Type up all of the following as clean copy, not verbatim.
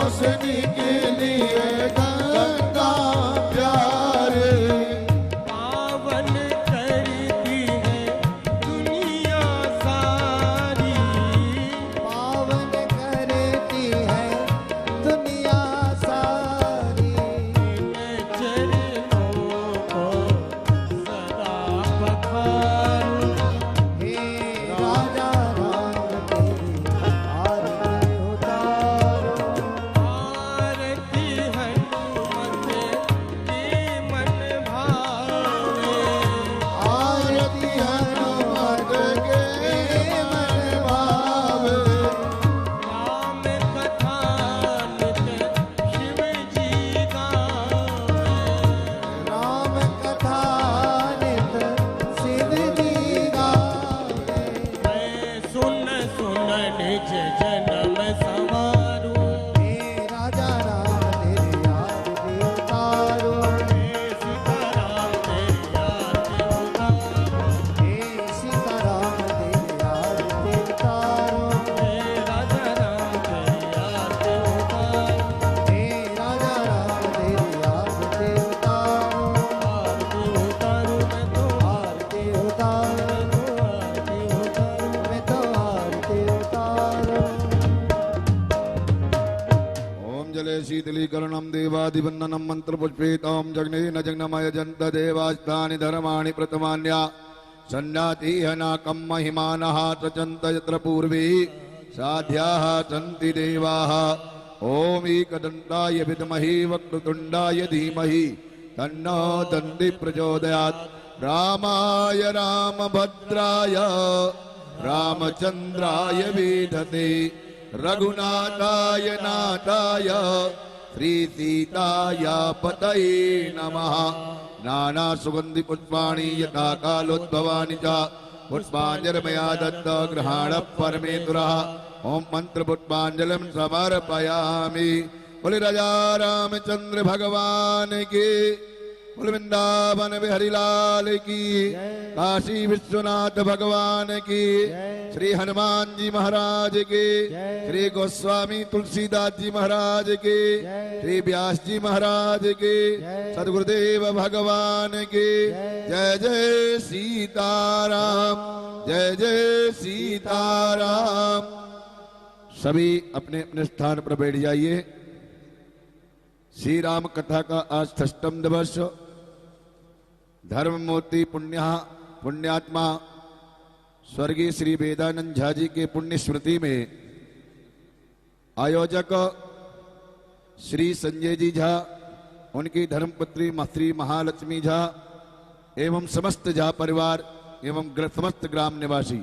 रोशनी के लिए गंगा प्यारे। पावन करती है दुनिया सारी, पावन करती है दुनिया सारी। मैं चरणों को सदा पखारूं, हे राजा राम तेरी आरती उतारो। आरती हनुमत के मन भावे, आरती हनुमत के मन भावे। राम कथा नित शिव जी गावे, राम कथा नित सिद्ध जी गावे। मैं सुन सुन निज जन्म संवारूं, हे राजा राम तेरी आरती उतारो। सीताराम तेरी आरती उतारो, हे सीताराम तेरी आरती उतारो। हे राजा राम तेरी आरती उतारो, हे राजा राम तेरी आरती उतारो। आरती उतारूं मैं तो, आरती उतारो। आरती उतारूं। मैं तो आरती उतारो। ओम जले शीतलीकरणं देवादिवन्दनं मन्त्रपुष्पेतां जग्नेन जग्नमय जन्त देवास्तानि धर्माणि प्रथमान्या सन्नातिहनाकं महिमानः सचन्त यत्र पूर्वे साध्याः सन्ति देवाः। ॐ एकदन्ताय विद्महे वक्रतुण्डाय धीमहि तन्नो दन्ति प्रचोदयात्। रामाय रामभद्राय रामचन्द्राय वेधते रघुनाथाय नाथाय श्रीसीताय पतये नमः। नाना सुगन्धि पुष्पाणि यथा कालोद्भवानि च पुष्पाञ्जलिमया दत्त गृहाण परमेश्वरः। ओम मंत्र पुष्पाञ्जलिं समर्पयामि। बोले राजा रामचंद्र भगवान की, बोले वृंदावन बिहारी लाल की, काशी विश्वनाथ भगवान की, श्री हनुमान जी महाराज के, श्री गोस्वामी तुलसीदास जी महाराज के, श्री व्यास जी महाराज के, सदगुरुदेव भगवान के। जय जय सीताराम, जय जय सीताराम। सभी अपने अपने स्थान पर बैठ जाइए। श्री राम कथा का आज षष्ठम दिवस धर्ममूर्ति पुण्यात्मा स्वर्गीय श्री वेदानंद झा जी के पुण्य स्मृति में आयोजक श्री संजय जी झा, उनकी धर्मपत्नी श्री महालक्ष्मी झा एवं समस्त झा परिवार एवं समस्त ग्राम निवासी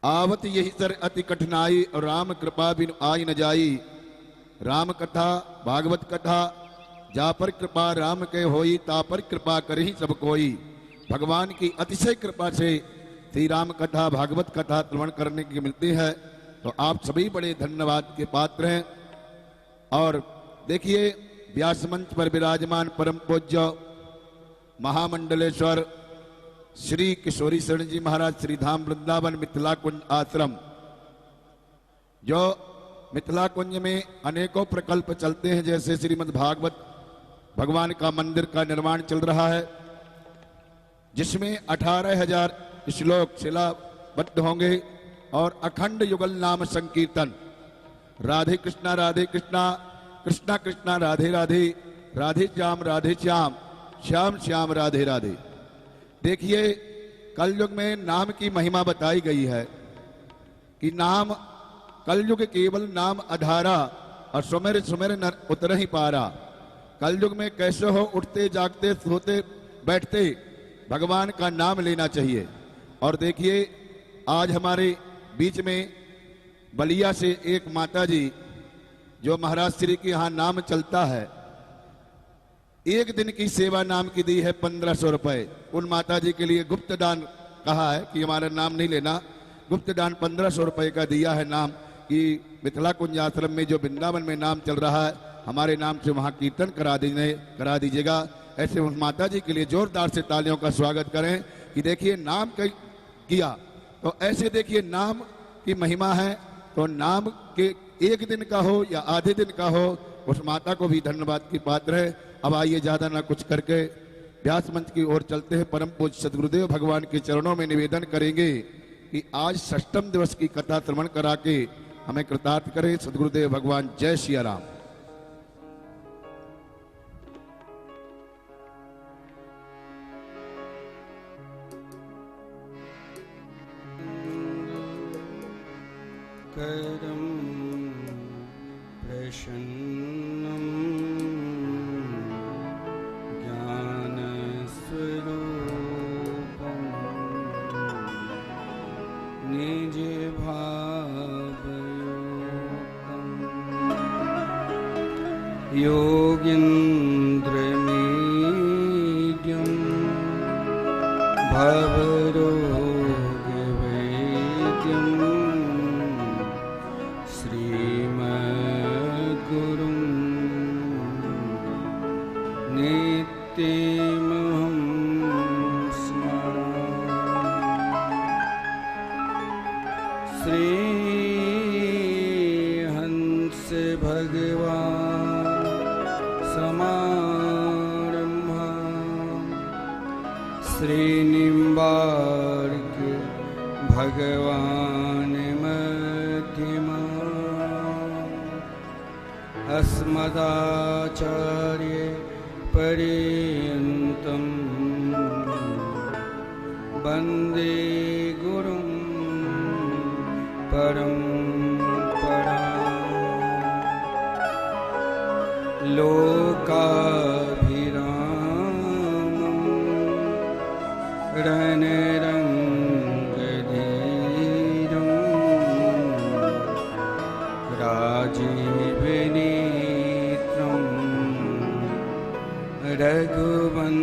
आवत यही सर अति कठिनाई और राम कृपा बिन आई न जाई। राम कथा भागवत कथा जा पर कृपा राम के होई, ता पर कृपा करहि सब कोई। भगवान की अतिशय कृपा से श्री राम कथा भागवत कथा श्रवण करने की मिलती है। तो आप सभी बड़े धन्यवाद के पात्र हैं। और देखिए व्यास मंच पर विराजमान परम पूज्य महामंडलेश्वर श्री किशोरी शरण जी महाराज श्री धाम वृंदावन मिथिला कुंज आश्रम, जो मिथिला कुंज में अनेकों प्रकल्प चलते हैं, जैसे श्रीमद् भागवत भगवान का मंदिर का निर्माण चल रहा है, जिसमें 18,000 श्लोक शिलाबद्ध होंगे और अखंड युगल नाम संकीर्तन, राधे कृष्णा कृष्णा कृष्णा राधे राधे, राधे श्याम श्याम श्याम राधे राधे। देखिए कलयुग में नाम की महिमा बताई गई है कि नाम कलयुग केवल नाम आधारा और सुमेर सुमेर नर उतर ही पारा। कलयुग में कैसे हो उठते जागते सोते बैठते भगवान का नाम लेना चाहिए। और देखिए आज हमारे बीच में बलिया से एक माता जी, जो महाराज श्री के यहाँ नाम चलता है, एक दिन की सेवा नाम की दी है 1500 रुपए। उन माता जी के लिए गुप्त दान कहा है कि हमारा नाम नहीं लेना, गुप्त दान 1500 रुपए का दिया है नाम कि मिथिला कुंज आश्रम में जो वृंदावन में नाम चल रहा है, हमारे नाम से वहाँ कीर्तन करा दीजिएगा। ऐसे उस माता जी के लिए जोरदार से तालियों का स्वागत करें कि देखिए नाम किया। तो ऐसे देखिए नाम की महिमा है। तो नाम के एक दिन का हो या आधे दिन का हो, उस माता को भी धन्यवाद की पात्र है। अब आइए ज्यादा ना कुछ करके व्यास मंच की ओर चलते हैं। परम पूज्य सदगुरुदेव भगवान के चरणों में निवेदन करेंगे कि आज षष्ठम दिवस की कथा श्रवण करा के हमें कृतार्थ करें। सदगुरुदेव भगवान जय सिया राम। करं प्रसन्नं ज्ञानस्वरूपं निजभावयुक्तं योगीन्द्रमीड्यं भवरोगवैद्यं श्रीमद्गुरुं नित्यमहं स्मरामि। श्रीहंस भगवान् समारम्भा श्रीनिम्बार्क भगवान् मध्यमा अस्मदाचार्य पर्यन्तं वन्दे गुरुं परम्परा। लोकाभिरामं रणरङ्गधीरं राजीवनेत्रं रघुवंशनाथं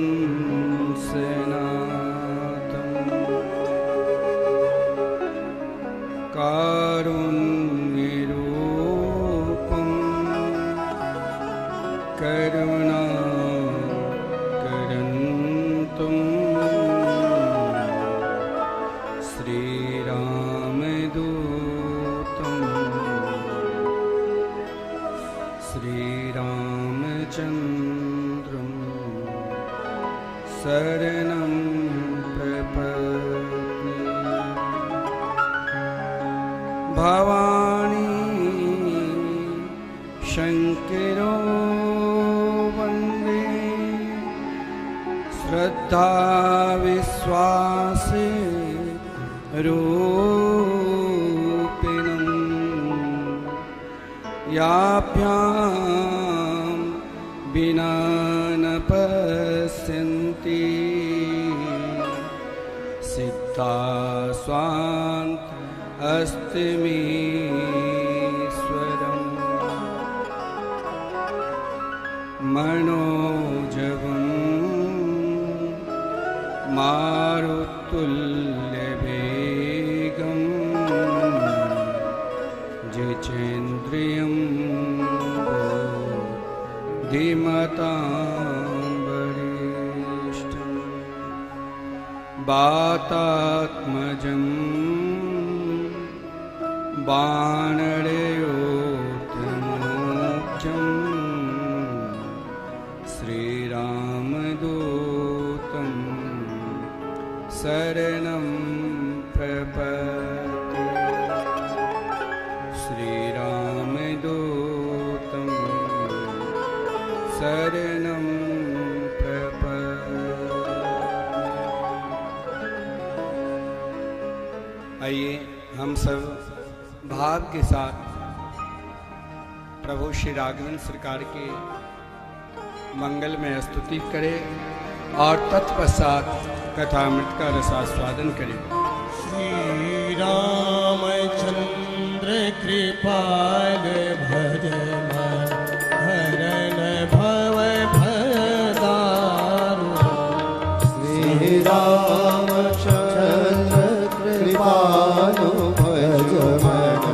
कारुण्यरूपं करुणाकरन्तं श्रीरामदूतं श्रीरामचन्द्रं शरणं प्रपद्ये। भवानी शङ्करो वन्दे श्रद्धा विश्वासे रूपिणं याभ्यां विना न पश्यन्ति सिद्धा स्वान्त अस्तिमीश्वरम् मनोजवं मारुतुल्यवेगं जितेन्द्रियं बुद्धिमतां वरिष्ठं वातात्मजं वानरयोधमुख्यं श्रीरामदूतं शरणं प्रपद्ये। श्रीरामदूतं शरणं प्रपद्ये। आइए हम सब भाव के साथ प्रभु श्री राघवेंद्र सरकार के मंगलमय स्तुति करें और तत्पश्चात कथामृत का रसास्वादन करें। श्री रामचंद्र कृपाल भज मन हरण भव भयदारुण। श्री रामचंद्र कृपालु भज मन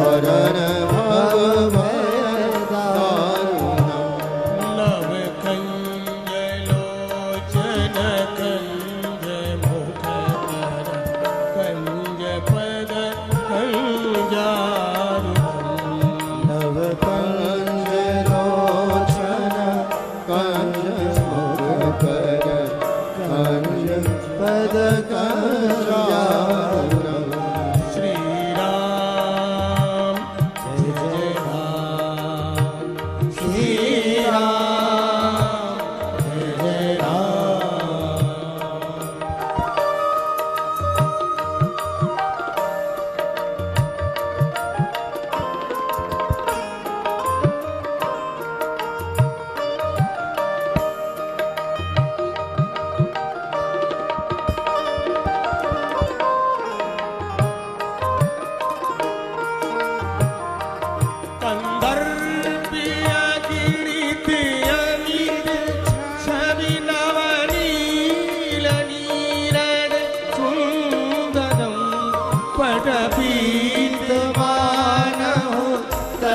हरण भव भयदारुणम्। नव कंज लोचन कंज मुख कर कंज पद कंजारुणम्।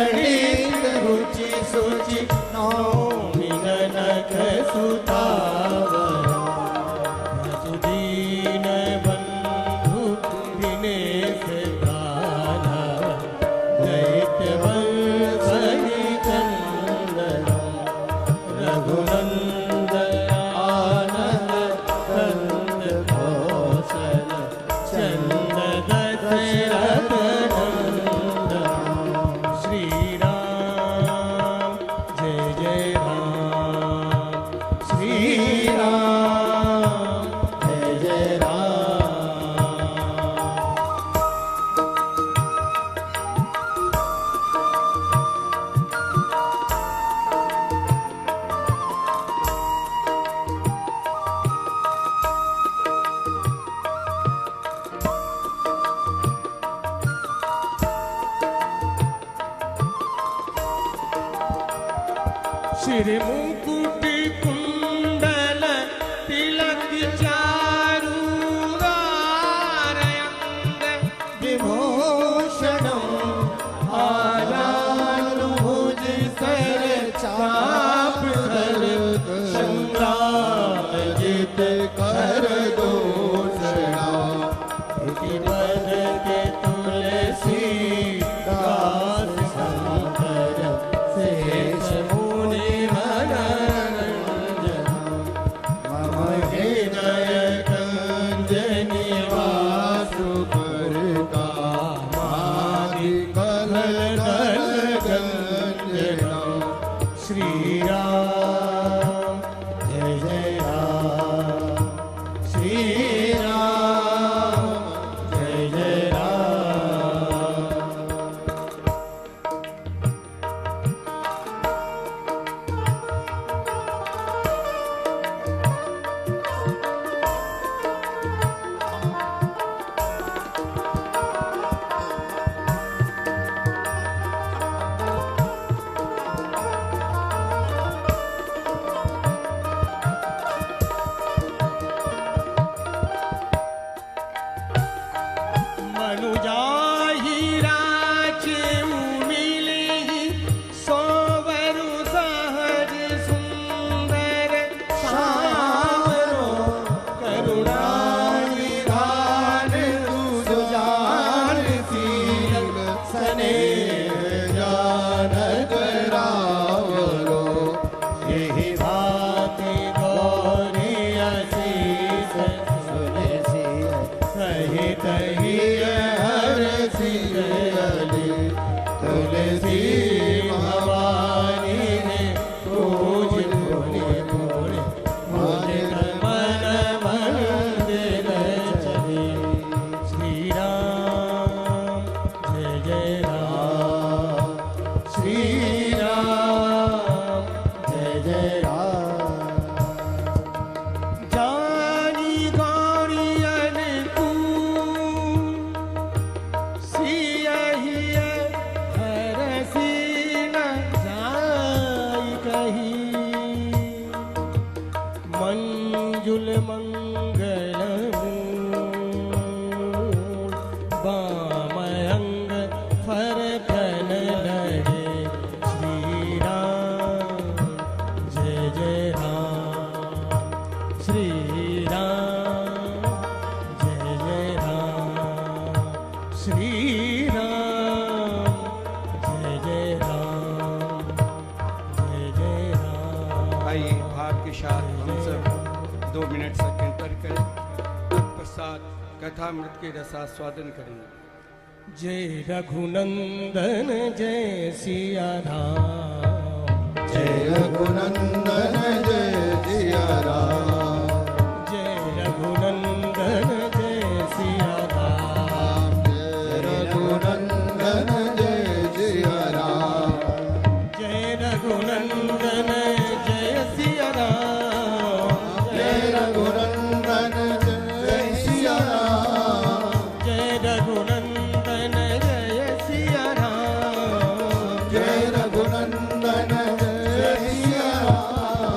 गणित रुचि सुचि नौमि जनक सुतावरा वसुदीन बंधु दिनेश दाना दैत्य वंशहि चंदन रघुनंदन आनंद कंद कौशल चंद दशरथ नंदन श्री राम जय जय राम श्री राम जय जय राम। श्री मुकुट कुंडल तिलक चारु गारयंग विभूषणं आजानुभुज सर चाप धर संग्राम जित कर दूषणा इति पद के तुलसी दास शंकर शेष मुनि मनरंजन मम हृदय कंज निवासु पर कामादि कलल गंजना श्री राम जय जय राम श्री राम जय जय राम। मनुजाहि राचे मिलिहि सोवरु सहज सुंदर सावरो करुणा निधान सुजान शील स्नेह जानत रावरो यही भांति गौरी आशीष सुनसी सहित ही हर सिरली तुलसी भवानी ने पूज भोले भोले भोले मन मंदिर चले श्री राम जय जय राम श्री राम जय जय राम। जानी गौरियन तू सियहिय हरसी न जाई कही मंजुल मंगल मूल बामयंग फरकन लड़े श्री राम जय जय राम श्री राम जय जय राम श्री राम जय जय राम जय जय राम। आइए भाव के साथ हम सब 2 मिनट संकीर्तन करें, तत्पश्चात कथा मृत के रसास्वादन करेंगे। जय रघुनंदन जय सिया राम जय रघुनंदन जय सिया राम जय रघुनंदन जय सिया राम जय रघुनंदन जय सिया राम जय रघुनंदन जय सिया राम जय रघुनंदन जय सिया राम जय रघुनंदन जय सिया राम जय रघुनंदन जय सिया राम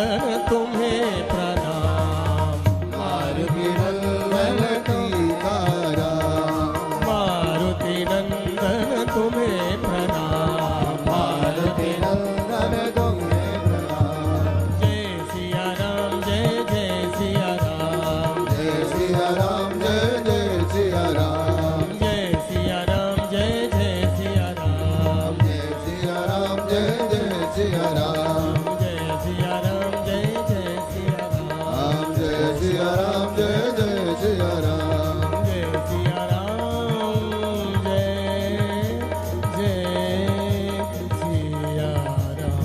नंदन तुम्हें प्रणाम। मारुति नंदन सीताराम, मारुति नंदन तुम्हें प्रणाम। मारुति नंदन तुम्हें प्रणाम। जय सिया राम, जय जय सिया राम। जय सिया राम, जय जय सिया राम। जय सिया राम, जय जय सिया राम। जय सिया राम, जय जय सिया राम। जय सिया राम, जय जय सिया राम। जय सिया राम, जय जय सिया राम। जय सिया राम, जय जय सिया राम।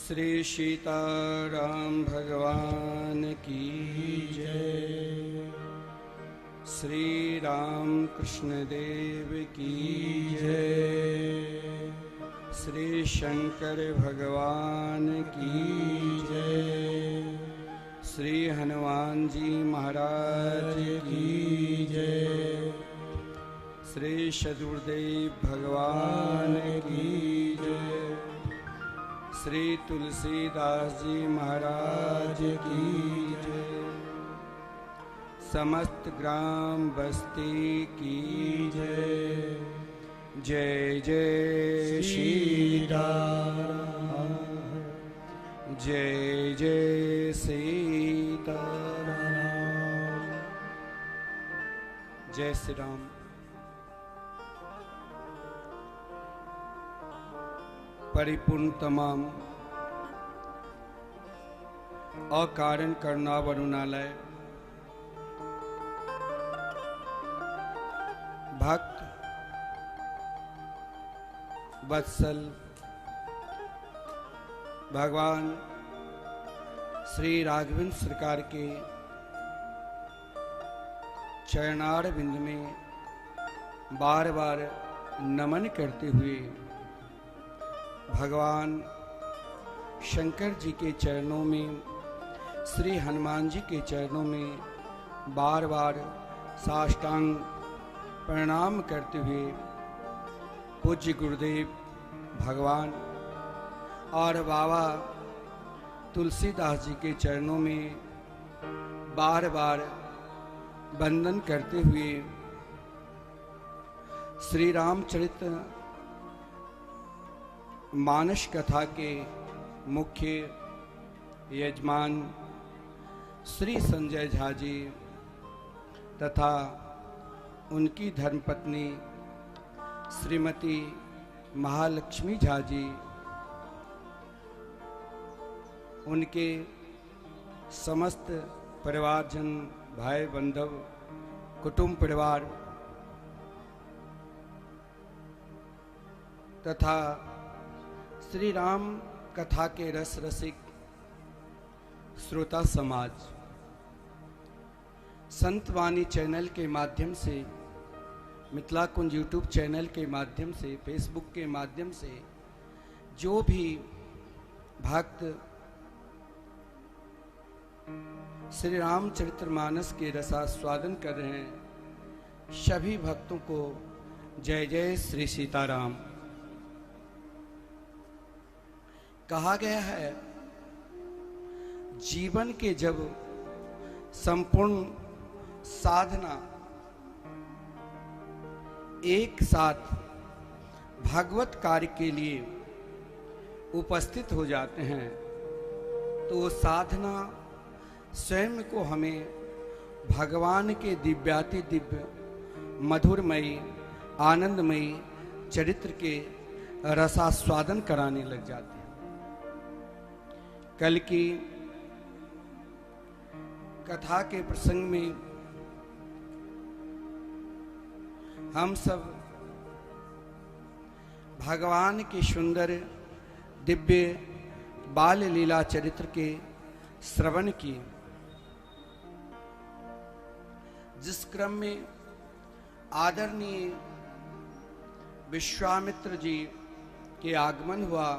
श्री सीताराम भगवान की जय। श्री राम कृष्ण देव की जय। श्री शंकर भगवान की जय। श्री हनुमान जी महाराज की जय। श्री सदगुरुदेव भगवान की जय। श्री तुलसीदास जी महाराज की जय। समस्त ग्राम बस्ती की जय। जय जय श्री राम, जय जय सीताराम। जय श्री राम। परिपूर्ण तमाम अकारण करुणा वरुणालय भक्त वत्सल भगवान श्री राघवेंद्र सरकार के चरणार बिंद में बार बार नमन करते हुए भगवान शंकर जी के चरणों में, श्री हनुमान जी के चरणों में बार बार साष्टांग प्रणाम करते हुए पूज्य गुरुदेव भगवान और बाबा तुलसीदास जी के चरणों में बार बार वंदन करते हुए श्री रामचरित्र मानस कथा के मुख्य यजमान श्री संजय झा जी तथा उनकी धर्मपत्नी श्रीमती महालक्ष्मी झा जी, उनके समस्त परिवारजन, भाई बंधव, कुटुंब परिवार तथा श्री राम कथा के रस रसिक श्रोता समाज संत वाणी चैनल के माध्यम से, मिथिला कुंज यूट्यूब चैनल के माध्यम से, फेसबुक के माध्यम से जो भी भक्त श्री रामचरितमानस के रसास्वादन कर रहे हैं, सभी भक्तों को जय जय श्री सीताराम। कहा गया है जीवन के जब संपूर्ण साधना एक साथ भगवत कार्य के लिए उपस्थित हो जाते हैं तो साधना स्वयं को हमें भगवान के दिव्याति दिव्य मधुरमयी आनंदमयी चरित्र के रसास्वादन कराने लग जाते हैं। कल की कथा के प्रसंग में हम सब भगवान के सुंदर दिव्य बाल लीला चरित्र के श्रवण किए, जिस क्रम में आदरणीय विश्वामित्र जी के आगमन हुआ।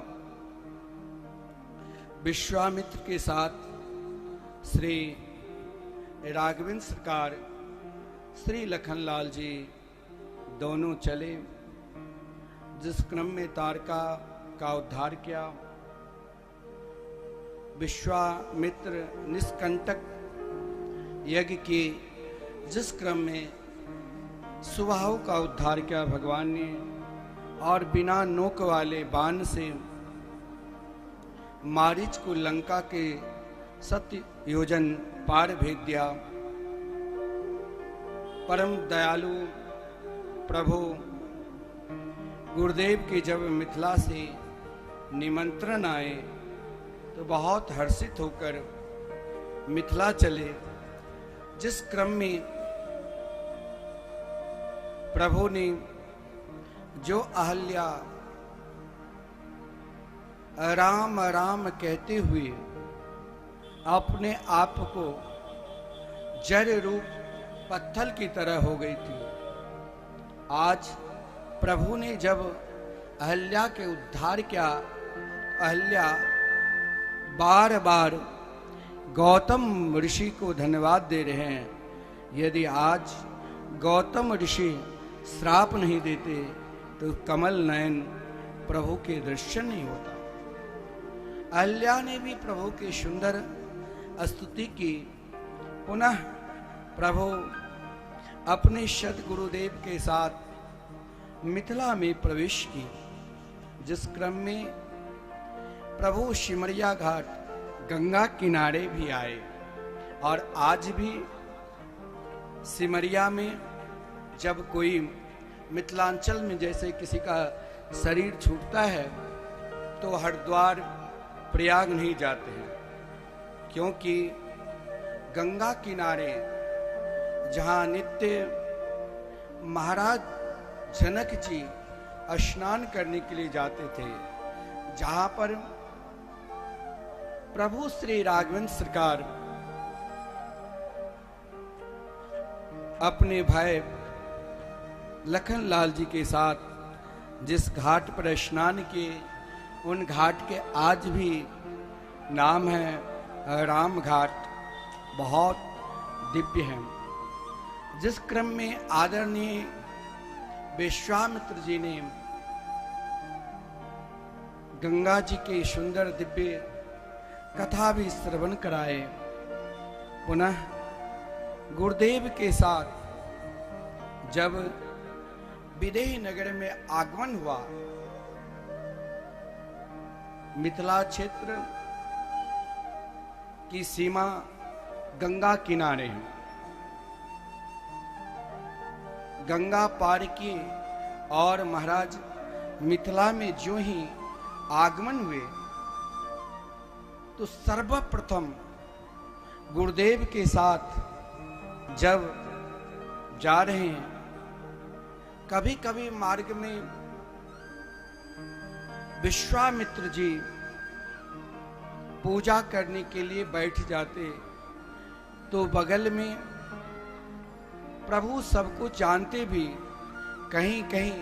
विश्वामित्र के साथ श्री राघवेंद्र सरकार, श्री लखनलाल जी दोनों चले, जिस क्रम में तारका का उद्धार किया। विश्वामित्र निष्कंटक यज्ञ के जिस क्रम में सुबाहु का उद्धार किया भगवान ने, और बिना नोक वाले बाण से मारीच को लंका के 7 योजन पार भेज दिया। परम दयालु प्रभु गुरुदेव के जब मिथिला से निमंत्रण आए तो बहुत हर्षित होकर मिथिला चले। जिस क्रम में प्रभु ने जो अहल्या राम राम कहते हुए अपने आप को जड़ रूप पत्थर की तरह हो गई थी, आज प्रभु ने जब अहल्या के उद्धार किया, अहल्या बार बार गौतम ऋषि को धन्यवाद दे रहे हैं। यदि आज गौतम ऋषि श्राप नहीं देते तो कमल नयन प्रभु के दर्शन नहीं होता। अहल्या ने भी प्रभु की सुंदर स्तुति की। पुनः प्रभु अपने सद्गुरुदेव के साथ मिथिला में प्रवेश की। जिस क्रम में प्रभु सिमरिया घाट गंगा किनारे भी आए, और आज भी सिमरिया में जब कोई मिथिलांचल में जैसे किसी का शरीर छूटता है तो हरिद्वार प्रयाग नहीं जाते हैं, क्योंकि गंगा किनारे जहाँ नित्य महाराज जनक जी स्नान करने के लिए जाते थे, जहाँ पर प्रभु श्री राघवेंद्र सरकार अपने भाई लखनलाल जी के साथ जिस घाट पर स्नान किए, उन घाट के आज भी नाम है राम घाट, बहुत दिव्य है। जिस क्रम में आदरणीय विश्वामित्र जी ने गंगा जी के सुंदर दिव्य कथा भी श्रवण कराए, पुनः गुरुदेव के साथ जब विदेह नगर में आगमन हुआ, मिथिला क्षेत्र की सीमा गंगा किनारे है। गंगा पार की और महाराज मिथिला में जो ही आगमन हुए तो सर्वप्रथम गुरुदेव के साथ जब जा रहे हैं, कभी कभी मार्ग में विश्वामित्र जी पूजा करने के लिए बैठ जाते, तो बगल में प्रभु सबको जानते भी कहीं कहीं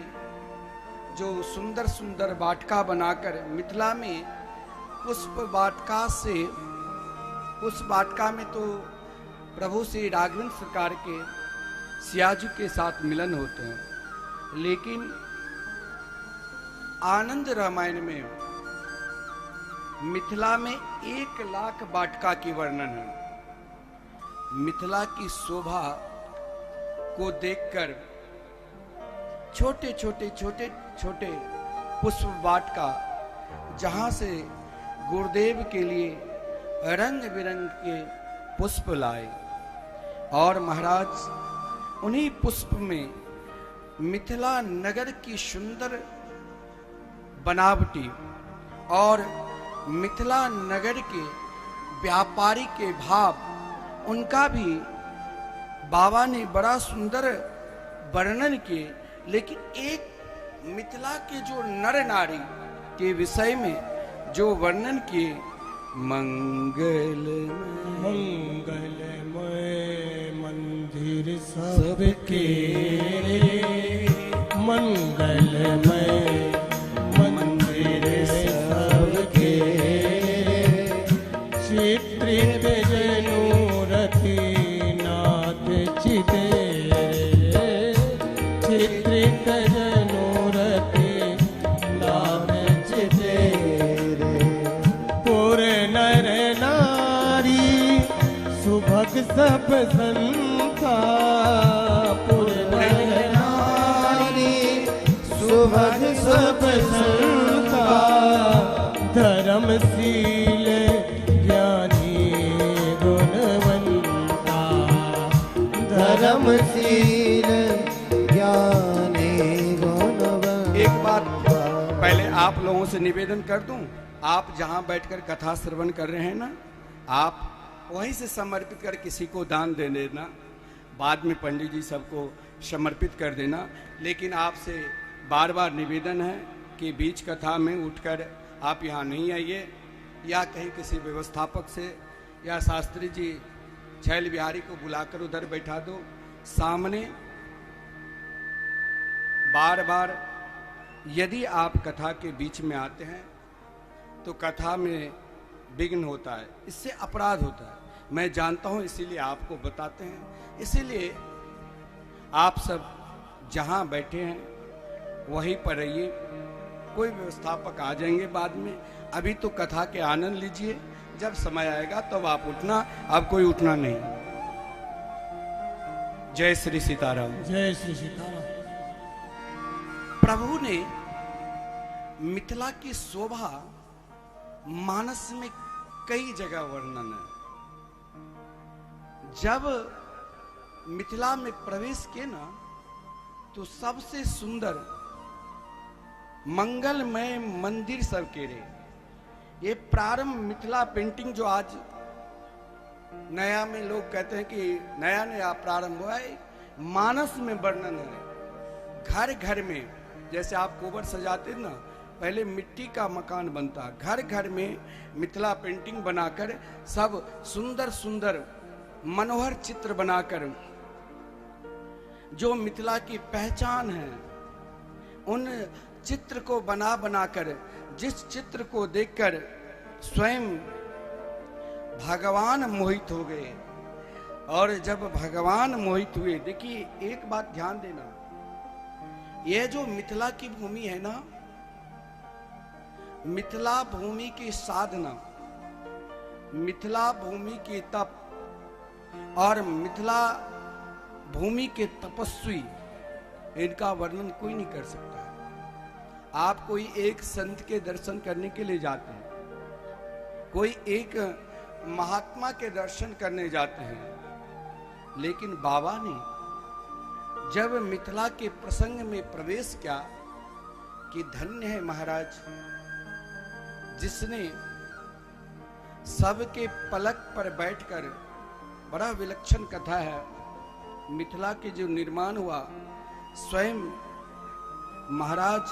जो सुंदर सुंदर वाटिका बनाकर मिथिला में पुष्प वाटिका से, उस वाटिका में तो प्रभु श्री राघवेंद्र सरकार के सियाजू के साथ मिलन होते हैं, लेकिन आनंद रामायण में मिथिला में 1,00,000 वाटिका की वर्णन है। मिथिला की शोभा को देखकर छोटे छोटे छोटे छोटे पुष्प वाटिका, जहां से गुरुदेव के लिए रंग बिरंग के पुष्प लाए, और महाराज उन्हीं पुष्प में मिथिला नगर की सुंदर बनावटी और मिथिला नगर के व्यापारी के भाव, उनका भी बाबा ने बड़ा सुंदर वर्णन किए। लेकिन एक मिथिला के जो नर नारी के विषय में जो वर्णन किए, मंगलमय मंदिर सबके, मंगलमय मंदिर सबके, चित्रित जनूरति नाथ चितेरे, चित्रित जनूरति नाथ चितेरे। सब संता पुर नर नारी सुभग सब संता धर्मशील ज्ञानी गुणवंता धर्मशील ज्ञानी गुणवान। एक बात पहले आप लोगों से निवेदन कर दूं, आप जहां बैठकर कथा श्रवण कर रहे हैं ना, आप वहीं से समर्पित कर किसी को दान दे देना, बाद में पंडित जी सबको समर्पित कर देना। लेकिन आपसे बार बार निवेदन है कि बीच कथा में उठकर आप यहाँ नहीं आइए, या कहीं किसी व्यवस्थापक से या शास्त्री जी छैल बिहारी को बुलाकर उधर बैठा दो सामने। बार बार यदि आप कथा के बीच में आते हैं तो कथा में विघ्न होता है, इससे अपराध होता है। मैं जानता हूं, इसीलिए आपको बताते हैं। इसीलिए आप सब जहां बैठे हैं वहीं पर रहिए, कोई व्यवस्थापक आ जाएंगे बाद में। अभी तो कथा के आनंद लीजिए, जब समय आएगा तब तो आप उठना, अब कोई उठना नहीं। जय श्री सीताराम। जय श्री सीताराम। प्रभु ने मिथिला की शोभा मानस में कई जगह वर्णन है। जब मिथिला में प्रवेश किए ना, तो सबसे सुंदर मंगलमय मंदिर सब के रे। ये प्रारंभ मिथिला पेंटिंग जो आज नया में लोग कहते हैं कि नया नया प्रारंभ हुआ है, मानस में वर्णन है। घर घर में जैसे आप गोबर सजाते ना, पहले मिट्टी का मकान बनता, घर घर में मिथिला पेंटिंग बनाकर सब सुंदर सुंदर मनोहर चित्र बनाकर जो मिथिला की पहचान है, उन चित्र को बना बनाकर, जिस चित्र को देखकर स्वयं भगवान मोहित हो गए। और जब भगवान मोहित हुए, देखिए एक बात ध्यान देना, यह जो मिथिला की भूमि है ना, मिथिला भूमि की साधना, मिथिला भूमि की तप और मिथिला भूमि के तपस्वी, इनका वर्णन कोई नहीं कर सकता है। आप कोई एक संत के दर्शन करने के लिए जाते हैं, कोई एक महात्मा के दर्शन करने जाते हैं, लेकिन बाबा ने जब मिथिला के प्रसंग में प्रवेश किया कि धन्य है महाराज जिसने सबके पलक पर बैठकर, बड़ा विलक्षण कथा है, मिथिला के जो निर्माण हुआ, स्वयं महाराज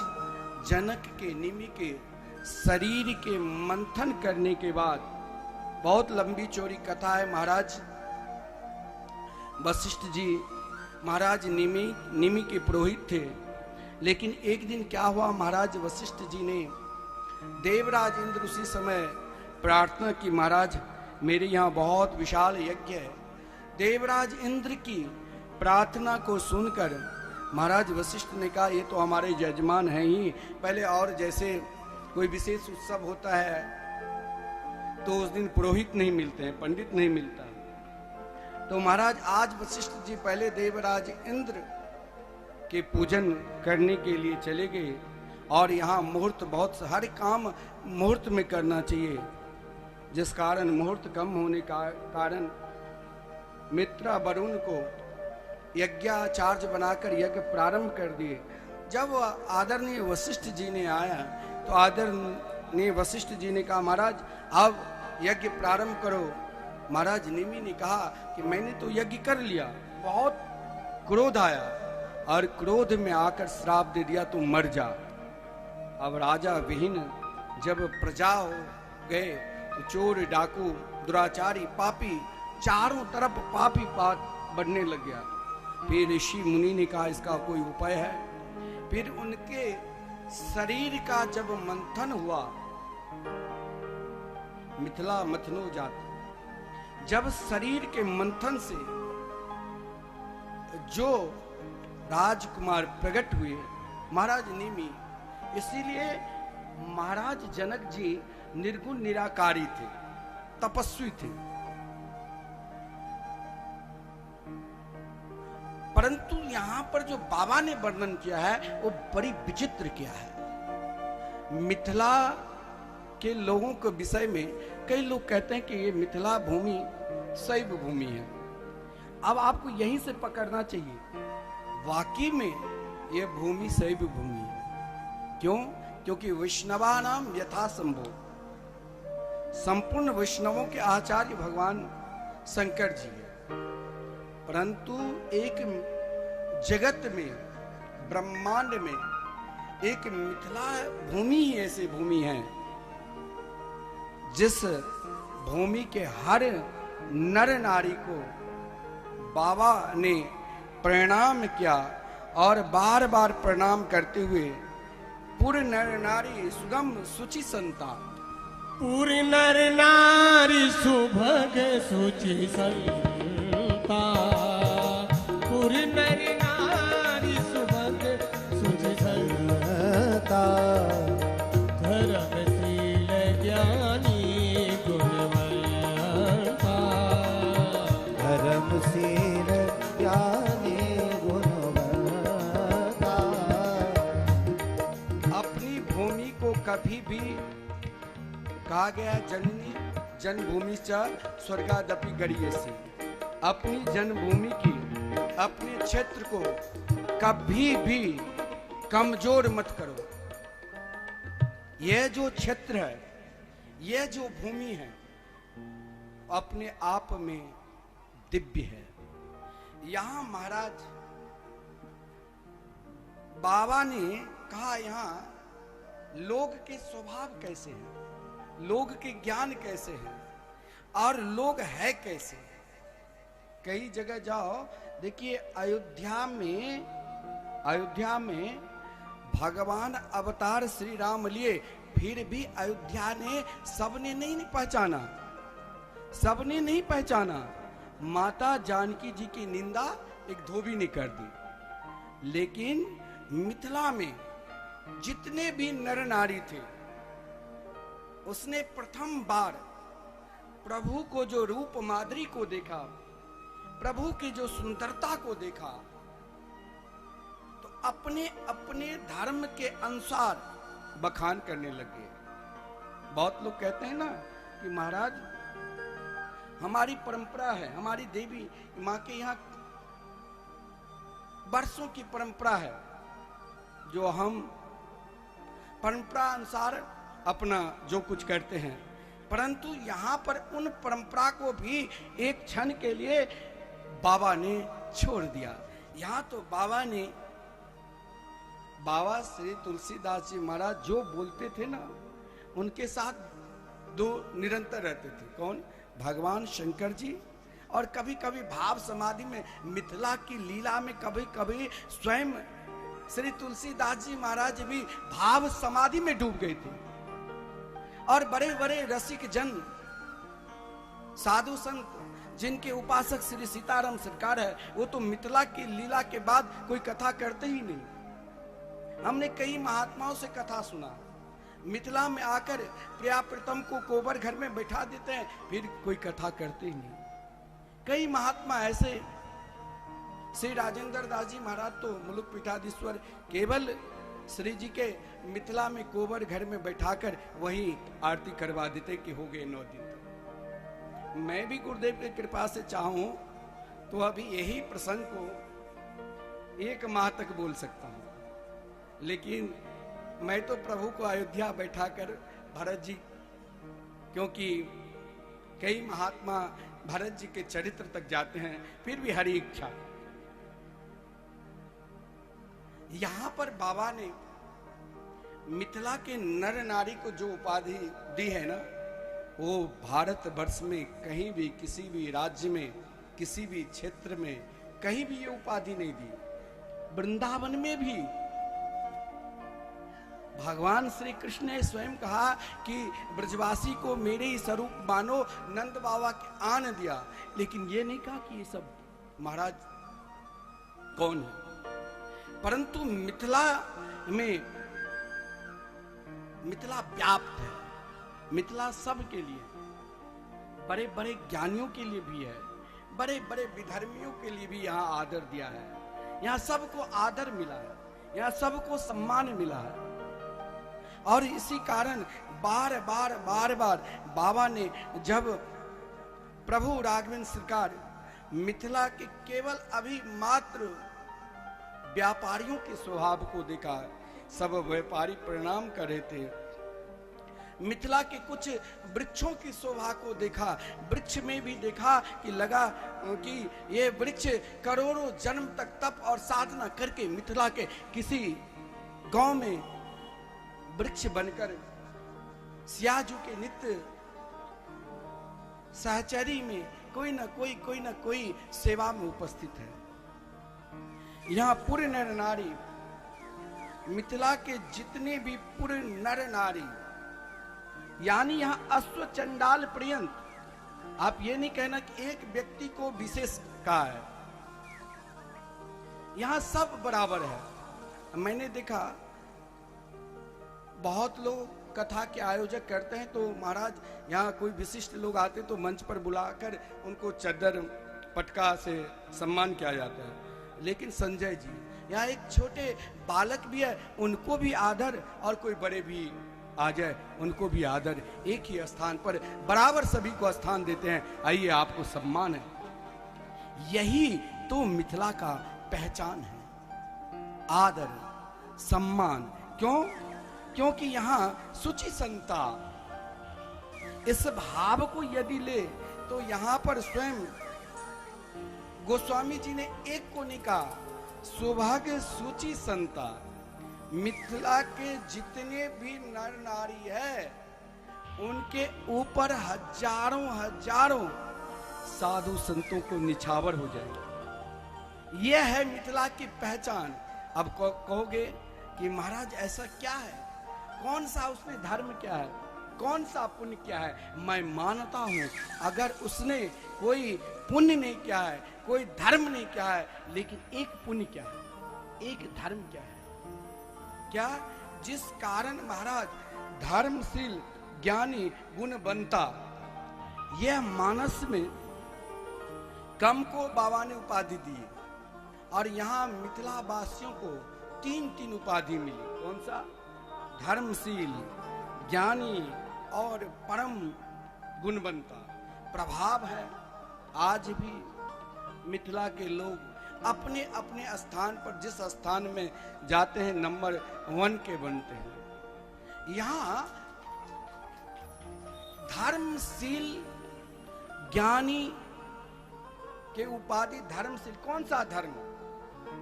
जनक के निमि के शरीर के मंथन करने के बाद, बहुत लंबी चौड़ी कथा है। महाराज वशिष्ठ जी महाराज निमि के पुरोहित थे, लेकिन एक दिन क्या हुआ, महाराज वशिष्ठ जी ने देवराज इंद्र उसी समय प्रार्थना की, महाराज मेरे यहाँ बहुत विशाल यज्ञ है। देवराज इंद्र की प्रार्थना को सुनकर महाराज वशिष्ठ ने कहा, ये तो हमारे यजमान हैं ही, पहले और जैसे कोई विशेष उत्सव होता है तो उस दिन पुरोहित नहीं मिलते हैं, पंडित नहीं मिलता। तो महाराज आज वशिष्ठ जी पहले देवराज इंद्र के पूजन करने के लिए चले गए, और यहाँ मुहूर्त बहुत, हर काम मुहूर्त में करना चाहिए, जिस कारण मुहूर्त कम होने का कारण मित्रा वरुण को यज्ञाचार्य बनाकर यज्ञ प्रारंभ कर दिए। जब आदरणीय वशिष्ठ जी ने आया तो आदरणीय वशिष्ठ जी ने कहा, महाराज अब यज्ञ प्रारंभ करो। महाराज निमि ने कहा कि मैंने तो यज्ञ कर लिया। बहुत क्रोध आया और क्रोध में आकर श्राप दे दिया, तू मर जा। अब राजा विहीन जब प्रजा हो गए तो चोर डाकू दुराचारी पापी चारों तरफ पापी बढ़ने लग गया। फिर ऋषि मुनि ने कहा इसका कोई उपाय है। फिर उनके शरीर का जब मंथन हुआ, मिथिला मथनो जात, जब शरीर के मंथन से जो राजकुमार प्रकट हुए महाराज निमि, इसीलिए महाराज जनक जी निर्गुण निराकारी थे, तपस्वी थे। परंतु यहाँ पर जो बाबा ने वर्णन किया है वो बड़ी विचित्र किया है। मिथिला के लोगों के विषय में कई लोग कहते हैं कि ये मिथिला भूमि शैव भूमि है। अब आपको यहीं से पकड़ना चाहिए, वाकई में ये भूमि शैव भूमि है। क्यों? क्योंकि वैष्णवा नाम यथा संभव, संपूर्ण वैष्णवों के आचार्य भगवान शंकर जी है। परंतु एक जगत में, ब्रह्मांड में एक मिथिला भूमि ही ऐसी भूमि है जिस भूमि के हर नर नारी को बाबा ने प्रणाम किया और बार बार प्रणाम करते हुए पूर्ण नर नारी सुगम सुचि संतान, पूरी नर नारी सुभग सुचि संता, पूरी नर नारी सुभग सुचि संता, धर्मशील ज्ञानी गुणवंता, धर्मशील ज्ञानी गुणवंता। अपनी भूमि को कभी भी कहा गया जननी जन्मभूमि च स्वर्गादपि गरीयसी। अपनी जन्मभूमि की, अपने क्षेत्र को कभी भी कमजोर मत करो। यह जो क्षेत्र है, यह जो भूमि है, अपने आप में दिव्य है। यहां महाराज बाबा ने कहा, यहां लोग के स्वभाव कैसे हैं, लोग के ज्ञान कैसे हैं और लोग है कैसे। कई जगह जाओ, देखिए अयोध्या में भगवान अवतार श्री राम लिए, फिर भी अयोध्या ने सबने नहीं पहचाना, सबने नहीं पहचाना। माता जानकी जी की निंदा एक धोबी ने कर दी। लेकिन मिथिला में जितने भी नर नारी थे, उसने प्रथम बार प्रभु को जो रूप माधुरी को देखा, प्रभु की जो सुंदरता को देखा, तो अपने अपने धर्म के अनुसार बखान करने लगे। बहुत लोग कहते हैं ना कि महाराज हमारी परंपरा है, हमारी देवी माँ के यहाँ वर्षों की परंपरा है, जो हम परंपरा अनुसार अपना जो कुछ करते हैं। परंतु यहाँ पर उन परंपरा को भी एक क्षण के लिए बाबा ने छोड़ दिया। यहाँ तो बाबा श्री तुलसीदास जी महाराज जो बोलते थे ना, उनके साथ दो निरंतर रहते थे। कौन? भगवान शंकर जी। और कभी कभी भाव समाधि में, मिथिला की लीला में कभी कभी स्वयं श्री तुलसीदास जी महाराज भी भाव समाधि में डूब गए थे। और बड़े बड़े रसिक जन, साधु संत, जिनके उपासक श्री सीताराम सरकार है, वो तो मिथिला की लीला के बाद कोई कथा करते ही नहीं। हमने कई महात्माओं से कथा सुना, मिथिला में आकर प्रिया प्रीतम को कोबर घर में बैठा देते हैं, फिर कोई कथा करते ही नहीं। कई महात्मा ऐसे, श्री राजेंद्र दास जी महाराज तो मुलुक पीठाधीश्वर केवल श्री जी के मिथिला में कोबर घर में बैठाकर वही आरती करवा देते कि हो गए 9 दिन तक। मैं भी गुरुदेव की कृपा से चाहूं तो अभी यही प्रसंग को 1 माह तक बोल सकता हूं, लेकिन मैं तो प्रभु को अयोध्या बैठाकर भरत जी, क्योंकि कई महात्मा भरत जी के चरित्र तक जाते हैं, फिर भी हरी इच्छा। यहां पर बाबा ने मिथिला के नर नारी को जो उपाधि दी है ना, वो भारत वर्ष में कहीं भी, किसी भी राज्य में, किसी भी क्षेत्र में कहीं भी ये उपाधि नहीं दी। वृंदावन में भी भगवान श्री कृष्ण ने स्वयं कहा कि ब्रजवासी को मेरे ही स्वरूप मानो, नंद बाबा के आन दिया, लेकिन ये नहीं कहा कि ये सब महाराज कौन है। परंतु मिथिला में, मिथिला व्याप्त है, मिथिला सब के लिए, बड़े बड़े ज्ञानियों के लिए भी है, बड़े बड़े विधर्मियों के लिए भी यहाँ आदर दिया है। यहाँ सबको आदर मिला है, यहाँ सबको सम्मान मिला है। और इसी कारण बार बार बाबा ने जब प्रभु राघवेंद्र सरकार मिथिला के केवल अभी मात्र व्यापारियों के स्वभाव को देखा, सब व्यापारी प्रणाम कर रहे थे। मिथिला के कुछ वृक्षों की शोभा को देखा, वृक्ष में भी देखा कि लगा कि ये वृक्ष करोड़ों जन्म तक तप और साधना करके मिथिला के किसी गांव में वृक्ष बनकर सियाजू के नित्य सहचरी में कोई ना कोई सेवा में उपस्थित है। यहाँ पूरे नर नारी, मिथिला के जितने भी पूरे नर नारी, यानी यहाँ अश्व चंडाल पर्यंत, आप ये नहीं कहना कि एक व्यक्ति को विशेष कहा है, यहाँ सब बराबर है। मैंने देखा बहुत लोग कथा के आयोजक करते हैं, तो महाराज यहाँ कोई विशिष्ट लोग आते तो मंच पर बुलाकर उनको चद्दर पटका से सम्मान किया जाता है। लेकिन संजय जी, यहाँ एक छोटे बालक भी है, उनको भी आदर, और कोई बड़े भी आ जाए उनको भी आदर, एक ही स्थान पर बराबर सभी को स्थान देते हैं। आइए, आपको सम्मान है। यही तो मिथिला का पहचान है, आदर सम्मान। क्यों? क्योंकि यहाँ शुचि संता, इस भाव को यदि ले तो यहाँ पर स्वयं गोस्वामी जी ने एक को नहीं कहा, सौभाग्य शुचि संता। मिथिला के जितने भी नर नारी है उनके ऊपर हजारों साधु संतों को निछावर हो जाएगा। यह है मिथिला की पहचान। अब कहोगे कि महाराज ऐसा क्या है, कौन सा उसमें धर्म क्या है, कौन सा पुण्य क्या है? मैं मानता हूं अगर उसने कोई पुण्य नहीं किया है, कोई धर्म नहीं किया है, लेकिन एक पुण्य क्या है, एक धर्म क्या है? क्या? जिस कारण महाराज धर्मशील ज्ञानी गुणवंता, यह मानस में कम को बाबा ने उपाधि दी, और यहाँ मिथिला वासियों को तीन उपाधि मिली। कौन सा? धर्मशील, ज्ञानी और परम गुणवंता। प्रभाव है आज भी मिथिला के लोग अपने अपने स्थान पर, जिस स्थान में जाते हैं नंबर 1 के बनते हैं। यहाँ धर्मशील ज्ञानी के उपाधि धर्मशील। कौन सा धर्म?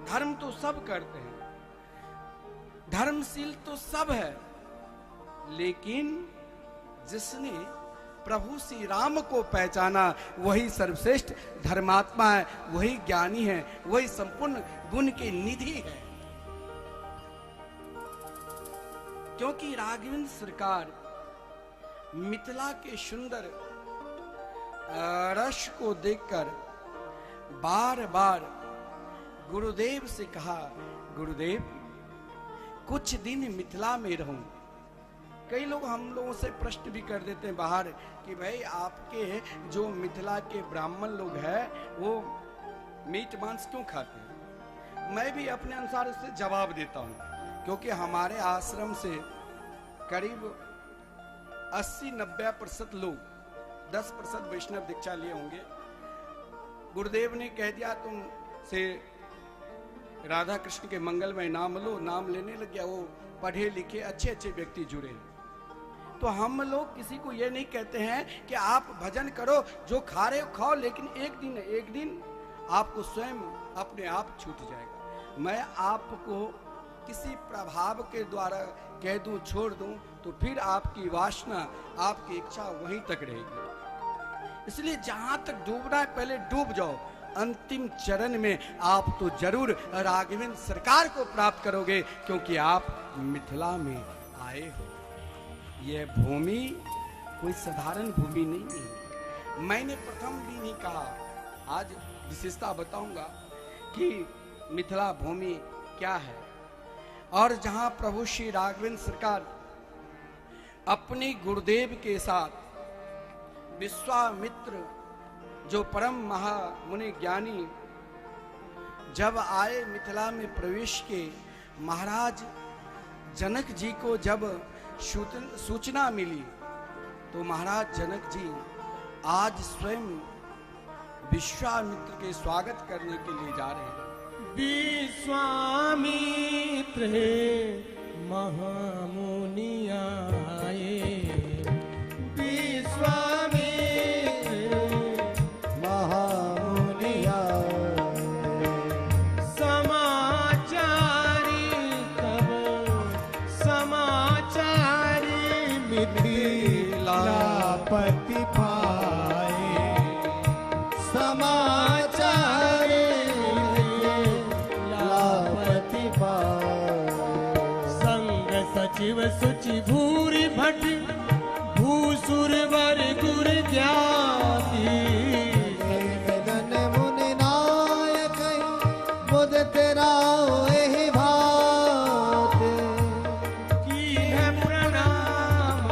धर्म तो सब करते हैं, धर्मशील तो सब है, लेकिन जिसने प्रभु श्री राम को पहचाना वही सर्वश्रेष्ठ धर्मात्मा है, वही ज्ञानी है, वही संपूर्ण गुण की निधि है। क्योंकि राघवेंद्र सरकार मिथिला के सुंदर रस को देखकर बार बार गुरुदेव से कहा, गुरुदेव कुछ दिन मिथिला में रहूं। कई लोग हम लोगों से प्रश्न भी कर देते हैं बाहर कि भाई आपके जो मिथिला के ब्राह्मण लोग हैं वो मीट मांस क्यों खाते हैं? मैं भी अपने अनुसार उससे जवाब देता हूं, क्योंकि हमारे आश्रम से करीब 80-90% लोग, 10% वैष्णव दीक्षा लिए होंगे। गुरुदेव ने कह दिया तुम से राधा कृष्ण के मंगलमय नाम लो, नाम लेने लग गया। वो पढ़े लिखे अच्छे व्यक्ति जुड़े। तो हम लोग किसी को ये नहीं कहते हैं कि आप भजन करो, जो खा रहे हो खाओ, लेकिन एक दिन आपको स्वयं अपने आप छूट जाएगा। मैं आपको किसी प्रभाव के द्वारा कह दूं, छोड़ दूं, तो फिर आपकी वासना, आपकी इच्छा वहीं तक रहेगी। इसलिए जहां तक डूबना है पहले डूब जाओ। अंतिम चरण में आप तो जरूर राघवेंद्र सरकार को प्राप्त करोगे, क्योंकि आप मिथिला में आए हो। यह भूमि कोई साधारण भूमि नहीं है। मैंने प्रथम भी नहीं कहा, आज विशेषता बताऊंगा कि मिथिला भूमि क्या है। और जहां प्रभु श्री राघवेंद्र सरकार अपने गुरुदेव के साथ विश्वामित्र जो परम महामुनि ज्ञानी जब आए मिथिला में प्रवेश के, महाराज जनक जी को जब सूचना मिली तो महाराज जनक जी आज स्वयं विश्वामित्र के स्वागत करने के लिए जा रहे हैं। विश्वामित्र महामुनि आए, विश्वामित्र महामुनि आए, समाचारी तब समाचारी मिथिलापति पाए, समाचार लापति पाए। संग सचिव सुचि भूरि भट भूसुर वर गुर ज्ञाति, मदन मुनि नायक बुध तेरा एहि भात, कीन्ह प्रणाम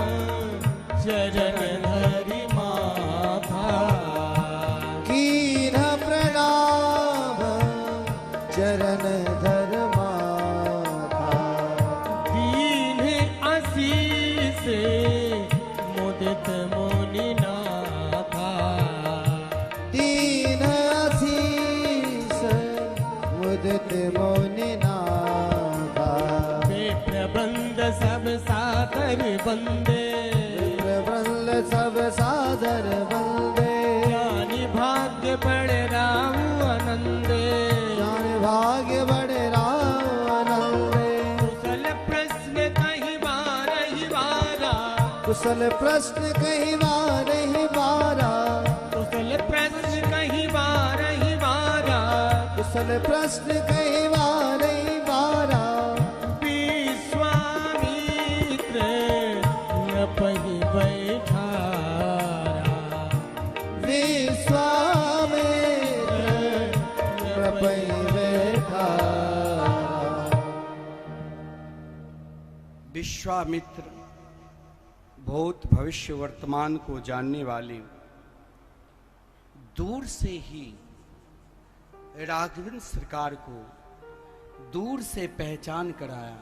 चरण धरि माथा, कीन्ह प्रणाम चरण धर माथा। दीन आशीष मुदित मुनि नाथा, दीन आशीष मुदित मुनि नाथा। वे प्रबंध सब सादर वंदे, प्रबल सब सादर वंदे, ज्ञानी भाग्य बड़े राहु आनंदे, ज्ञान भाग्य बड़े राम आनंदे। कुशल प्रश्न कहीं बार ही बारा, कुशल प्रश्न कहीं बार ही बारा, कुशल प्रश्न कहीं बार ही बारा, कुशल प्रश्न कहीं बार ही बारा। विश्वामित्र नपहि बैठारा, विश्वामित्र कृपै बैठा। विश्वामित्र भूत भविष्य वर्तमान को जानने वाले, दूर से ही राघवेंद्र सरकार को दूर से पहचान कराया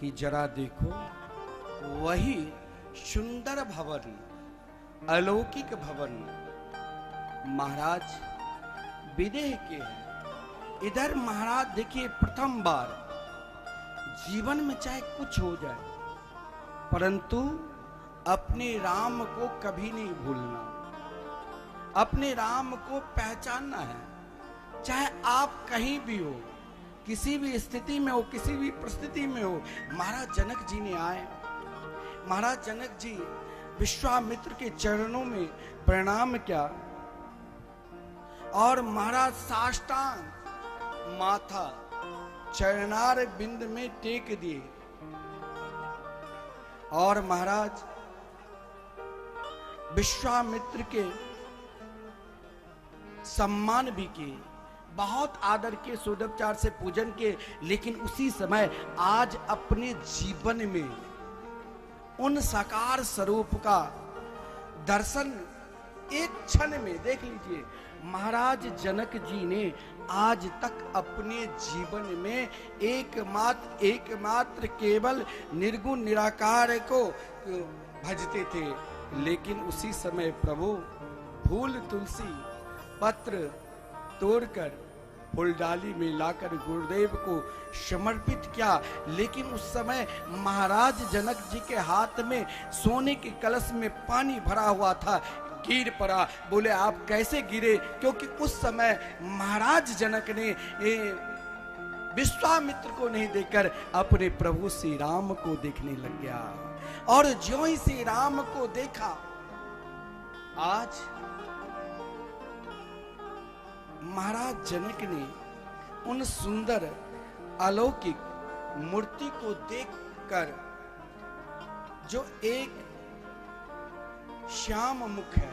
कि जरा देखो वही सुंदर भवन, अलौकिक भवन महाराज विदेह के हैं। इधर महाराज देखिए प्रथम बार जीवन में चाहे कुछ हो जाए परंतु अपने राम को कभी नहीं भूलना, अपने राम को पहचानना है। चाहे आप कहीं भी हो, किसी भी स्थिति में हो, किसी भी परिस्थिति में हो। महाराज जनक जी ने आए, महाराज जनक जी विश्वामित्र के चरणों में प्रणाम किया और महाराज साष्टांग माथा चरणार बिंद में टेक दिए और महाराज विश्वामित्र के सम्मान भी किए, बहुत आदर के सोदोपचार से पूजन के। लेकिन उसी समय आज अपने जीवन में उन साकार स्वरूप का दर्शन एक क्षण में देख लीजिए। महाराज जनक जी ने आज तक अपने जीवन में एकमात्र केवल निर्गुण निराकार को भजते थे, लेकिन उसी समय प्रभु फूल तुलसी पत्र तोड़कर फूलडाली में लाकर गुरुदेव को समर्पित किया। लेकिन उस समय महाराज जनक जी के हाथ में सोने के कलश में पानी भरा हुआ था, गिर पड़ा। बोले आप कैसे गिरे? क्योंकि उस समय महाराज जनक ने विश्वामित्र को नहीं देखकर अपने प्रभु श्री राम को देखने लग गया। और ज्यों ही श्री राम को देखा, आज महाराज जनक ने उन सुंदर अलौकिक मूर्ति को देखकर, जो एक श्याम मुख है,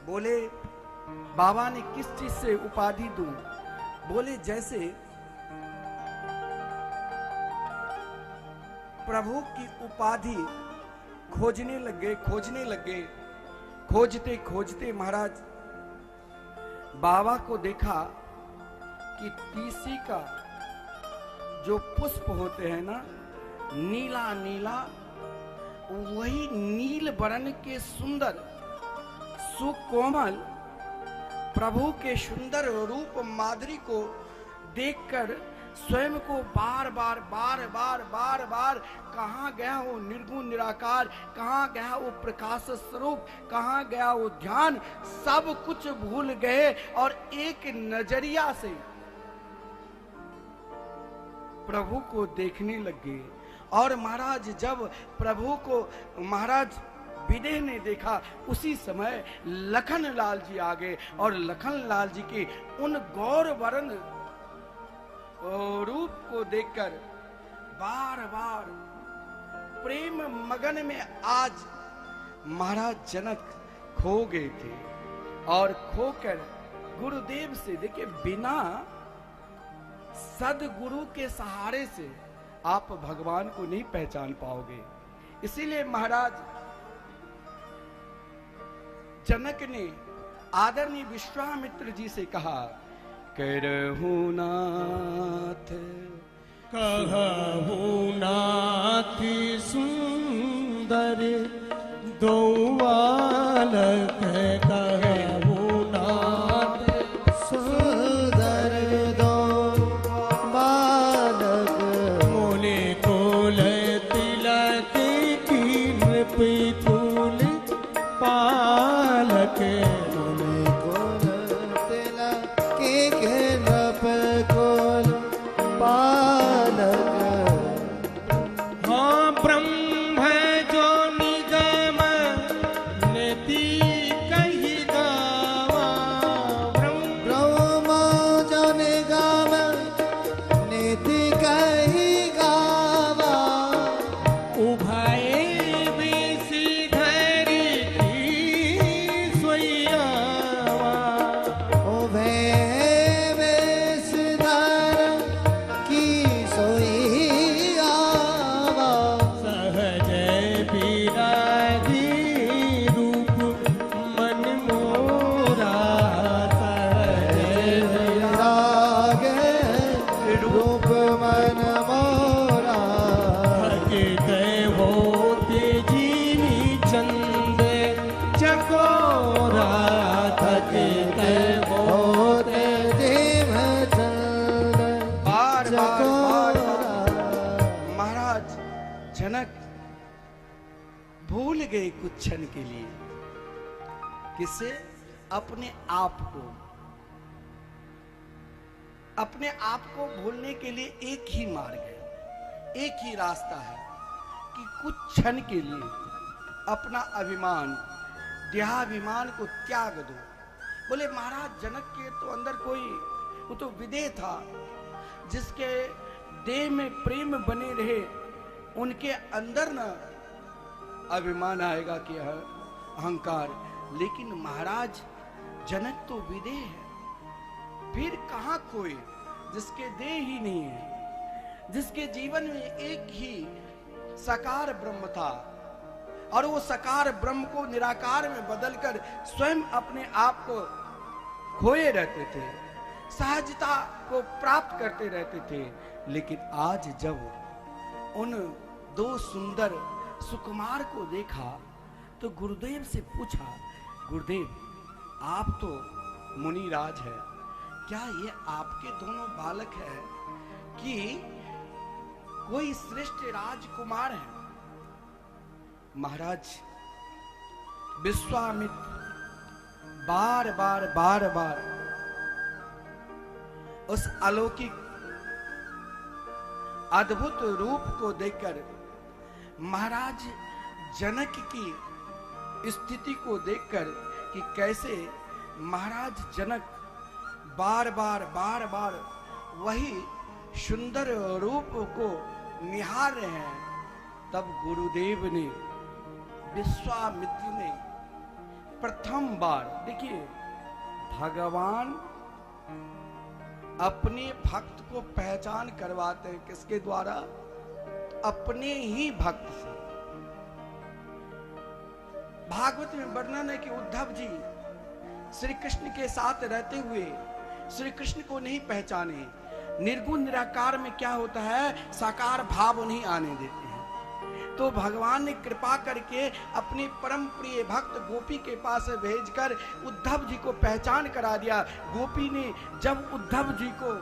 बोले बाबा ने किस चीज से उपाधि दूं? बोले जैसे प्रभु की उपाधि खोजने लग गए। खोजते खोजते महाराज बाबा को देखा कि तीसी का जो पुष्प होते हैं ना, नीला नीला, वही नील वर्ण के सुंदर सुकोमल प्रभु के सुंदर रूप माधुरी को देखकर स्वयं को बार बार कहाँ गया वो निर्गुण निराकार, कहाँ गया वो प्रकाश स्वरूप, कहाँ गया वो ध्यान, सब कुछ भूल गए और एक नजरिया से प्रभु को देखने लगे। और महाराज जब प्रभु को महाराज विदेह ने देखा, उसी समय लखन लाल जी आ गए और लखन लाल जी के उन गौर वर्ण रूप को देखकर बार बार प्रेम मगन में आज महाराज जनक खो गए थे। और खोकर गुरुदेव से, देखिए, बिना सदगुरु के सहारे से आप भगवान को नहीं पहचान पाओगे। इसीलिए महाराज जनक ने आदरणीय विश्वामित्र जी से कहा, करहु नाथ कहु नाथ सुंदर दो बालक, कहु नाथ सुंदर दो बालक, मोले कोल तिलक की नृपतुल पालक, गए कुछ क्षण के लिए। किससे? अपने आप को। अपने आप को भूलने के लिए एक ही मार्ग है, एक ही रास्ता है कि कुछ क्षण के लिए अपना अभिमान, देहाभिमान को त्याग दो। बोले महाराज जनक के तो अंदर कोई, वो तो विदेह था, जिसके देह में प्रेम बने रहे, उनके अंदर न अभिमान आएगा कि अहंकार। लेकिन महाराज जनक तो विदेह है, फिर कहां कोई जिसके देह ही नहीं है, जिसके जीवन में एक ही साकार ब्रह्म था और वो साकार ब्रह्म को निराकार में बदलकर स्वयं अपने आप को खोए रहते थे, सहजता को प्राप्त करते रहते थे। लेकिन आज जब उन दो सुंदर सुकुमार को देखा तो गुरुदेव से पूछा, गुरुदेव आप तो मुनिराज है, क्या ये आपके दोनों बालक है कि कोई श्रेष्ठ राजकुमार है? महाराज विश्वामित्र बार बार उस अलौकिक अद्भुत रूप को देखकर, महाराज जनक की स्थिति को देखकर कि कैसे महाराज जनक बार बार वही सुंदर रूप को निहार रहे हैं, तब गुरुदेव ने, विश्वामित्र ने प्रथम बार, देखिए भगवान अपने भक्त को पहचान करवाते हैं किसके द्वारा? अपने ही भक्त से। भागवत में वर्णन है कि उद्धव जी श्री कृष्ण के साथ रहते हुए श्री कृष्ण को नहीं पहचाने। निर्गुण निराकार में क्या होता है, साकार भाव नहीं आने देते हैं। तो भगवान ने कृपा करके अपने परम प्रिय भक्त गोपी के पास भेजकर उद्धव जी को पहचान करा दिया। गोपी ने जब उद्धव जी को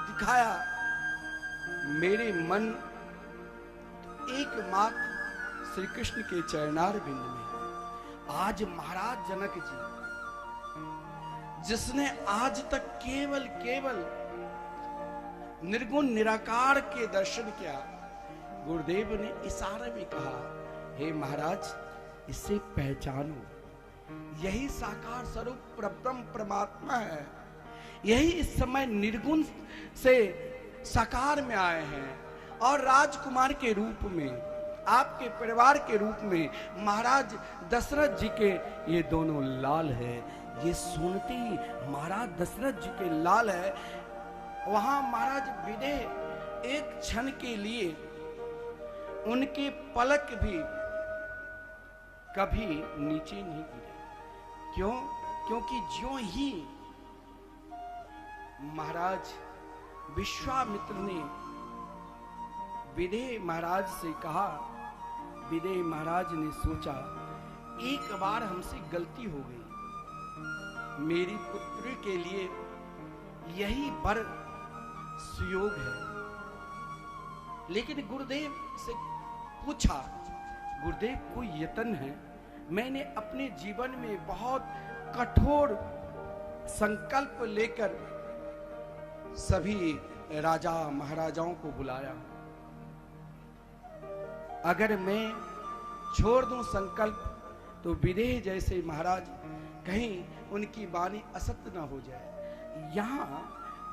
दिखाया, मेरे मन एकमात्र श्री कृष्ण के चरणार बिंद में। आज महाराज जनक जी, जिसने आज तक केवल निर्गुण निराकार के दर्शन किया, गुरुदेव ने इशारे में कहा, हे महाराज, इसे पहचानो, यही साकार स्वरूप परब्रह्म परमात्मा है। यही इस समय निर्गुण से साकार में आए हैं और राजकुमार के रूप में, आपके परिवार के रूप में महाराज दशरथ जी के ये दोनों लाल है। ये सुनते ही महाराज दशरथ जी के लाल है, वहां महाराज विदेह एक क्षण के लिए उनके पलक भी कभी नीचे नहीं गिरे। क्यों? क्योंकि ज्यों ही महाराज विश्वामित्र ने विदेह महाराज से कहा, विदेह महाराज ने सोचा, एक बार हमसे गलती हो गई, मेरी पुत्री के लिए यही वर सुयोग है। लेकिन गुरुदेव से पूछा, गुरुदेव कोई यतन है? मैंने अपने जीवन में बहुत कठोर संकल्प लेकर सभी राजा महाराजाओं को बुलाया। अगर मैं छोड़ दूं संकल्प, तो विदेह जैसे महाराज कहीं उनकी वाणी असत्य ना हो जाए। यहां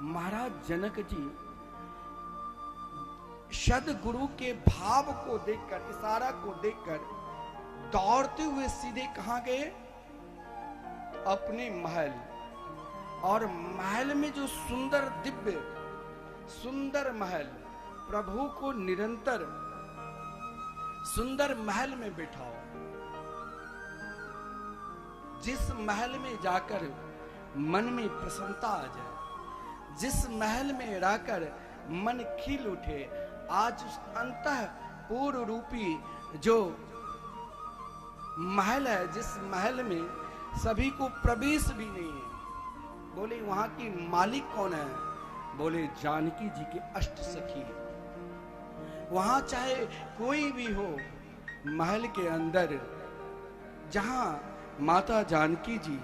महाराज जनक जी सदगुरु के भाव को देखकर, इशारा को देखकर दौड़ते हुए सीधे कहां गए? अपने महल। और महल में जो सुंदर दिव्य सुंदर महल, प्रभु को निरंतर सुंदर महल में बिठाओ। जिस महल में जाकर मन में प्रसन्नता आ जाए, जिस महल में रहकर मन खिल उठे, आज उस अंतःपुर रूपी जो महल है, जिस महल में सभी को प्रवेश भी नहीं है, बोले वहां की मालिक कौन है? बोले जानकी जी के अष्ट सखी। वहां चाहे कोई भी हो, महल के अंदर जहां माता जानकी जी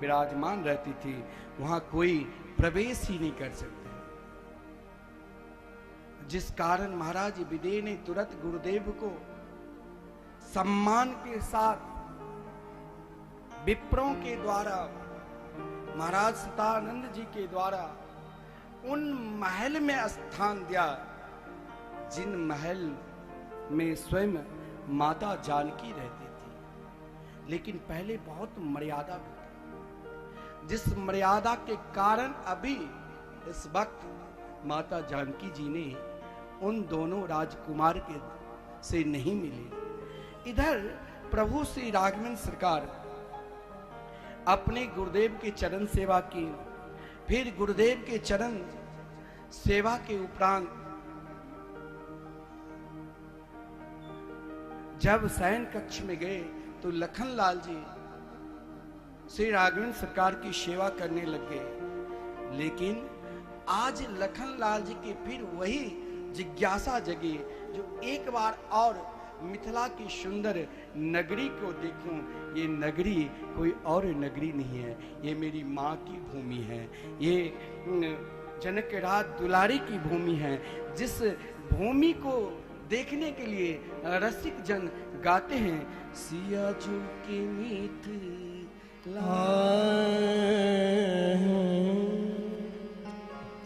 विराजमान रहती थी, वहां कोई प्रवेश ही नहीं कर सकते। जिस कारण महाराज विदेह ने तुरंत गुरुदेव को सम्मान के साथ विप्रों के द्वारा, महाराज सतानंद जी के द्वारा उन महल में स्थान दिया, जिन महल में स्वयं माता जानकी रहती थी। लेकिन पहले बहुत मर्यादा भी थी, जिस मर्यादा के कारण अभी इस वक्त माता जानकी जी ने उन दोनों राजकुमार के से नहीं मिले। इधर प्रभु श्री राघवेंद्र सरकार अपने गुरुदेव के चरण सेवा की, फिर गुरुदेव के चरण सेवा के उपरांत जब शयन कक्ष में गए तो लखनलाल जी श्री राघवेंद्र सरकार की सेवा करने लग गए। लेकिन आज लखनलाल जी की फिर वही जिज्ञासा जगी, जो एक बार और मिथिला की सुंदर नगरी को देखूं। ये नगरी कोई और नगरी नहीं है, ये मेरी माँ की भूमि है, ये जनकराज दुलारी की भूमि है, जिस भूमि को देखने के लिए रसिक जन गाते हैं, सिया जू की मिथिला,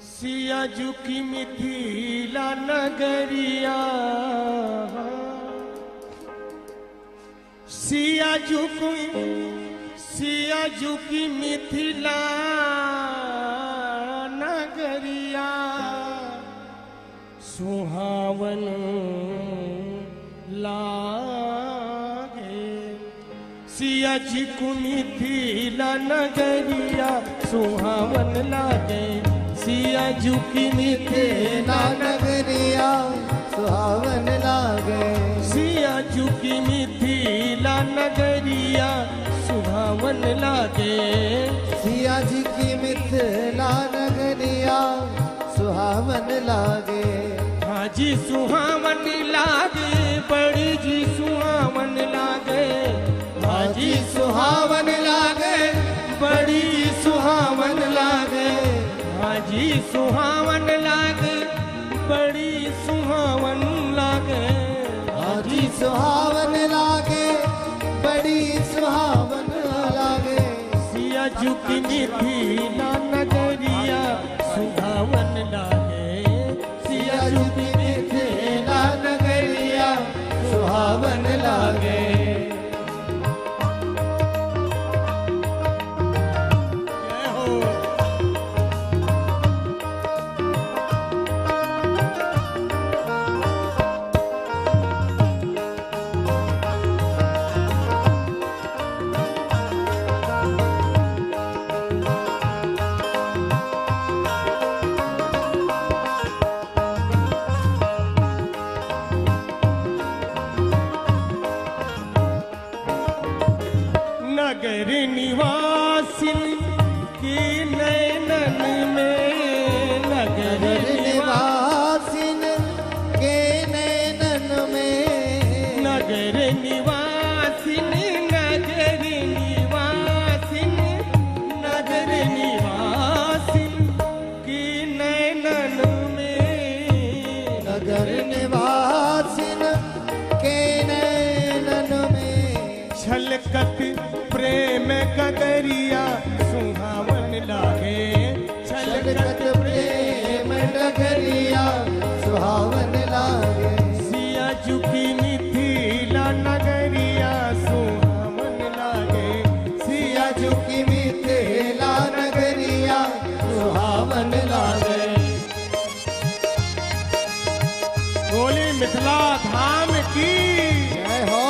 सिया जू की मिथिला नगरिया, सिया जू की मिथिला नगरिया, सुहावन लागे, सिया जी को मिथिला नगरिया सुहावन लागे सिया जी की मिथिला नगरिया सुहावन लागे सिया जी की मिथिला नगरिया सुहावन लागे सिया जी की मिथिला नगरिया सुहावन लागे हाजी सुहावन लागे बड़ी जी सुहावन लागे हाजी सुहावन लागे बड़ी सुहावन लागे हाजी सुहावन लागे बड़ी सुहावन लागे हाजी सुहावन लागे बड़ी सुहावन लागे सिया झुकी मिथिला नगरिया सुहावन लागे सिया झुकी मिथिला नगरिया सुहावन लागे जय हो नगर निवासिन की नैनन में नगर निवासिन के नैनन में नगर निवासिन नगर निवासिन नगर निवासिन की नैनन में नगर निवासिन के नैनन में छलकत प्रेम कगरिया सुहावन लागे छलकत प्रेम नगरिया सुहावन लागे सिया झुकी मिथिला नगरिया सुहावन लागे सिया झुकी मिथिला नगरिया सुहावन लागे बोली मिथिला धाम की जय हो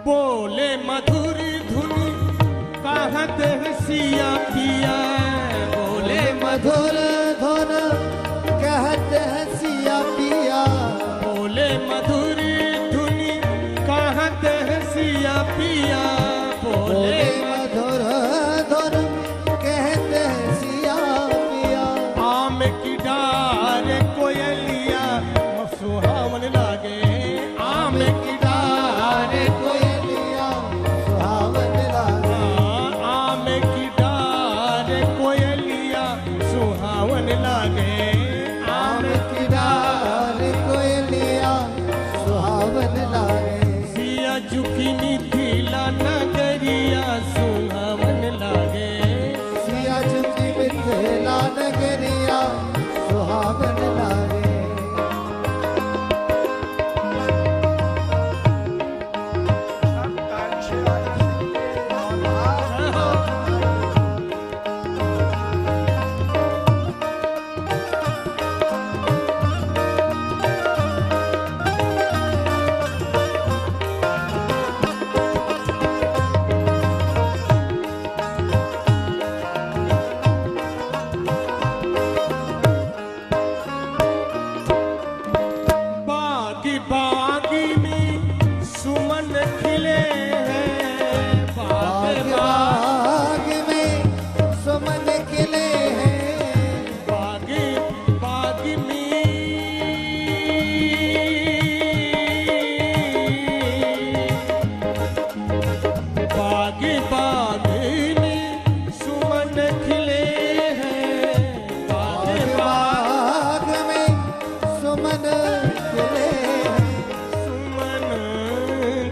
बोले मधुर धुन कहत है सिया पिया बोले मधुर धुन कहत है सिया पिया बोले मधुर धुन कहत है सिया पिया बोले बोले मधुर धुन कहत है सिया पिया आम की डार कोयलिया सुहावन लागे आम की डार कोयलिया सुहावन लागे आम की डार कोयलिया सुहावन लागे आम की डार कोयलिया सुहावन लागे सिया झुकी मिथिला नगरिया सुहावन लागे सिया झुकी मिथिला नगरिया सुहावन लागे बागी बागी में सुमन खिले हैं बाग बाग बाग में सुमन खिले हैं बागी बागी में बागी बागी में सुमन खिले हैं बाग बाग में सुमन खिले हैं सुमन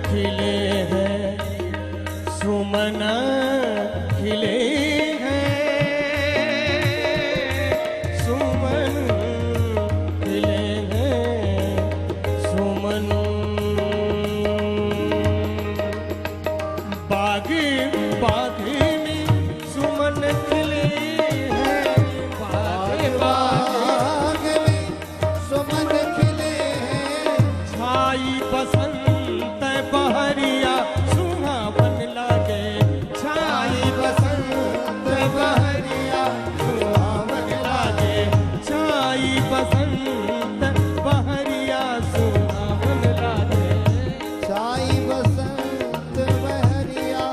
खिले हैं सुमन खिले हैं सुमन खिले हैं बसंत बहरिया सुहावन लागे छाई बसंत बहरिया सुहावन लागे छाई बसंत बहरिया सुहावन लागे छाई बसंत बहरिया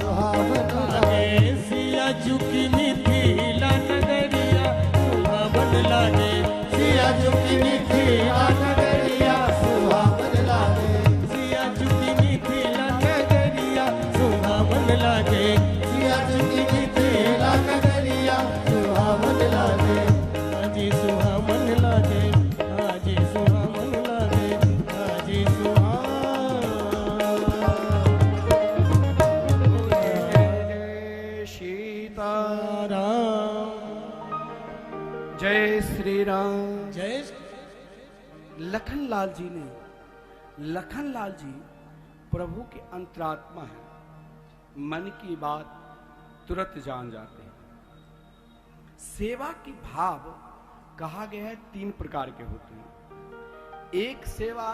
सुहावन लागे सिया झुकी मिथिला नगरिया सुहावन लागे सिया झुकी मिथिला नगरिया सुहावन लागे सिया झुकी मिथिला नगरिया सुहावन लागे सिया झुकी मिथिला नगरिया सुहावन लागे हाजी सुहावन लागे हाजी सुहावन लागे हाजी जय सीता सुहावन जय श्री राम। जय लखनलाल जी ने लखनलाल जी प्रभु के अंतरात्मा है, मन की बात तुरंत जान जाते हैं। सेवा की भाव कहा गया है 3 प्रकार के होते हैं। एक सेवा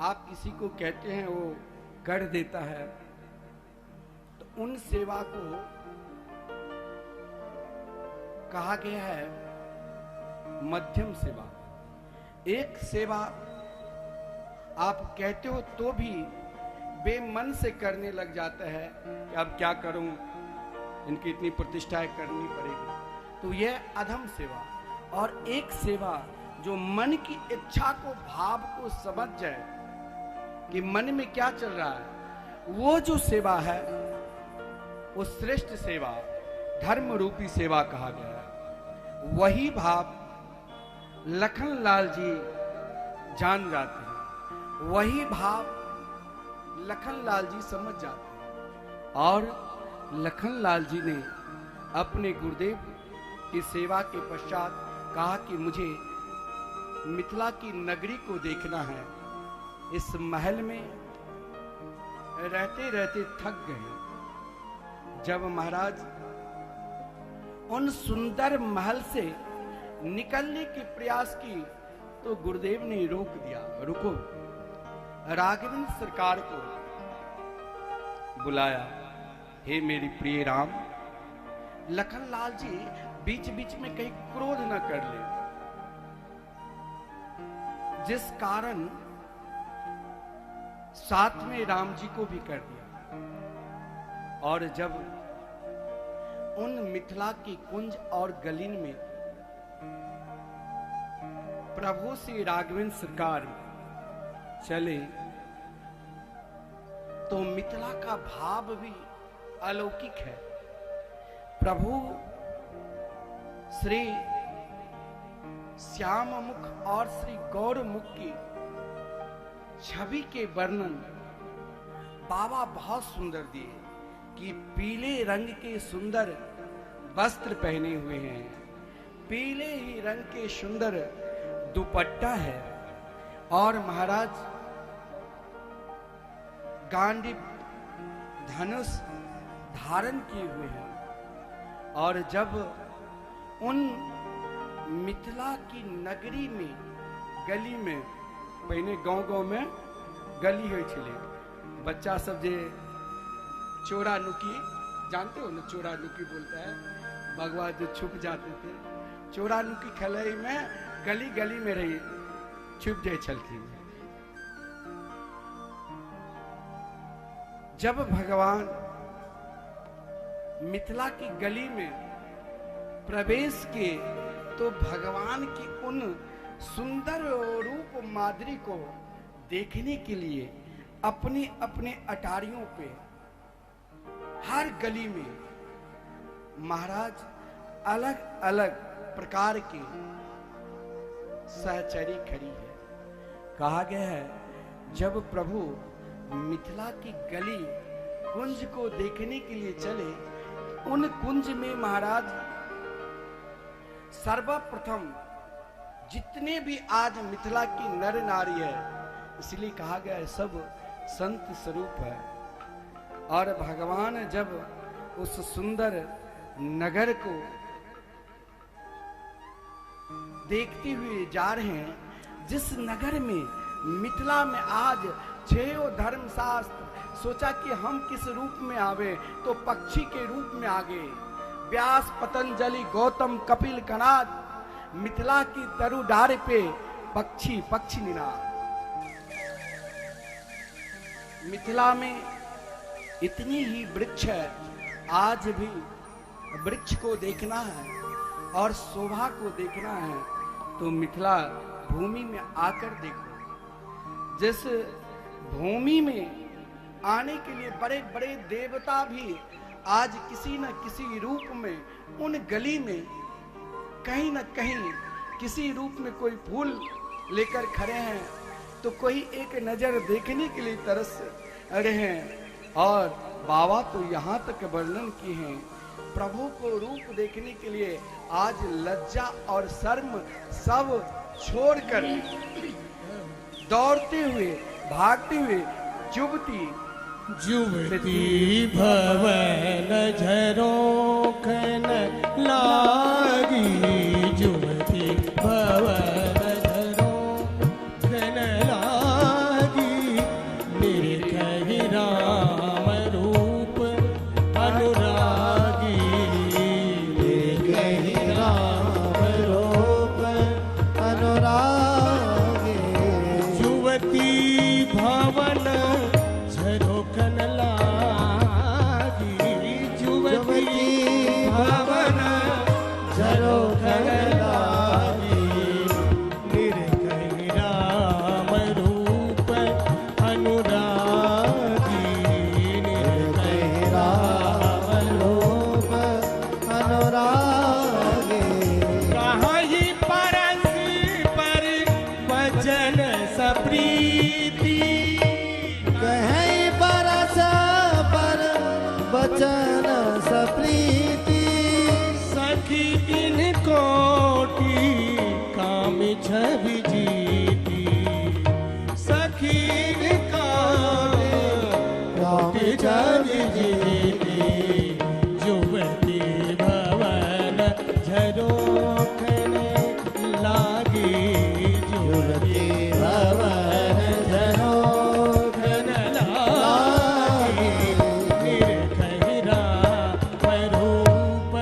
आप किसी को कहते हैं वो कर देता है, तो उन सेवा को कहा गया है मध्यम सेवा। एक सेवा आप कहते हो तो भी बेमन से करने लग जाता है कि अब क्या करूं, इनकी इतनी प्रतिष्ठाएं करनी पड़ेगी, तो यह अधम सेवा। और एक सेवा जो मन की इच्छा को, भाव को समझ जाए कि मन में क्या चल रहा है, वो जो सेवा है वो श्रेष्ठ सेवा, धर्म रूपी सेवा कहा गया है। वही भाव लखनलाल जी जान जाते हैं, वही भाव लखनलाल जी समझ जाते हैं। और लखनलाल जी ने अपने गुरुदेव की सेवा के पश्चात कहा कि मुझे मिथिला की नगरी को देखना है। इस महल में रहते रहते थक गए। जब महाराज उन सुंदर महल से निकलने के प्रयास की तो गुरुदेव ने रोक दिया, रुको। राघवेंद्र सरकार को बुलाया, हे मेरी प्रिय राम, लखनलाल जी बीच बीच में कहीं क्रोध न कर ले, जिस कारण साथ में राम जी को भी कर दिया। और जब उन मिथिला की कुंज और गलीन में प्रभु श्री राघवेंद्र सरकार चले तो मिथिला का भाव भी अलौकिक है। प्रभु श्री श्याम मुख और श्री गौर मुख की छवि के वर्णन बाबा बहुत सुंदर दिए कि पीले रंग के सुंदर वस्त्र पहने हुए हैं, पीले ही रंग के सुंदर दुपट्टा है, और महाराज गांडीव धनुष धारण किए हुए हैं। और जब उन मिथिला की नगरी में गली में, पहले गांव गांव में गली हो छे, बच्चा सब जे चोरा नुकी, जानते हो ना, चोरा नुकी बोलता है, भगवान जो छुप जाते थे, चोरा नुकी खेलई में गली गली में रही छुप जाए छलखिन। जब भगवान मिथिला की गली में प्रवेश किए तो भगवान की उन सुंदर रूप माधुरी को देखने के लिए अपने अपने अटारियों पे हर गली में महाराज अलग अलग प्रकार की सहचरी खड़ी है। कहा गया है जब प्रभु मिथिला की गली कुंज को देखने के लिए चले, उन कुंज में महाराज सर्वप्रथम जितने भी आज मिथिला की नर नारी है, इसलिए कहा गया है सब संत स्वरूप है। और भगवान जब उस सुंदर नगर को देखते हुए जा रहे हैं, जिस नगर में मिथिला में आज छेओ धर्मशास्त्र सोचा कि हम किस रूप में आवे, तो पक्षी के रूप में आगे। व्यास, पतंजलि, गौतम, कपिल, कणाद, मिथिला की तरु डारे पे पक्षी पक्षी निनाद। मिथिला में इतनी ही वृक्ष है, आज भी वृक्ष को देखना है और शोभा को देखना है तो मिथिला भूमि में आकर देखो। जिस भूमि में आने के लिए बड़े बड़े देवता भी आज किसी न किसी रूप में उन गली में कहीं न कहीं किसी रूप में कोई फूल लेकर खड़े हैं, तो कोई एक नजर देखने के लिए तरस रहे हैं। और बाबा तो यहाँ तक वर्णन किए हैं, प्रभु को रूप देखने के लिए आज लज्जा और शर्म सब छोड़कर दौड़ते हुए भागते हुए जुबती भवन झरोखन लागी, जुबती भवन झरोखन लागी, निरखहि राम रूप अनुरागी, निरखहि राम रूप अनुरागी, जुबती भवन झरोखन लागी, जुबती भवन झरोखन लागी, निरखहि राम रूप अनुरागी, निरखहि राम रूप अनुरागी, कहीं परस पर वचन सप्रीति, कहीं बरस पर बचन सप्रीति, सखी इन कोटि काम छवि जीती, सखी इन कोटि छवि जीती, जुबती भवन झरोखन लागी, जुबती भवन झरोखन लागी, निरखहि राम रूप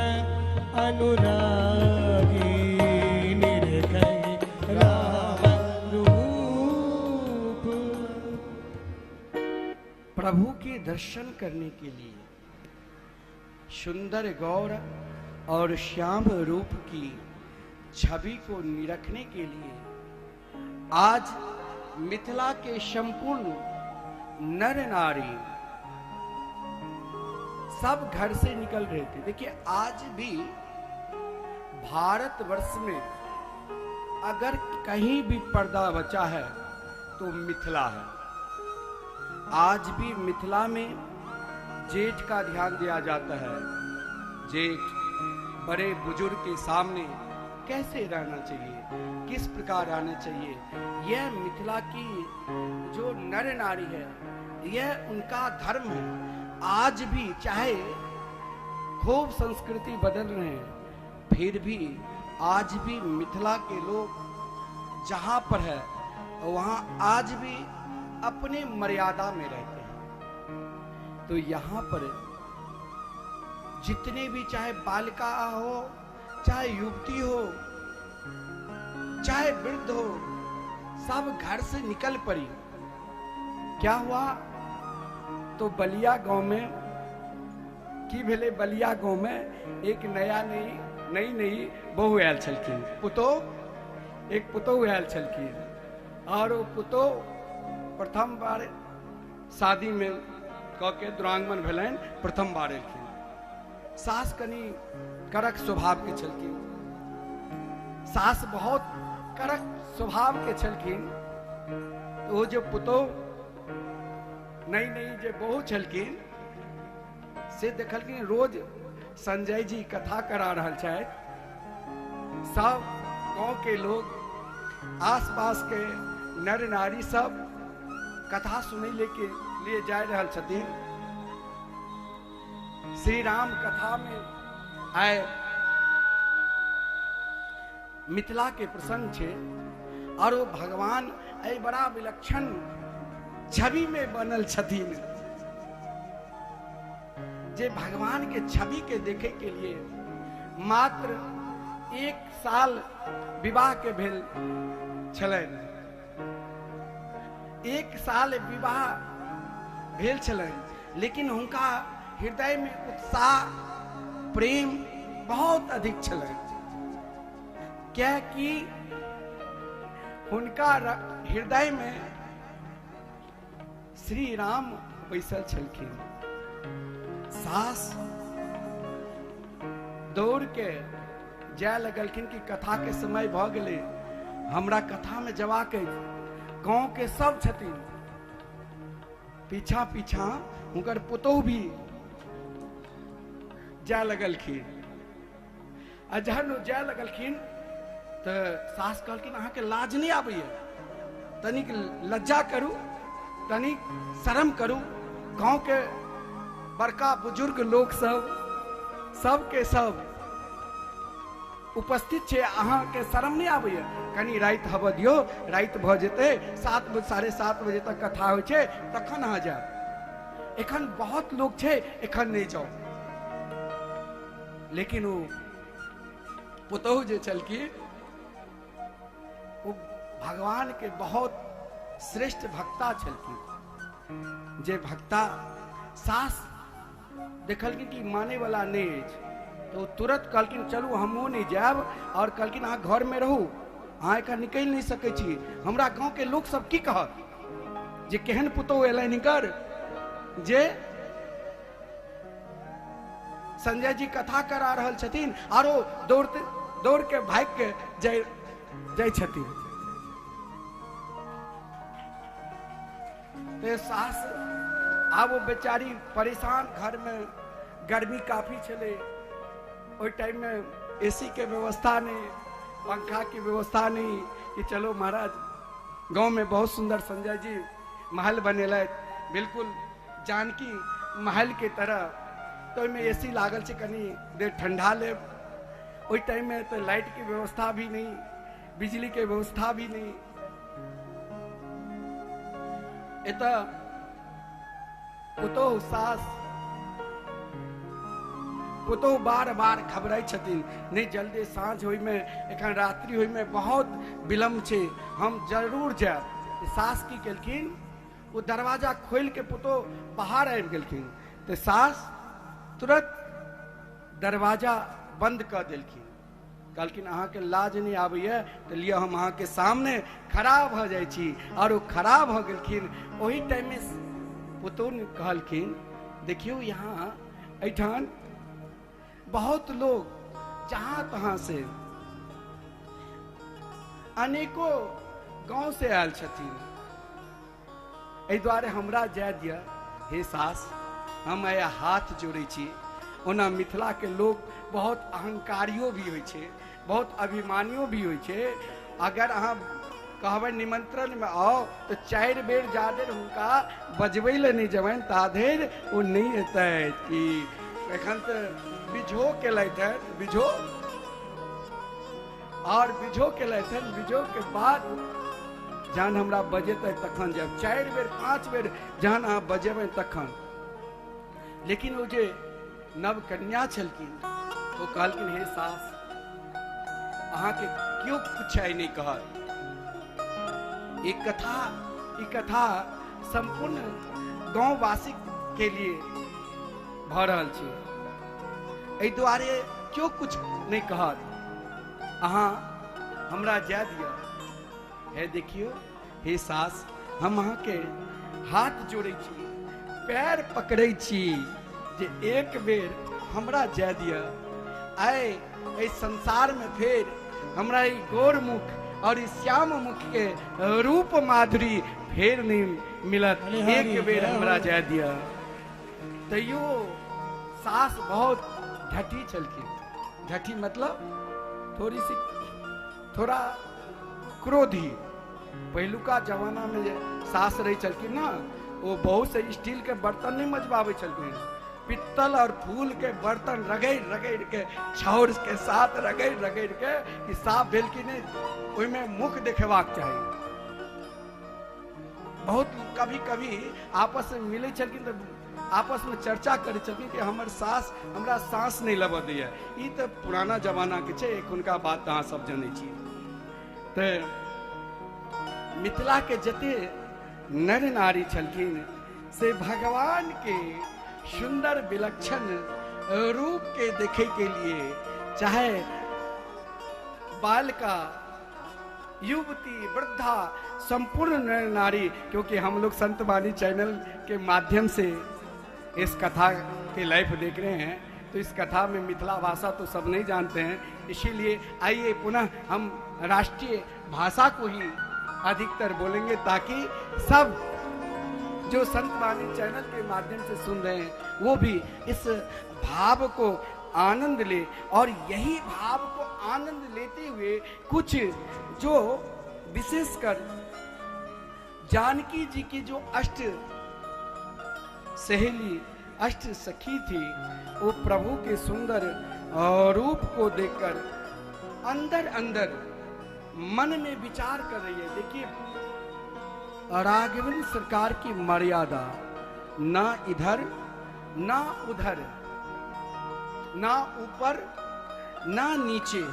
अनुरागी, निरखहि राम रूप। प्रभु के दर्शन करने के लिए सुंदर गौर और श्याम रूप की छवि को निरखने के लिए आज मिथिला के संपूर्ण नर नारी सब घर से निकल रहे थे। देखिए, आज भी भारतवर्ष में अगर कहीं भी पर्दा बचा है तो मिथिला है। आज भी मिथिला में जेठ का ध्यान दिया जाता है। जेठ बड़े बुजुर्ग के सामने कैसे रहना चाहिए, किस प्रकार रहना चाहिए, यह मिथिला की जो नर नारी है, यह उनका धर्म है। आज भी चाहे खूब संस्कृति बदल रहे हैं, फिर भी आज भी मिथिला के लोग जहां पर है वहां आज भी अपने मर्यादा में रहते हैं। तो यहाँ पर जितने भी, चाहे बालिका हो, चाहे युवती हो, चाहे वृद्ध हो, सब घर से निकल पड़ी। क्या हुआ? तो बलिया गांव में की भेले, बलिया गांव में एक नई बहू आयल छलखिन, एक पुतोह आयल छलखिन, और वो पुतोह प्रथम बार शादी में कह के दुरांगमन भेलन, प्रथम बार एलखिन। सास कनी कड़क स्वभाव के छलखिन, सास बहुत कड़क स्वभाव के छलखिन। तो वो जो पुतोह नई जो बहू छलखिन से देखलखिन रोज संजय जी कथा करा रहल छथि, सब गांव के लोग, आसपास के नर नारी सब कथा सुने लेके लिए जा रहल छथिन। श्री राम कथा में आए मिथिला के प्रसंग छे, और वो भगवान ए बड़ा विलक्षण छवि में बनल छथिन, जे भगवान के छवि के देखे के लिए मात्र 1 साल विवाह के भेल छलनि, 1 साल विवाह भेल छलनि, लेकिन उनका हृदय में उत्साह प्रेम बहुत अधिक छलनि, क्या कि उनका हृदय में श्री राम बैसल छलखिन। सास दौड़ के जाय लगलखिन कि कथा के समय भ गेलै, हमरा कथा में जवाक गांव के सब छथिन। पीछा पीछा हुनकर पुतोह भी जाय लगलखिन। आ जहन जाय लगलखिन तो सास कहलखिन अहाँ के लाज नहीं आबैया, तनिक लज्जा करू, तनिक शर्म करू। गांव के बड़का बुजुर्ग लोग सब के सब उपस्थित छे, अहाँ के शर्म नहीं आबैया। कनी रात हवा दियो, रात भ जेते, 7-7:30 बजे तक कथा होइ छे, तखन अहाँ जाओ। एखन बहुत लोग छे, एखन नहीं जाओ। लेकिन वो पुतोह जे छलकी वो भगवान के बहुत श्रेष्ठ भक्ता छलकी। जे भक्ता सास देखलखिन कि माने वाला नहीं है, तो तुरंत कहलखिन चलू हमहूँ नहीं जायब, और कहलखिन अहाँ घर में रहू, अहाँ एकर निकल नहीं सकै छी। हमरा गांव के लोग सब की कहत जे केहन पुतोह एलनि हिनकर, जे संजय जी कथा करा रहल छथिन और दौड़ के भाग के जाय छथिन। तो सास आब वो बेचारी परेशान, घर में गर्मी काफी चले, ओइ टाइम में एसी के व्यवस्था नहीं, पंखा की व्यवस्था नहीं कि चलो महाराज गांव में बहुत सुंदर संजय जी महल बनेला, बिल्कुल जानकी महल के तरह। तो में एसी लागल छे, कनी देर ठंडा ले। ओइ टाइम में तो लाइट की व्यवस्था भी नहीं, बिजली के व्यवस्था भी नहीं। एता पुतोह सास पुतोह बार बार घबराई छथिन, नहीं जल्दी साँझ होई में, एखन रात्रि होई में बहुत विलम्ब छे, हम जरूर जाए। सास की केलखिन, वो दरवाजा खोल के पुतोह बाहर आबि गेलखिन। तो सास तुरंत दरवाजा बंद कर देलखिन, कहलखिन अहाँ के लाज नहीं आबैया, तो लिया हम अहाँ के सामने खड़ा भ जाय छी। और वो खड़ा भ गेलखिन। वही टाइम में पुतोह ने कहलखिन देखियो यहाँ ऐठान बहुत लोग जहां तहां से अनेकों गांव से आयल छथिन, एहि दुआरे हमरा जाय दिया। हे सास, हम आया हाथ जोड़े छी। ओना मिथिला के लोग बहुत अहंकारियों भी होइ छे, बहुत अभिमानियों भी होइ छे। अगर अहाँ कहबै निमंत्रण में आओ तो 4 बेर जादेर हुनका बजबै ले नहीं जबन, ताधेर वो नहीं एतै कि एखन तो बिझो केलथि है, बिझो और बिझो केलथि है। बिझो के बाद जहन हमरा बजेतै तखन जब 4 बेर 5 बेर जहन अहाँ बजेबै तखन। लेकिन वो जे नव कन्या छलखिन, वो कहलखिन हे सास, अहाँ के क्यों कुछ नहीं कहत। ई कथा संपूर्ण गांववासी के लिए भ रहल छै, एहि दुआरे क्यों कुछ नहीं कहत। अहाँ हमरा जाय दिया। हे देखियो हे सास, हम अहाँ के हाथ जोड़े छी, पैर पकड़े छी, जे एक बेर हमरा जाय दिया। आए इस संसार में फिर हमरा ई गोर मुख और इस श्याम मुख के रूप माधुरी फिर नहीं मिलत, एक बेर हमरा जाय दिया। तैयो सास बहुत ढटी छलखिन। ढटी मतलब थोड़ा क्रोधी। पहलुका जमाना में सास रही छलखिन ना, वो बहुत से स्टील के बर्तन नहीं मजबावे छलखिन, पित्तल और फूल के बर्तन रगड़ रगड़ के छौर के साथ रगड़ रगड़ के कि साफ भेल कि नहीं ओहि में मुख देखेबाक चाहिए। बहुत कभी कभी आपस में मिले छलखिन तो आपस में चर्चा करे छलखिन कि हमरा सांस नहीं लबऽ दैया। ई तो पुराना जमाना के छै, एखुनका बात अहाँ सब जानै छी। तो मिथिला के जते नर नारी छलखिन से भगवान के सुंदर विलक्षण रूप के देखे के लिए, चाहे बालिका, युवती, वृद्धा, संपूर्ण नर नारी, क्योंकि हम लोग संत वाणी चैनल के माध्यम से इस कथा के लाइव देख रहे हैं, तो इस कथा में मिथिला भाषा तो सब नहीं जानते हैं, इसीलिए आइए पुनः हम राष्ट्रीय भाषा को ही अधिकतर बोलेंगे ताकि सब जो संत वाणी चैनल के माध्यम से सुन रहे हैं वो भी इस भाव को आनंद ले, और यही भाव को आनंद लेते हुए कुछ जो विशेषकर जानकी जी की जो अष्ट सहेली, अष्ट सखी थी, वो प्रभु के सुंदर रूप को देखकर अंदर अंदर मन में विचार कर रही है। देखिए राघवेंद्र सरकार की मर्यादा ना इधर ना उधर, ना ऊपर ना नीचे,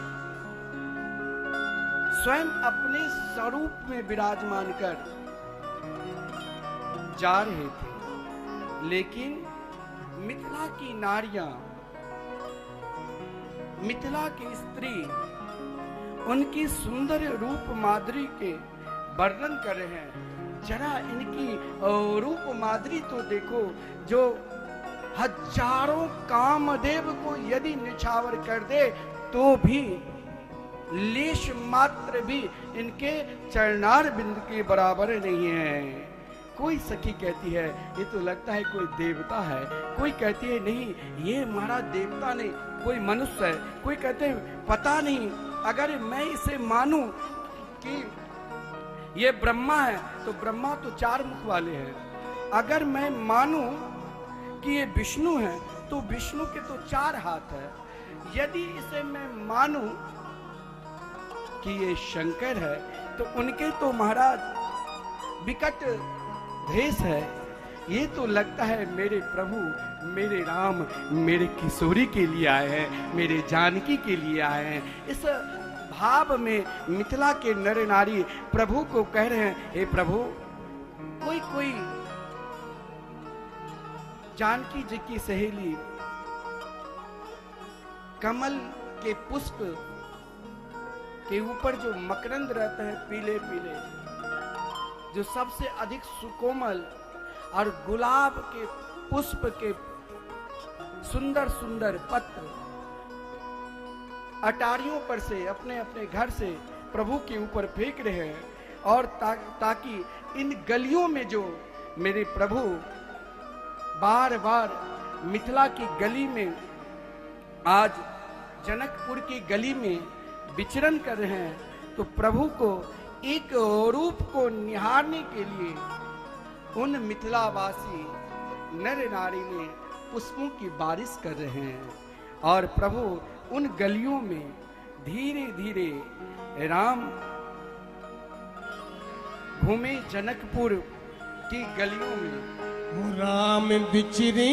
स्वयं अपने स्वरूप में विराजमान कर जा रहे थे। लेकिन मिथिला की नारियां, मिथिला की स्त्री उनकी सुंदर रूप माधुरी के वर्णन कर रहे हैं। जरा इनकी रूप माधुरी तो देखो, जो हजारों कामदेव को यदि निछावर कर दे तो भी लेश मात्र भी इनके चरणार बिंद के बराबर नहीं है। कोई सखी कहती है ये तो लगता है कोई देवता है, कोई कहती है नहीं ये हमारा देवता नहीं कोई मनुष्य है, कोई कहते हैं पता नहीं, अगर मैं इसे मानूं कि ये ब्रह्मा है तो ब्रह्मा तो 4 मुख वाले हैं, अगर मैं मानूं कि ये विष्णु है तो विष्णु के तो 4 हाथ है, यदि इसे मैं मानूं कि ये शंकर है तो उनके तो महाराज विकट भेष है। ये तो लगता है मेरे प्रभु, मेरे राम, मेरे किशोरी के लिए आए हैं, मेरे जानकी के लिए आए हैं। इस भाव में मिथिला के नर नारी प्रभु को कह रहे हैं, हे प्रभु, कोई कोई जानकी जी की सहेली कमल के पुष्प के ऊपर जो मकरंद रहते हैं पीले पीले, जो सबसे अधिक सुकोमल, और गुलाब के पुष्प के सुंदर सुंदर पत्र अटारियों पर से अपने अपने घर से प्रभु के ऊपर फेंक रहे हैं, और ताकि इन गलियों में जो मेरे प्रभु बार बार मिथिला की गली में, आज जनकपुर की गली में विचरण कर रहे हैं, तो प्रभु को एक रूप को निहारने के लिए उन मिथिलावासी नर नारी ने पुष्पों की बारिश कर रहे हैं, और प्रभु उन गलियों में धीरे धीरे राम घूमे जनकपुर की गलियों में। राम बिचरे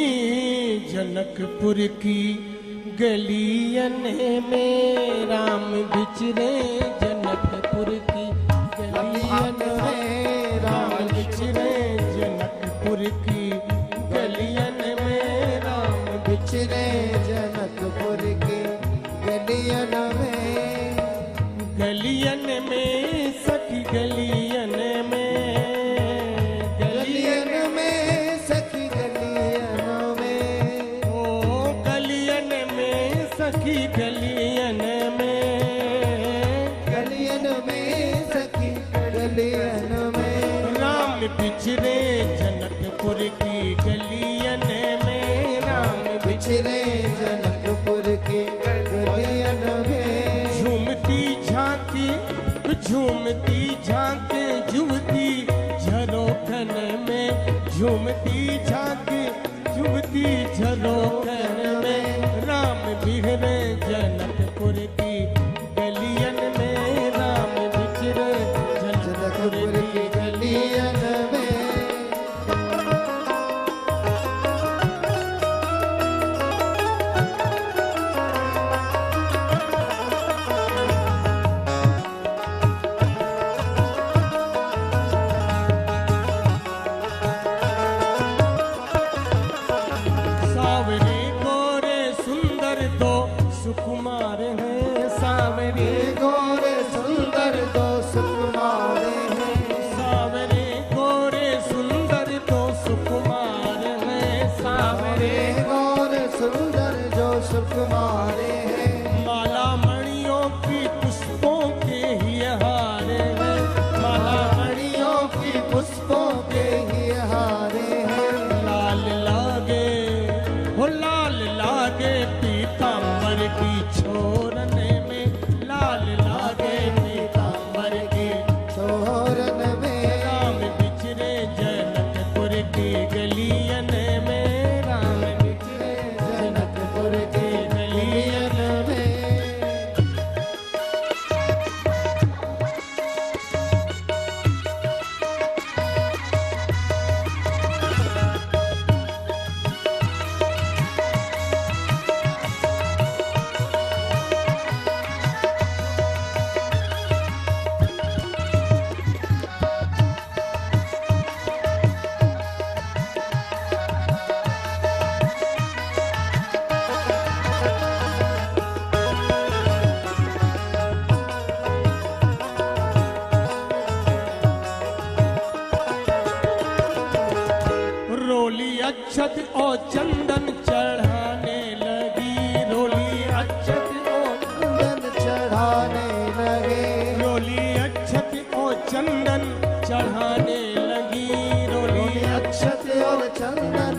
जनकपुर की गलियन में, राम बिचरे जनकपुर की गलियन में, राम बिचरे जनकपुर की गलियन में, राम बिछड़े जनकपुर की गलियन में, गलियन में सखी गलियन में, गलियन में सखी गलियन में, ओ गलियन में सखी गलियन में, गलियन में सखी गलियन में, राम बिछरे जनकपुर की गलियन में, राम बिछड़े जनकपुर की गलियन में, झूमती झांकी झूमती झांकी जुवती झरोखन में, झूमती झांकी डूबती झरोखन में राम बिहरे जनकपुर की गलियन में राम बिचरे जनकपुर की गलियन में सावरे गोरे सुंदर दो सुकुमार हैं सावरे गोरे सुंदर दो सुकुमारे हैं सावरे गोरे सुंदर दो सुकुमार हैं सावरे गोरे सुंदर जो सुकुमारे हैं माला मणियों की पुष्पों के ही हार हैं माला मणियों की पुष्पों के ही हारे हैं लाल लागे हो लाल लागे पीतांबर की छोरने में लाल लागे पीतांबर की छोरन में राम बिचरे जनकपुर की गलियन में राम बिचरे जनकपुर की गलियन में रोली अक्षत और चंदन चढ़ाने लगी रोली अक्षत और चंदन चढ़ाने लगे रोली अक्षत और चंदन चढ़ाने लगी रोली अक्षत और चंदन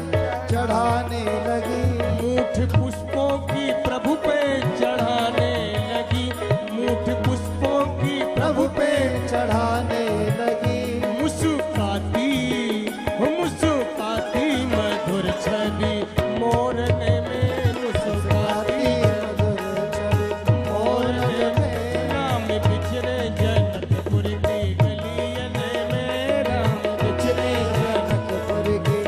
चढ़ाने लगी मूठ पुष्पों की प्रभु पे चढ़ाने लगी मूठ पुष्पों की प्रभु पे चढ़ाने लगी मुस्काती मुस्काती मधुर छवि मोरने में मुस्काती मधुर छवि मोरने में राम बिचरे जनकपुर की गलियन में राम बिचरे जनकपुर की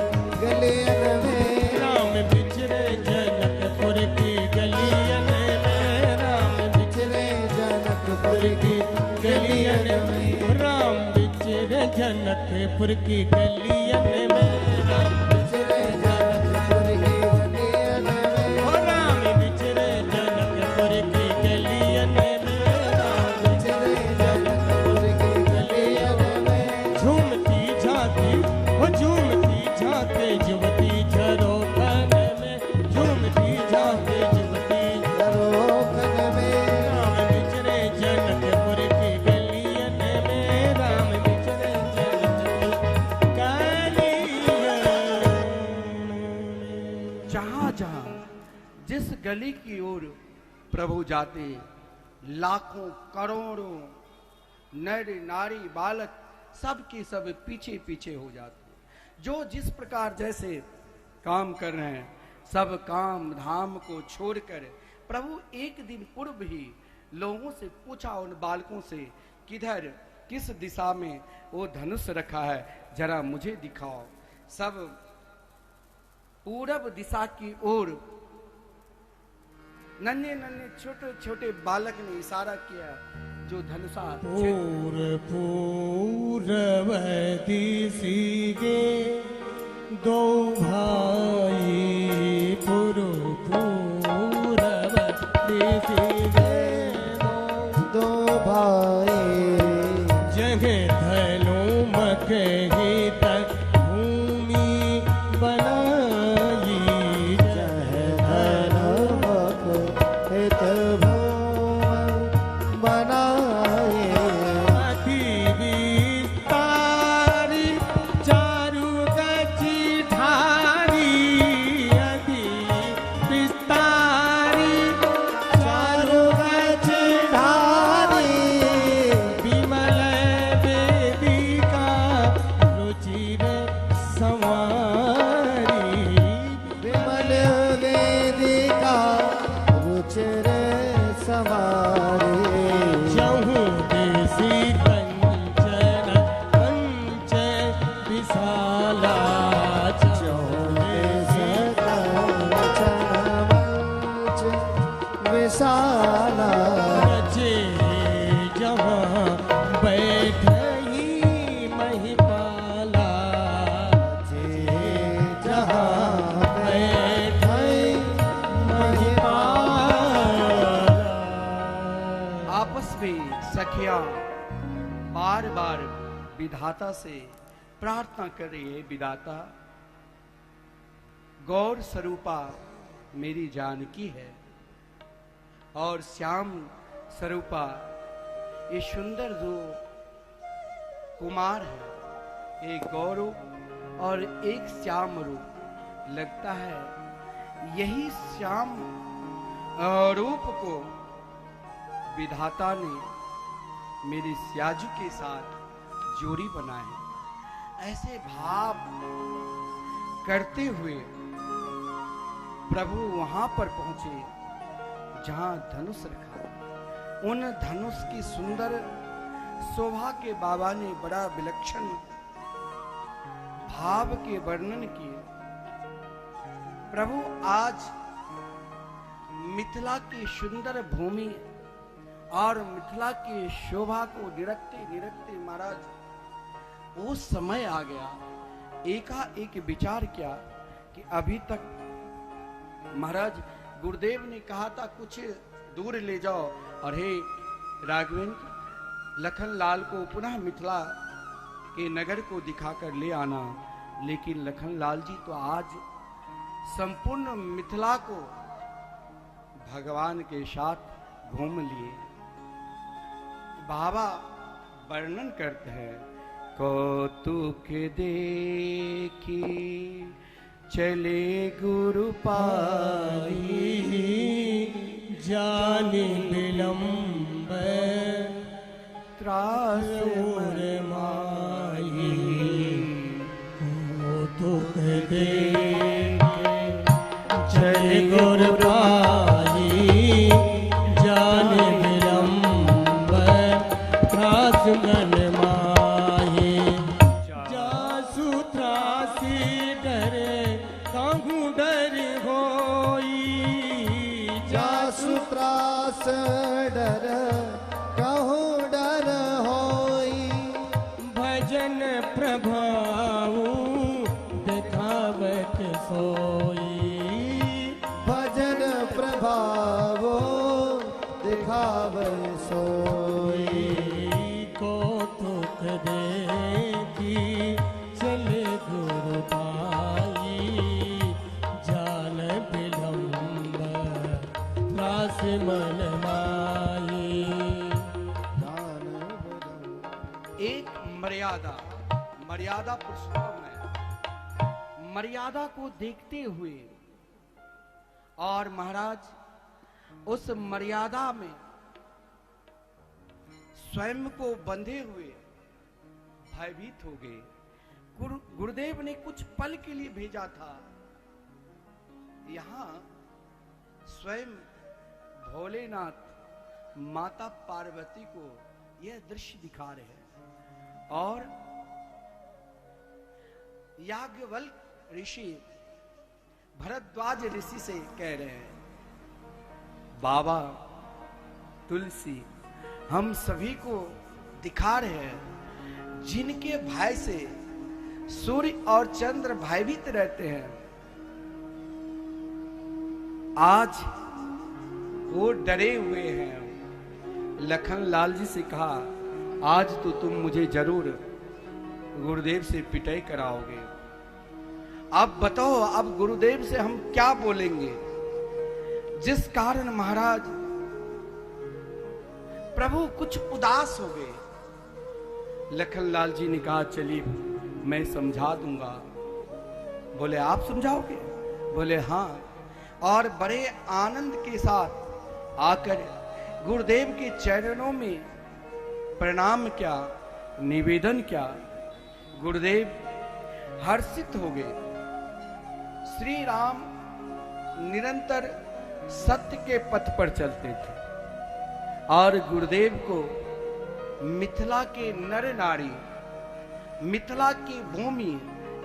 गलियन में राम बिचरे जनकपुर की गलियन में राम चले जनकपुर की गलियन में राम बिचरे जनकपुर की गलियन में राम चले जनकपुर की गलियन में ओ राम बिचरे जनकपुर की गलियन में राम चले जनकपुर की गलियन में झूमती झांकी वो झूमती झांके जुवती झरोखन में झूमती झांके जुवती झरोखन में राम बिचरे जनकपुर की गलियन में राम बिचरे जनकपुर गलियन में जहां जहां जिस गली की ओर प्रभु जाते लाखों करोड़ों नर नारी बालक सब के सब पीछे पीछे हो जाते जो जिस प्रकार जैसे काम कर रहे हैं सब काम धाम को छोड़कर प्रभु एक दिन पूर्व ही लोगों से पूछा उन बालकों से किधर किस दिशा में वो धनुष रखा है जरा मुझे दिखाओ सब पूरब दिशा की ओर नन्हे नन्हे छोटे छोटे बालक ने इशारा किया जो धनुषा पूरब दिशिगे दो भाई पूरब दिशिगे दो भाई जगह धनु मकही तक भूमि बनाई धर्मक हित भुवन बनाए अति विस्तारी चारु गछि ठारी अति विस्तारी चारु गछि ढारी विमल वेदिका सखियां बार बार विधाता से प्रार्थना कर रही है, विधाता गौर स्वरूपा मेरी जानकी है और श्याम स्वरूपा ये सुंदर जो कुमार है, एक गौर रूप और एक श्याम रूप, लगता है यही श्याम रूप को विधाता ने मेरे स्याजू के साथ जोड़ी बनाए। ऐसे भाव करते हुए प्रभु वहां पर पहुंचे जहां धनुष रखा। उन धनुष की सुंदर शोभा के बाबा ने बड़ा विलक्षण भाव के वर्णन किए। प्रभु आज मिथिला की सुंदर भूमि और मिथिला की शोभा को निरखते निरखते महाराज वो समय आ गया। एकाएक विचार किया कि अभी तक महाराज गुरुदेव ने कहा था कुछ दूर ले जाओ और हे राघवेंद्र लखनलाल को पुनः मिथिला के नगर को दिखाकर ले आना, लेकिन लखनलाल जी तो आज संपूर्ण मिथिला को भगवान के साथ घूम लिए। बाबा वर्णन करते हैं, कौतुक देखी चले गुरु पाई, जान विलंब त्रास माई, कौतुक देख चले गुरु पाई, जान विलंब त्रास मन माही, जासु त्रासी डरे काहू डर होई, जासु त्रास डर कहूँ डर होई, भजन प्रभाव दिखावत सोई, भजन प्रभावो दिखाव सोई, कौतुक देखी चले गुरु पाई, जान विलंब त्रास मन माही। दान बदन एक मर्यादा पुरुषोत्तम है। मर्यादा को देखते हुए और महाराज उस मर्यादा में स्वयं को बंधे हुए भयभीत हो गए। गुरुदेव ने कुछ पल के लिए भेजा था। यहां स्वयं भोलेनाथ माता पार्वती को यह दृश्य दिखा रहे हैं और याज्ञवल्क्य ऋषि भरद्वाज ऋषि से कह रहे हैं, बाबा तुलसी हम सभी को दिखा रहे हैं जिनके भय से सूर्य और चंद्र भयभीत रहते हैं, आज वो डरे हुए हैं। लखनलाल जी से कहा, आज तो तुम मुझे जरूर गुरुदेव से पिटाई कराओगे। अब बताओ अब गुरुदेव से हम क्या बोलेंगे, जिस कारण महाराज प्रभु कुछ उदास हो गए। लखनलाल जी ने कहा, चलिए मैं समझा दूंगा। बोले आप समझाओगे? बोले हाँ। और बड़े आनंद के साथ आकर गुरुदेव के चरणों में प्रणाम किया, निवेदन किया। गुरुदेव हर्षित हो गए। श्री राम निरंतर सत्य के पथ पर चलते थे और गुरुदेव को मिथिला के नर नारी, मिथिला की भूमि,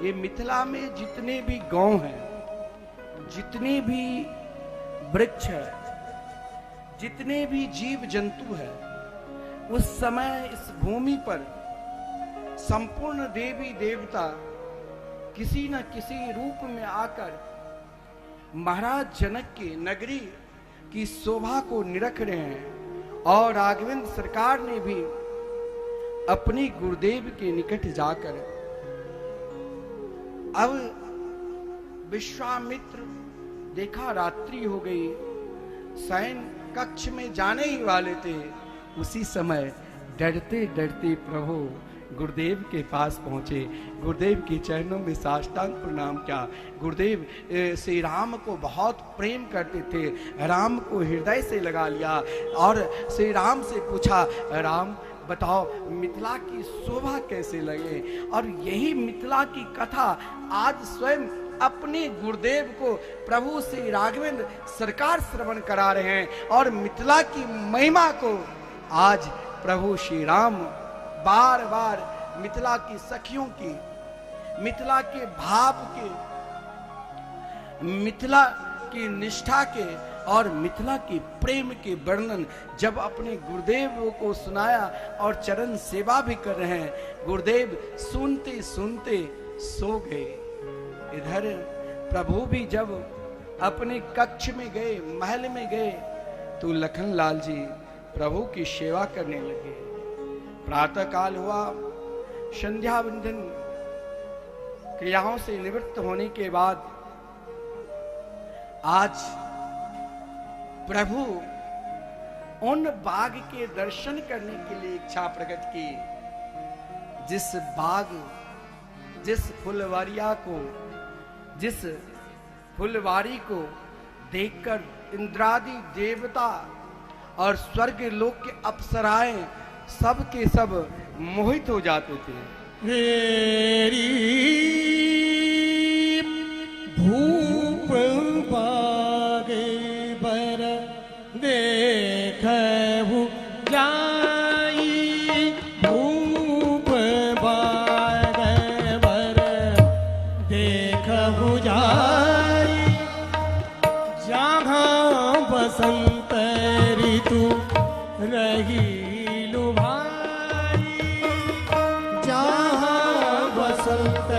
ये मिथिला में जितने भी गांव हैं, जितने भी वृक्ष है, जितने भी जीव जंतु है, उस समय इस भूमि पर संपूर्ण देवी देवता किसी न किसी रूप में आकर महाराज जनक की नगरी की शोभा को निरख रहे हैं और राघवेंद्र सरकार ने भी अपनी गुरुदेव के निकट जाकर अब विश्वामित्र देखा रात्रि हो गई, शयन कक्ष में जाने ही वाले थे। उसी समय डरते डरते प्रभु गुरुदेव के पास पहुंचे, गुरुदेव के चरणों में साष्टांग प्रणाम किया। गुरुदेव श्री राम को बहुत प्रेम करते थे, राम को हृदय से लगा लिया और श्री राम से पूछा, राम बताओ मिथिला की शोभा कैसे लगे। और यही मिथिला की कथा आज स्वयं अपने गुरुदेव को प्रभु श्री राघवेंद्र सरकार श्रवण करा रहे हैं और मिथिला की महिमा को आज प्रभु श्री राम बार बार मिथिला की सखियों की, मिथिला के भाव के, मिथिला की निष्ठा के और मिथिला के प्रेम के वर्णन जब अपने गुरुदेव को सुनाया और चरण सेवा भी कर रहे हैं, गुरुदेव सुनते सुनते सो गए। इधर प्रभु भी जब अपने कक्ष में गए, महल में गए, तो लखनलाल जी प्रभु की सेवा करने लगे। प्रातः काल हुआ, संध्या वंदन क्रियाओं से निवृत्त होने के बाद आज प्रभु उन बाग के दर्शन करने के लिए इच्छा प्रकट की, जिस बाग, जिस फुलवारिया को, जिस फुलवारी को देखकर इंद्रादि देवता और स्वर्ग लोक के अप्सराएं सब के सब मोहित हो जाते थे। मेरी भूप बागे बर देखहु जाई, भूप बागे बर देखहु जाई, जहाँ बसंत ऋतु रही लुभाई, जहाँ बसंत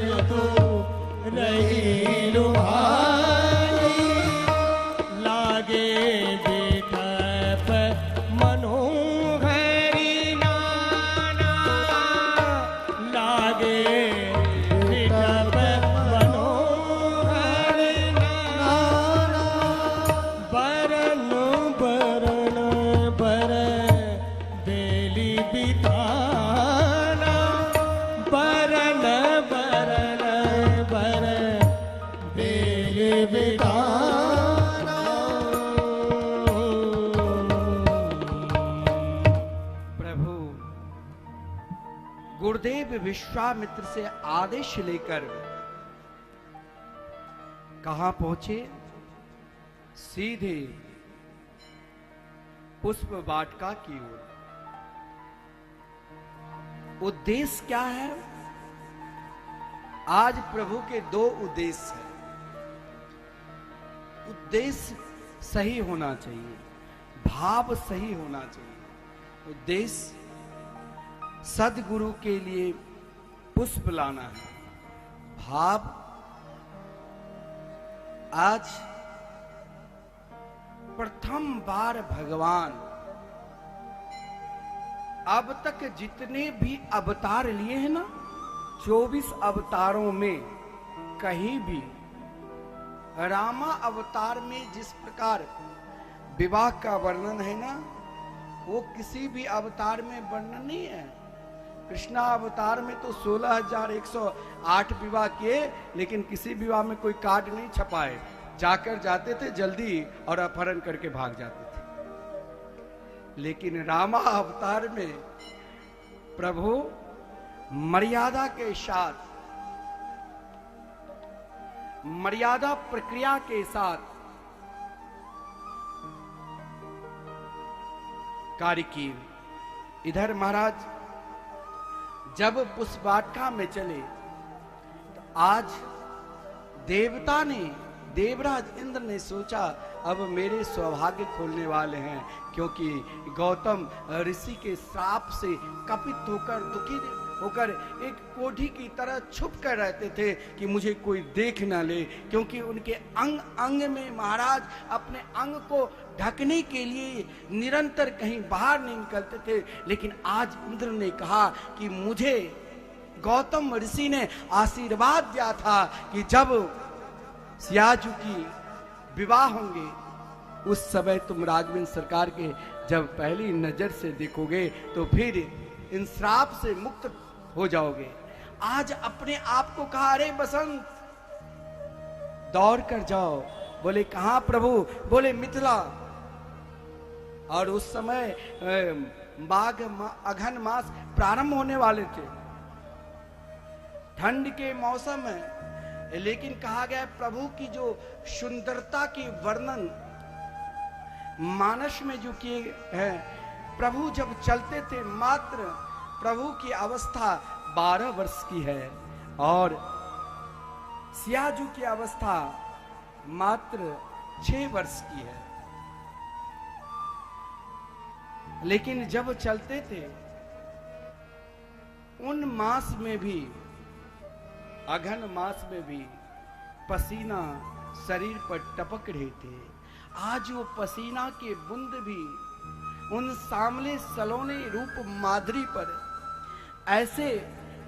ऋतु रही लुभाई, लागे बिठप मनोहरी नाना, लागे बिठप मनोहरी नाना, बरन बरन बर बेली बिताना, बरन बरन बर बेली बिताना। प्रभु गुरुदेव विश्वामित्र से आदेश लेकर कहां पहुंचे? सीधे पुष्प वाटिका की ओर। उद्देश्य क्या है? आज प्रभु के दो उद्देश्य हैं। उद्देश्य सही होना चाहिए, भाव सही होना चाहिए। उद्देश्य सदगुरु के लिए पुष्प लाना है, भाव आज प्रथम बार भगवान अब तक जितने भी अवतार लिए हैं ना, 24 अवतारों में कहीं भी रामा अवतार में जिस प्रकार विवाह का वर्णन है ना, वो किसी भी अवतार में वर्णन नहीं है। कृष्णा अवतार में तो 16,108 विवाह किए, लेकिन किसी विवाह में कोई कार्ड नहीं छपाए, जाकर जाते थे जल्दी और अपहरण करके भाग जाते थे। लेकिन रामा अवतार में प्रभु मर्यादा के साथ, मर्यादा प्रक्रिया के साथ कार्य किए। इधर महाराज जब पुष्प वाटिका में चले तो आज देवता ने, देवराज इंद्र ने सोचा अब मेरे सौभाग्य खोलने वाले हैं, क्योंकि गौतम ऋषि के श्राप से कपित होकर, दुखी होकर एक कोढ़ी की तरह छुप कर रहते थे कि मुझे कोई देख ना ले, क्योंकि उनके अंग अंग में महाराज अपने अंग को ढकने के लिए निरंतर कहीं बाहर नहीं निकलते थे, लेकिन आज इंद्र ने कहा कि मुझे गौतम ऋषि ने आशीर्वाद दिया था कि जब सियाजू की विवाह होंगे उस समय तुम राघवेंद्र सरकार के जब पहली नजर से देखोगे तो फिर इन श्राप से मुक्त हो जाओगे। आज अपने आप को कहा, अरे बसंत दौड़ कर जाओ। बोले कहां प्रभु? बोले मिथिला। और उस समय अघन मास प्रारंभ होने वाले थे, ठंड के मौसम है, लेकिन कहा गया प्रभु की जो सुंदरता की वर्णन मानस में जो किए हैं। प्रभु जब चलते थे, मात्र प्रभु की अवस्था 12 वर्ष की है और सियाजू की अवस्था मात्र 6 वर्ष की है। लेकिन जब चलते थे उन मास में भी, अघन मास में भी पसीना शरीर पर टपक रहे थे। आज वो पसीना के बूंद भी उन सामले सलोने रूप माधुरी पर ऐसे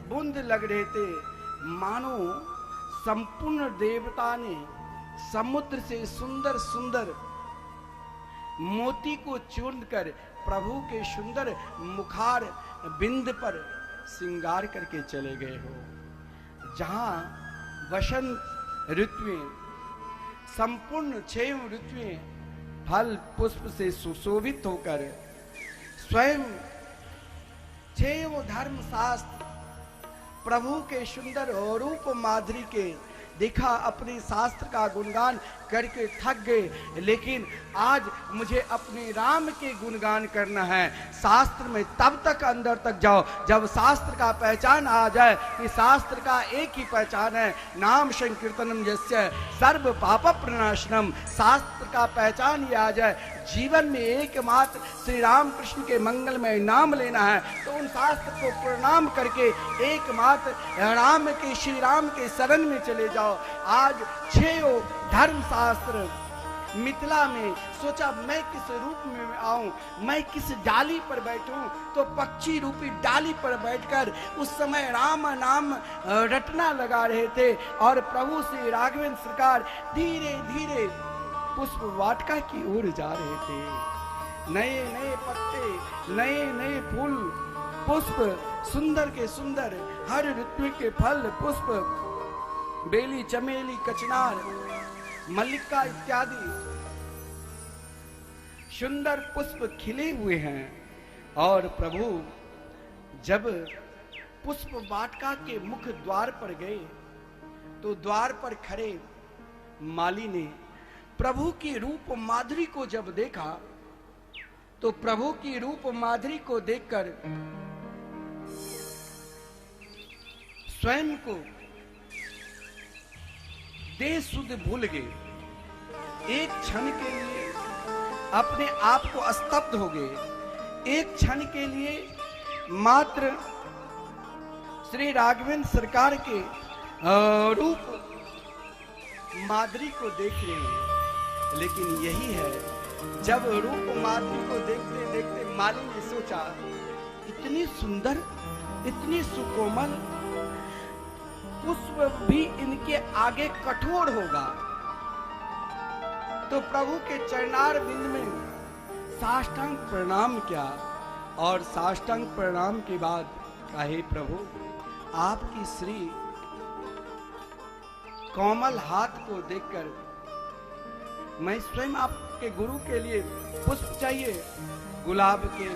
बूंद लग रहे थे मानो संपूर्ण देवता ने समुद्र से सुंदर सुंदर मोती को चूर्ण कर प्रभु के सुंदर मुखार बिंद पर श्रृंगार करके चले गए हो। जहां वसंत ऋतुएं, संपूर्ण 6 ऋतुएं फल पुष्प से सुशोभित होकर स्वयं 6 धर्म शास्त्र प्रभु के सुंदर रूप माधुरी के देखा, अपने शास्त्र का गुणगान करके थक गए। लेकिन आज मुझे अपने राम के गुणगान करना है। शास्त्र में तब तक अंदर तक जाओ जब शास्त्र का पहचान आ जाए कि शास्त्र का एक ही पहचान है, नाम संकीर्तनम यस्य सर्व पाप प्रणाशनम। शास्त्र का पहचान ये आ जाए, जीवन में एकमात्र श्री राम कृष्ण के मंगलमय नाम लेना है, तो उन शास्त्र को प्रणाम करके एकमात्र राम के, श्री राम के शरण में चले जाओ। आज 6 धर्म शास्त्र मिथिला में सोचा मैं किस रूप में आऊं, मैं किस डाली पर बैठूं, तो पक्षी रूपी डाली पर बैठकर उस समय राम नाम रटना लगा रहे थे और प्रभु श्री राघवेंद्र सरकार धीरे धीरे पुष्प वाटिका की ओर जा रहे थे। नए नए पत्ते, नए नए फूल, पुष्प, सुंदर के सुंदर हर ऋतु के फल पुष्प, बेली, चमेली, कचनार, मल्लिका इत्यादि सुंदर पुष्प खिले हुए हैं। और प्रभु जब पुष्प वाटिका के मुख द्वार पर गए तो द्वार पर खड़े माली ने प्रभु की रूप माधुरी को जब देखा तो प्रभु की रूप माधुरी को देखकर स्वयं को देह सुध भूल गए। एक क्षण के लिए अपने आप को स्तब्ध हो गए। एक क्षण के लिए मात्र श्री राघवेंद्र सरकार के रूप माधुरी को देख रहे हैं। लेकिन यही है, जब रूप माधुरी को देखते देखते माली ने सोचा इतनी सुंदर, इतनी सुकोमल पुष्प भी इनके आगे कठोर होगा। तो प्रभु के चरणार बिंद में साष्टांग प्रणाम किया और साष्टांग प्रणाम के बाद कहे प्रभु आपकी श्री कोमल हाथ को देखकर मैं स्वयं आपके गुरु के लिए पुष्प चाहिए, गुलाब के,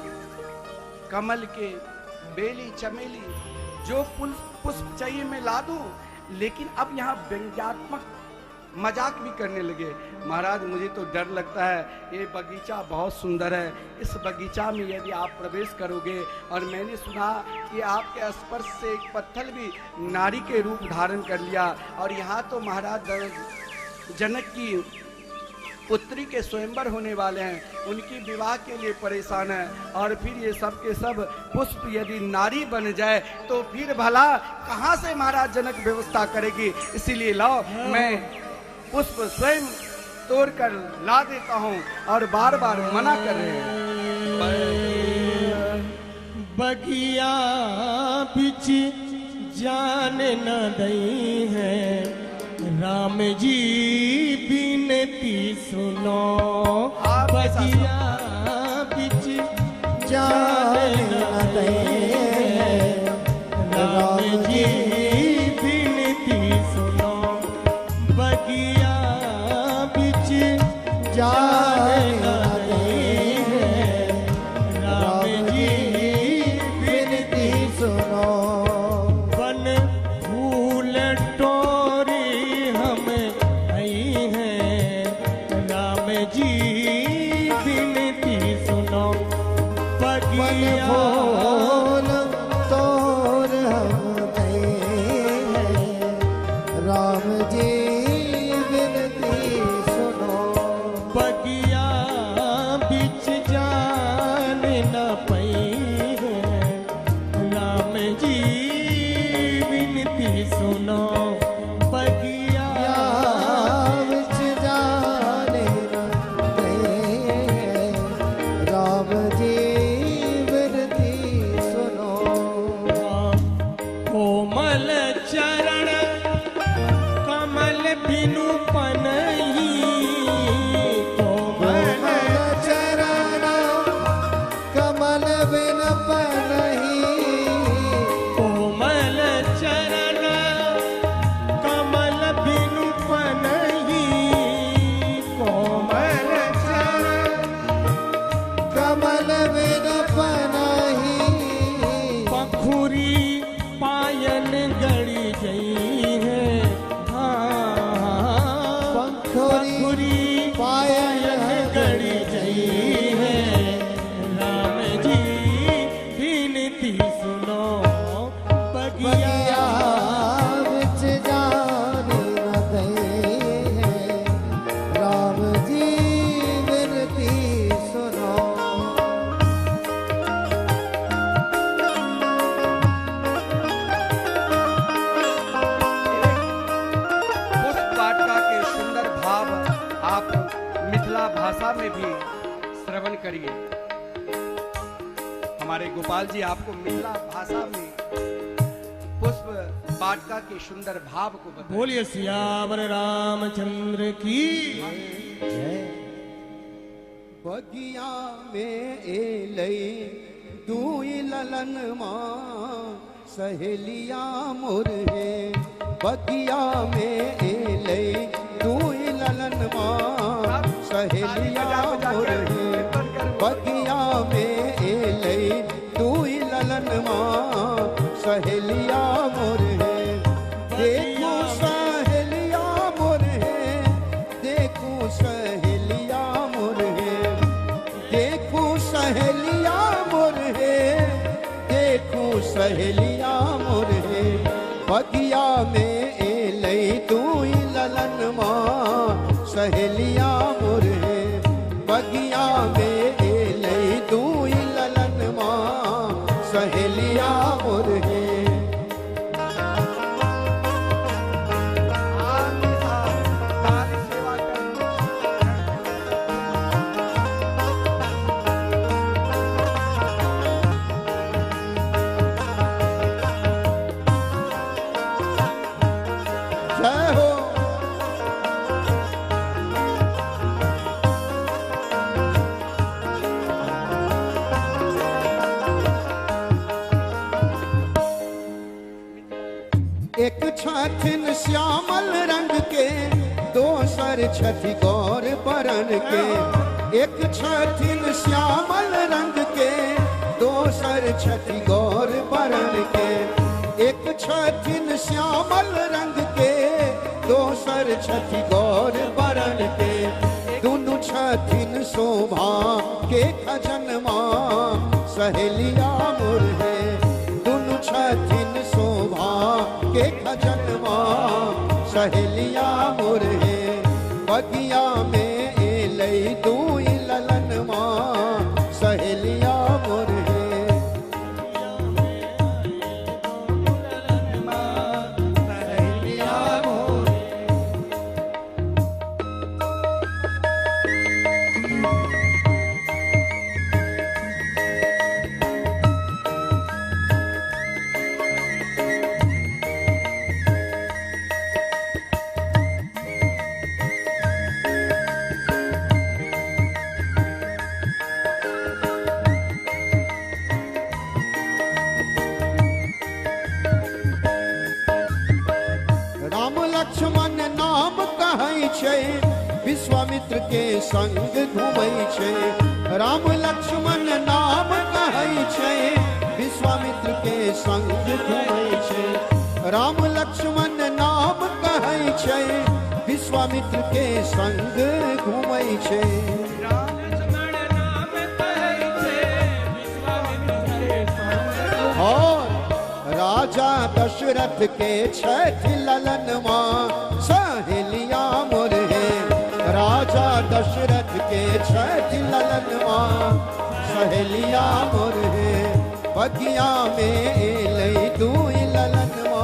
कमल के, बेली, चमेली, जो पुष्प चाहिए मैं ला दूं। लेकिन अब यहाँ व्यंग्यात्मक मजाक भी करने लगे। महाराज मुझे तो डर लगता है, ये बगीचा बहुत सुंदर है, इस बगीचा में यदि आप प्रवेश करोगे और मैंने सुना कि आपके स्पर्श से एक पत्थर भी नारी के रूप धारण कर लिया और यहाँ तो महाराज जनक की पुत्री के स्वयंवर होने वाले हैं, उनकी विवाह के लिए परेशान है और फिर ये सब के सब पुष्प यदि नारी बन जाए तो फिर भला कहाँ से महाराज जनक व्यवस्था करेगी। इसीलिए लाओ मैं पुष्प स्वयं तोड़ कर ला देता हूँ और बार बार मना कर रहे हैं। बगिया बिच जान न दई है, राम जी बिनती सुनो। आपके साथ बगिया बिच जान न दई है, राम जी बिनती सुनो। बगिया बिच जान न दई है, राम जी विनती सुनो। बन फूल टोरी हम आई हैं, राम जी बिनती सुनो। मन बगिया फूल तोर हम गए हैं, राम जी विनती सुनो। बगिया बिच जान न पई है, राम जी बिनती सुनो। बगिया विच जाने न गए हैं, राम जी विनती सुनो। कोमल चरण कमल बिनु पनही, कोमल चरण कमल बिन पनहि, कोमल चरण कमल बिनु पनही, कोमल चरण कमल बिन पनहि। पखुरी पायन गड़ी गई है, हाँ पंखुरी पायन गड़ी गई है, राम जी बिनती सुनो। बगिया बगिया विच जाने न गए हैं, राम जी विनती सुनो। पुष्प वाटिका के सुंदर भाव आप मिथिला भाषा में भी श्रवण करिए। हमारे गोपाल जी आपको मिथिला भाषा में पुष्प वाटिका के सुंदर भाव को बताएं। बोलिए सियावर रामचंद्र की। बगिया में एलई दुई ललन माँ, सहेलिया मोर है। बगिया में एलई दुई ललन माँ, सहेलिया मोर है। बगिया में एलई दुई ललन माँ, सहेलिया मोर है। देखो सहेलिया मोर है, देखो सहेलिया मोर है। देखो सहेलिया मोर है, देखो सहेलिया मोर है। बगिया में एलई दुई ललन माँ, सहेलिया मोर है। बगिया में एलई दुई ललन माँ, सहेलिया मोर है। आपके साथ ताल सेवा करें। जय हो। एक छथिन श्यामल रंग के, दोसर छथि गौर बरन के। एक छथिन श्यामल रंग के, दोसर छथि गौर बरन के। एक छथिन श्यामल रंग के, दोसर छथि गौर बरन के। दुनु छथिन शोभा के खजनमा, सहेलिया मोर है। दुनु छथिन शोभा के खजनमा, सहेलिया मोर है। बगिया में एलई दुई ललनमा, सहेलिया मोर है। सहेलिया मोर लक्ष्मण नाम कहै छै, विश्वामित्र के संग घूमै छै। राम लक्ष्मण नाम कहै छै, विश्वामित्र के संग घूमै छै। राम लक्ष्मण नाम कहै छै, विश्वामित्र के संग घूमै छै। राम लक्ष्मण नाम कहै छै, विश्वामित्र के संग। और राजा दशरथ के छठ ललनमा सहेलिया मोर हे। राजा दशरथ के छठ ललनमा सहेलिया मोर हे। बगिया में एलै दुई ललनमा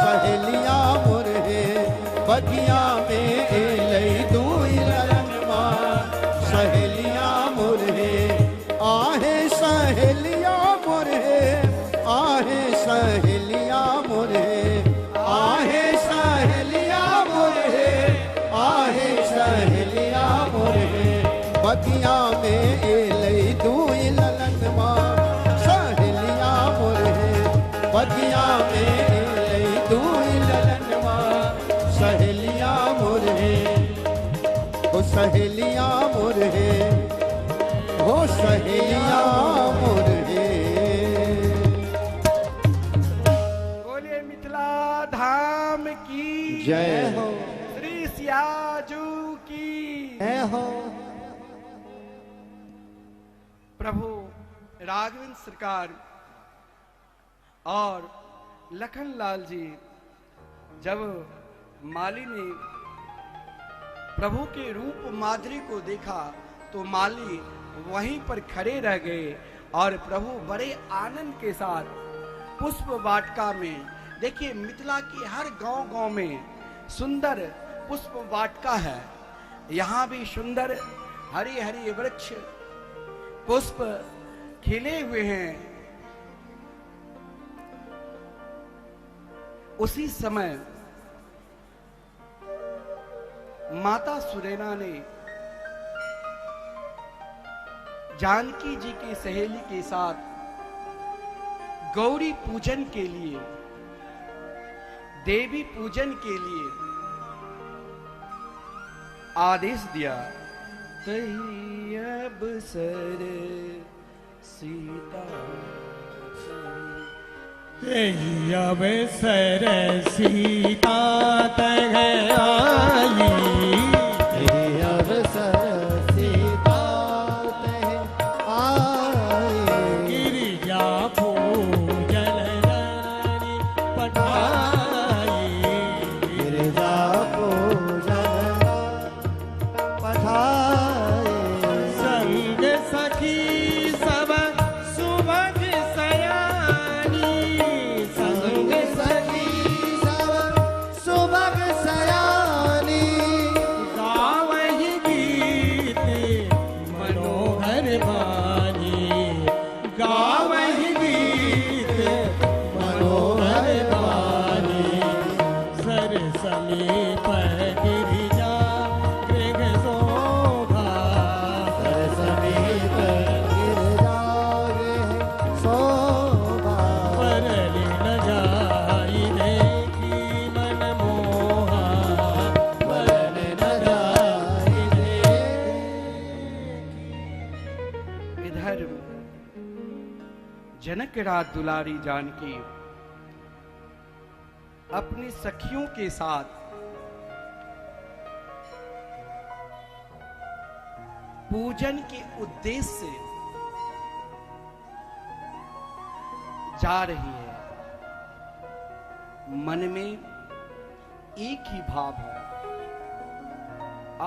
सहेलिया मोर हे। बगिया में एलै दुई ललनमा सहेलिया मोर हे। आहे सहेलिया मोर हे, आहे सहेलिया मोर हे। आहे सहेलिया मोर हे, आहे सहेलिया मोर हे। बगिया में एलै दुई ललनमा सहेलिया मोर हे। बगिया में एलै दुई ललनमा सहेलिया मोर हे। ओ सहेलिया मोर हे, ओ सहेलिया मोर हे। बोलिए मिथिला धाम की जय हो, श्री सियाजू की। जय हो। प्रभु राघवेंद्र सरकार और लखनलाल जी जब माली ने प्रभु के रूप माधुरी को देखा तो माली वहीं पर खड़े रह गए और प्रभु बड़े आनंद के साथ पुष्प वाटिका में, देखिए मिथिला की हर गांव-गांव में सुंदर पुष्प वाटिका है। यहाँ भी सुंदर हरी हरी वृक्ष पुष्प खिले हुए हैं। उसी समय माता सुनैना ने जानकी जी की सहेली के साथ गौरी पूजन के लिए, देवी पूजन के लिए आदेश दिया। तही अब सर सीता तेहि अवसर सीता तह आई। तेहि अवसर सीता तह आई। गिरिजा पूजन रानी पठाई। गिरिजा पूजन पठाई। संग सखी सब सुभग सयानी। संग सखी सब सुभग सयानी। गावहि गीत मनोहर बानी। गावहि गीत मनोहर बानी। सर समीप गिरिजा गृह शोभा। सर समीप गिरिजा गृह शोभा। परल न जाई देखी मन मोहा। वरन न जाई देखी। इधर जनक रात दुलारी जानकी अपनी सखियों के साथ पूजन के उद्देश्य से जा रही है। मन में एक ही भाव है,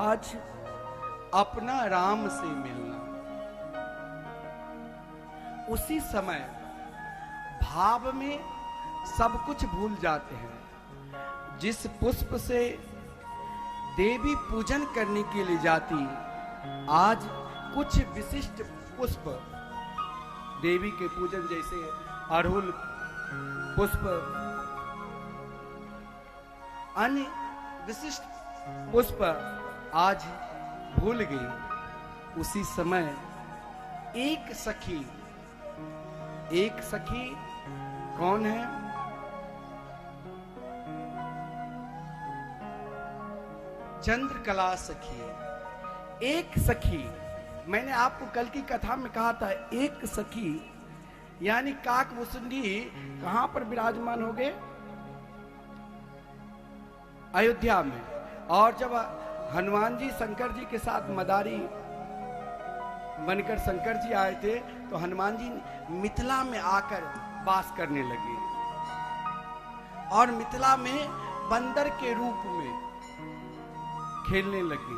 आज अपना राम से मिलना। उसी समय भाव में सब कुछ भूल जाते हैं। जिस पुष्प से देवी पूजन करने के लिए जाती, आज कुछ विशिष्ट पुष्प देवी के पूजन जैसे अड़हुल पुष्प, अन्य विशिष्ट पुष्प आज भूल गई। उसी समय एक सखी कौन है? चंद्रकला सखी। एक सखी, मैंने आपको कल की कथा में कहा था, एक सखी यानी काकभूषुंडी कहां पर विराजमान हो गए? अयोध्या में। और जब हनुमान जी शंकर जी के साथ मदारी बनकर शंकर जी आए थे, तो हनुमान जी मिथिला में आकर वास करने लगे और मिथिला में बंदर के रूप में खेलने लगे।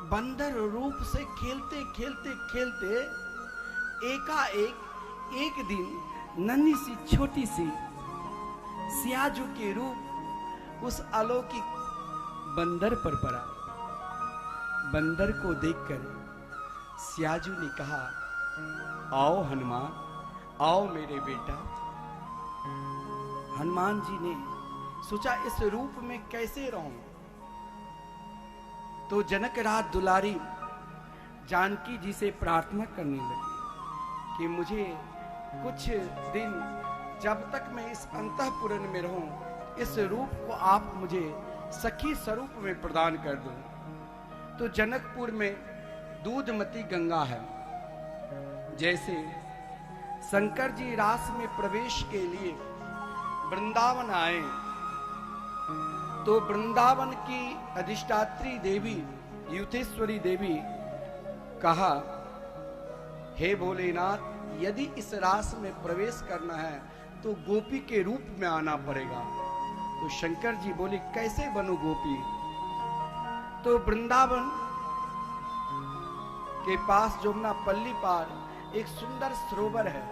बंदर रूप से खेलते खेलते खेलते एकाएक एक दिन नन्ही सी छोटी सी सियाजू के रूप उस अलौकिक बंदर पर पड़ा। बंदर को देखकर सियाजू ने कहा, आओ हनुमान, आओ मेरे बेटा। हनुमान जी ने सोचा इस रूप में कैसे रहूं, तो जनक राज दुलारी जानकी जी से प्रार्थना करने लगी कि मुझे कुछ दिन, जब तक मैं इस अंतःपुर में रहूं, इस रूप को आप मुझे सखी स्वरूप में प्रदान कर दो। तो जनकपुर में दूधमती गंगा है। जैसे शंकर जी रास में प्रवेश के लिए वृंदावन आए, तो वृंदावन की अधिष्ठात्री देवी युथेश्वरी देवी कहा, हे भोलेनाथ, यदि इस रास में प्रवेश करना है तो गोपी के रूप में आना पड़ेगा। तो शंकर जी बोले, कैसे बनूं गोपी? तो वृंदावन के पास जमुना पल्ली पार एक सुंदर सरोवर है,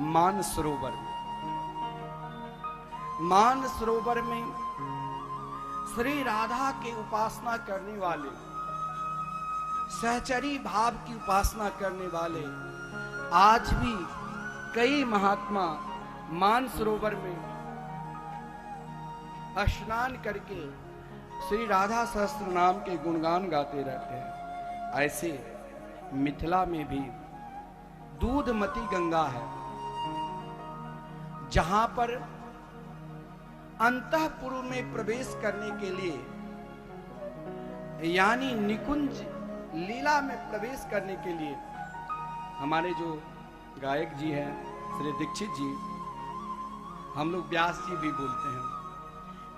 मान सरोवर। मान सरोवर में श्री राधा के उपासना करने वाले, सहचरी भाव की उपासना करने वाले आज भी कई महात्मा मान सरोवर में स्नान करके श्री राधा सहस्त्र नाम के गुणगान गाते रहते हैं। ऐसे मिथिला में भी दूधमती गंगा है, जहां पर अंतःपुर में प्रवेश करने के लिए यानी निकुंज लीला में प्रवेश करने के लिए हमारे जो गायक जी हैं श्री दीक्षित जी, हम लोग व्यास जी भी बोलते हैं,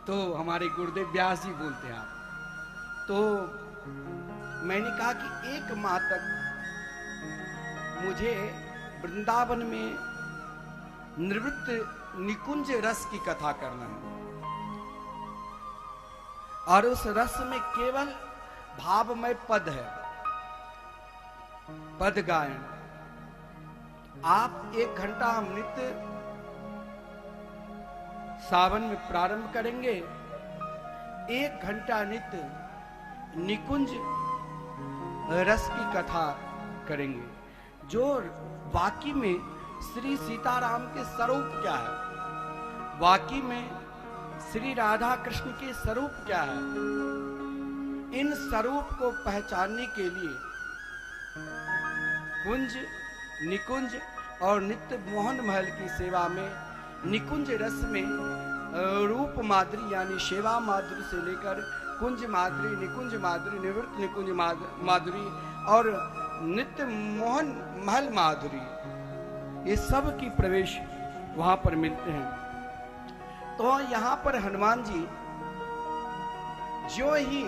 तो हमारे गुरुदेव व्यास जी बोलते हैं। तो मैंने कहा कि एक माह तक मुझे वृंदावन में निवृत्त निकुंज रस की कथा करना है, और उस रस में केवल भावमय पद है, पद गायन। आप 1 घंटा हम नित्य सावन में प्रारंभ करेंगे, 1 घंटा नित्य निकुंज रस की कथा करेंगे, जो वाकई में श्री सीताराम के स्वरूप क्या है, वाकई में श्री राधा कृष्ण के स्वरूप क्या है। इन स्वरूप को पहचानने के लिए कुंज, निकुंज और नित्य मोहन महल की सेवा में निकुंज रस में रूप माधुरी यानी सेवा माधुरी से लेकर कुंज माधुरी, निकुंज माधुरी, निवृत्त निकुंज माधुरी और नित्य मोहन महल माधुरी, ये सब की प्रवेश वहां पर मिलते हैं। तो यहां पर हनुमान जी जो ही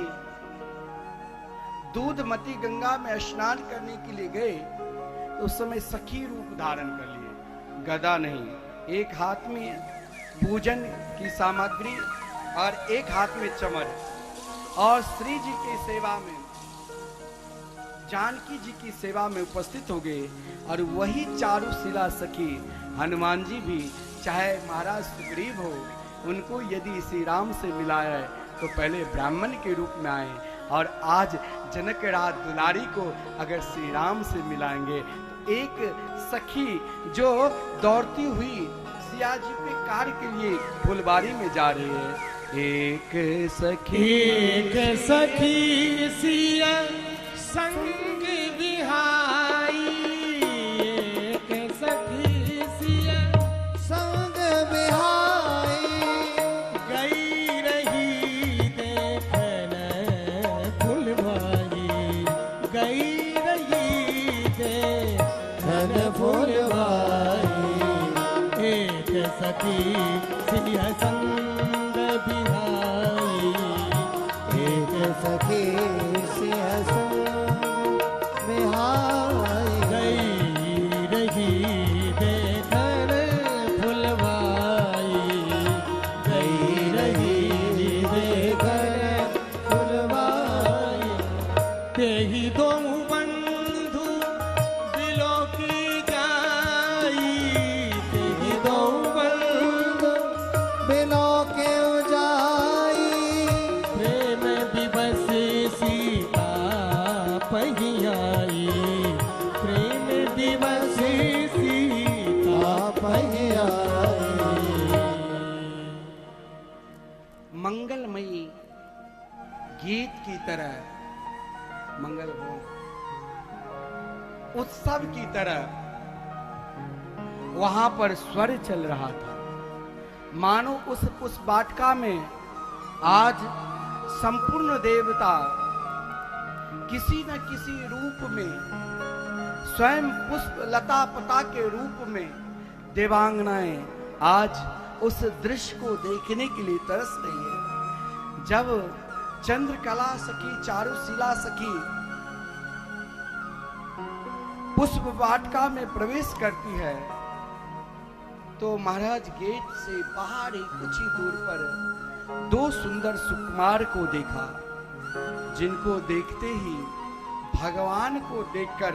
दूधमती गंगा में स्नान करने के लिए गए, तो उस समय सखी रूप धारण कर लिए, गदा नहीं, एक हाथ में पूजन की सामग्री और एक हाथ में चमर, और श्री जी की सेवा में, जानकी जी की सेवा में उपस्थित हो गए। और वही चारुशिला सखी हनुमान जी भी, चाहे महाराज सुग्रीव हो, उनको यदि श्री राम से मिलाया है तो पहले ब्राह्मण के रूप में आए, और आज जनक राज दुलारी को अगर श्री राम से मिलाएंगे तो एक सखी जो दौड़ती हुई सिया जी पे कार्य के लिए फुलबारी में जा रही है, एक सखी सिया संग बिहाई, एक सखी सिया संग बिहाई, गई रही सखी सिया संग बिहाई, एक सखी सिंह बिहाई, गई रही देखन फुलवाई, गई रही देखन फुलवाई, तेहि दो बंधु दिलों की जाई, तेहि दो बंधु बिलो के उजाई, प्रेम दिवस सीता पहियाई, प्रेम दिवस सीता पहियाई। मंगलमयी गीत की तरह, मंगल हो उत्सव की तरह वहां पर स्वर चल रहा था। मानो उस पुष्प वाटिका में आज संपूर्ण देवता किसी न किसी रूप में, स्वयं पुष्प लता पता के रूप में देवांगनाएं आज उस दृश्य को देखने के लिए तरस रही है। जब चंद्रकला सखी, चारुशिला सखी पुष्प वाटिका में प्रवेश करती है तो महाराज गेट से बाहर ही कुछ ही दूर पर दो सुंदर सुकुमार को देखा, जिनको देखते ही भगवान को देखकर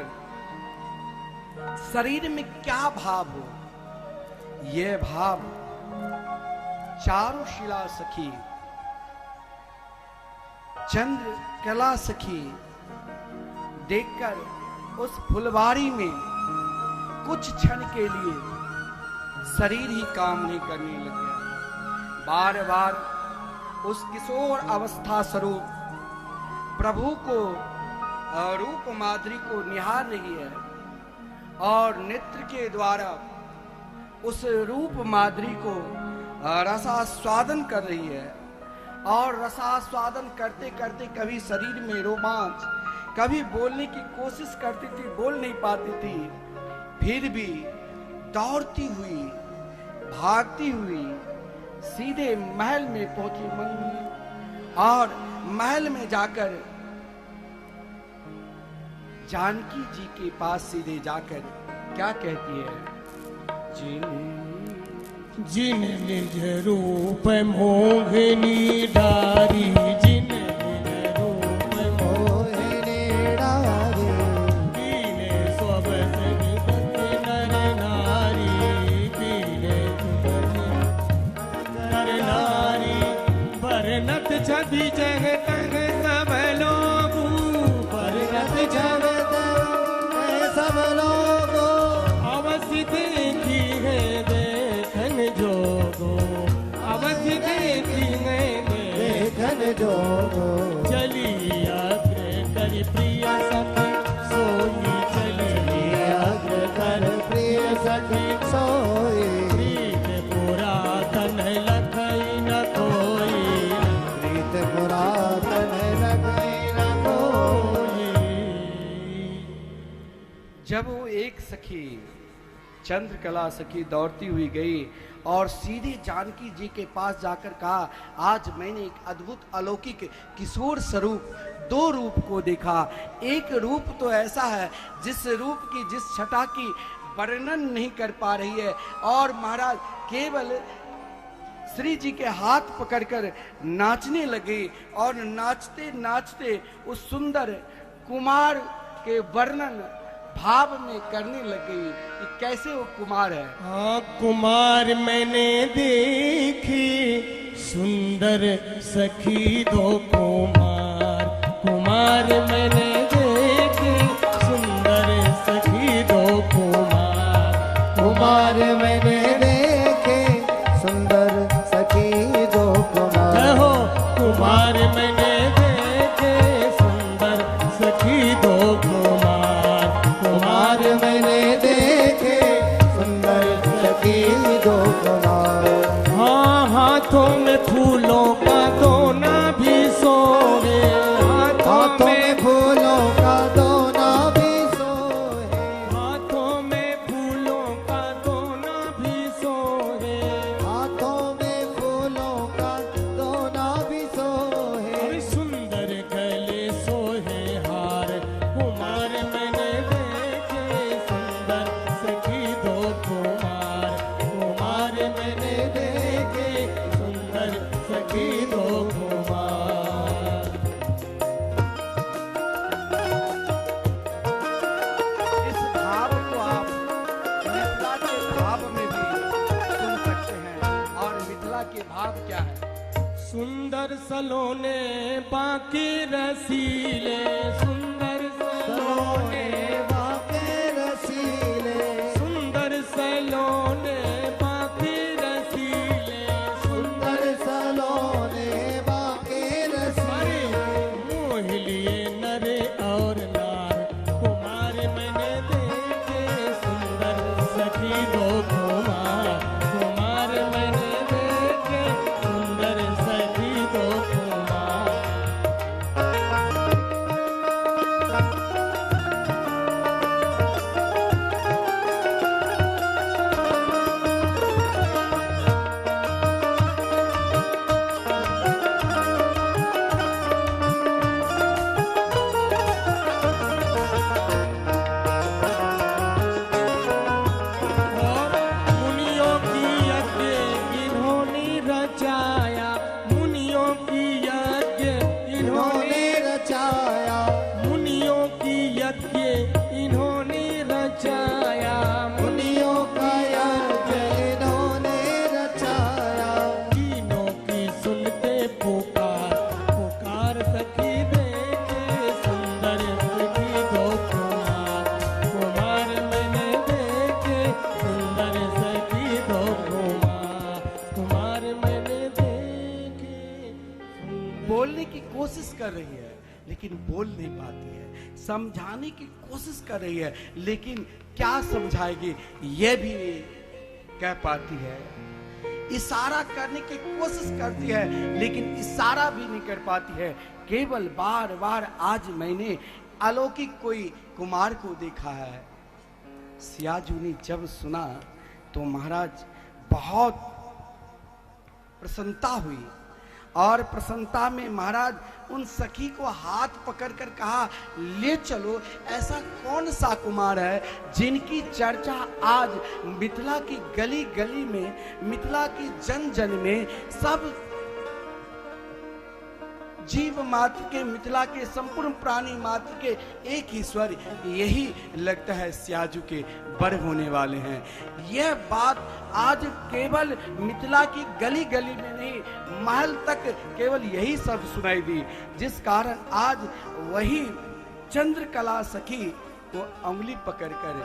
शरीर में क्या भाव हो, यह भाव चारुशिला सखी, चंद्रकला सखी देखकर उस फुलवारी में कुछ क्षण के लिए शरीर ही काम नहीं करने लग गया। बार बार उस किशोर अवस्था स्वरूप प्रभु को, रूप माधुरी को निहार रही है और नेत्र के द्वारा उस रूप माधुरी को रसास्वादन कर रही है। और रसास्वादन करते करते कभी शरीर में रोमांच, कभी बोलने की कोशिश करती थी, बोल नहीं पाती थी, फिर भी दौड़ती हुई, भागती हुई सीधे महल में पहुंची मंगी और महल में जाकर जानकी जी के पास सीधे जाकर क्या कहती है, जिन निज रूप मोहिनी डारी, जिन निज रूप मोहिनी डारी, कीने स्वबस निबत नर नारी, कीने नर नारी, बरनत छवि जग तग सब लोगू, बरनत जब सब लोगों अवश्य देखी है देखन जोगो, अवश्य देखी है देखन जोगो, चली अग्र कर प्रिय सखी सोई, चली अग्र कर प्रिय सखी सोई, प्रीत पुरातन लखई न कोई, प्रीत पुरातन लगई न कोई। जब वो एक सखी चंद्रकला सखी दौड़ती हुई गई और सीधे जानकी जी के पास जाकर कहा, आज मैंने एक अद्भुत अलौकिक किशोर स्वरूप, दो रूप को देखा। एक रूप तो ऐसा है जिस रूप की, जिस छटा की वर्णन नहीं कर पा रही है, और महाराज केवल श्री जी के हाथ पकड़कर नाचने लगे और नाचते नाचते उस सुंदर कुमार के वर्णन भाव में करने लगे कि कैसे वो कुमार है। हाँ कुमार मैंने देखी सुंदर सखी दो कुमार, कुमार मैंने देखी सुंदर सखी दो कुमार, कुमार मैंने देखे सुंदर सखी दो कुमार, हो कुमार मैंने देखे सुंदर सखी दो कुमार, कुमार मैंने देखे सुंदर सखी दो कुमार, हाँ हाथों में फूलों का दोना भी सोहे, हाथों में फूलों का दोना भी सोहे, हाथों में फूलों का दोना भी सोहे, के भाव क्या है? सुंदर सलोने बाकी रसीले, सुंदर सलोने बाके रसीले, सुंदर सलोने बाकी रसीले, सुंदर सलोने बाके रसीले, मोह लिए नर और नार, कुमार मैंने देखे सुंदर सखी दो कुमार, कुमार मैंने देखे सुंदर सखी दो कुमार। और मुनियों की यज्ञ इन्होंने रचाया, मुनियों की यज्ञ इन्होंने, इन्होंने रचाया, मुनियों की यज्ञ इन्होंने रचाया, मुनियों का यज्ञ इन्होंने रचाया, तीनों की सुनते पुकार, पुकार सखी देखे सुंदर सखी दो कुमार, कुमार मैंने देखे सुंदर सखी दो कुमार, कुमार मैंने देखे सुंदर। बोलने की कोशिश कर रही है लेकिन बोल नहीं पाती है, समझाने की कोशिश कर रही है लेकिन क्या समझाएगी यह भी नहीं कह पाती है, इशारा करने की कोशिश करती है लेकिन इशारा भी नहीं कर पाती है। केवल बार बार आज मैंने अलौकिक कोई कुमार को देखा है। सियाजू ने जब सुना तो महाराज बहुत प्रसन्नता हुई और प्रसन्नता में महाराज उन सखी को हाथ पकड़कर कहा, ले चलो, ऐसा कौन सा कुमार है जिनकी चर्चा आज मिथिला की गली गली में, मिथिला की जन जन में, सब जीव मात्र के, मिथिला के संपूर्ण प्राणी मात्र के एक ही स्वर यही लगता है सियाजू के बड़ होने वाले हैं। यह बात आज केवल मिथिला की गली गली में नहीं, महल तक केवल यही सब सुनाई दी, जिस कारण आज वही चंद्रकला सखी को उंगली पकड़कर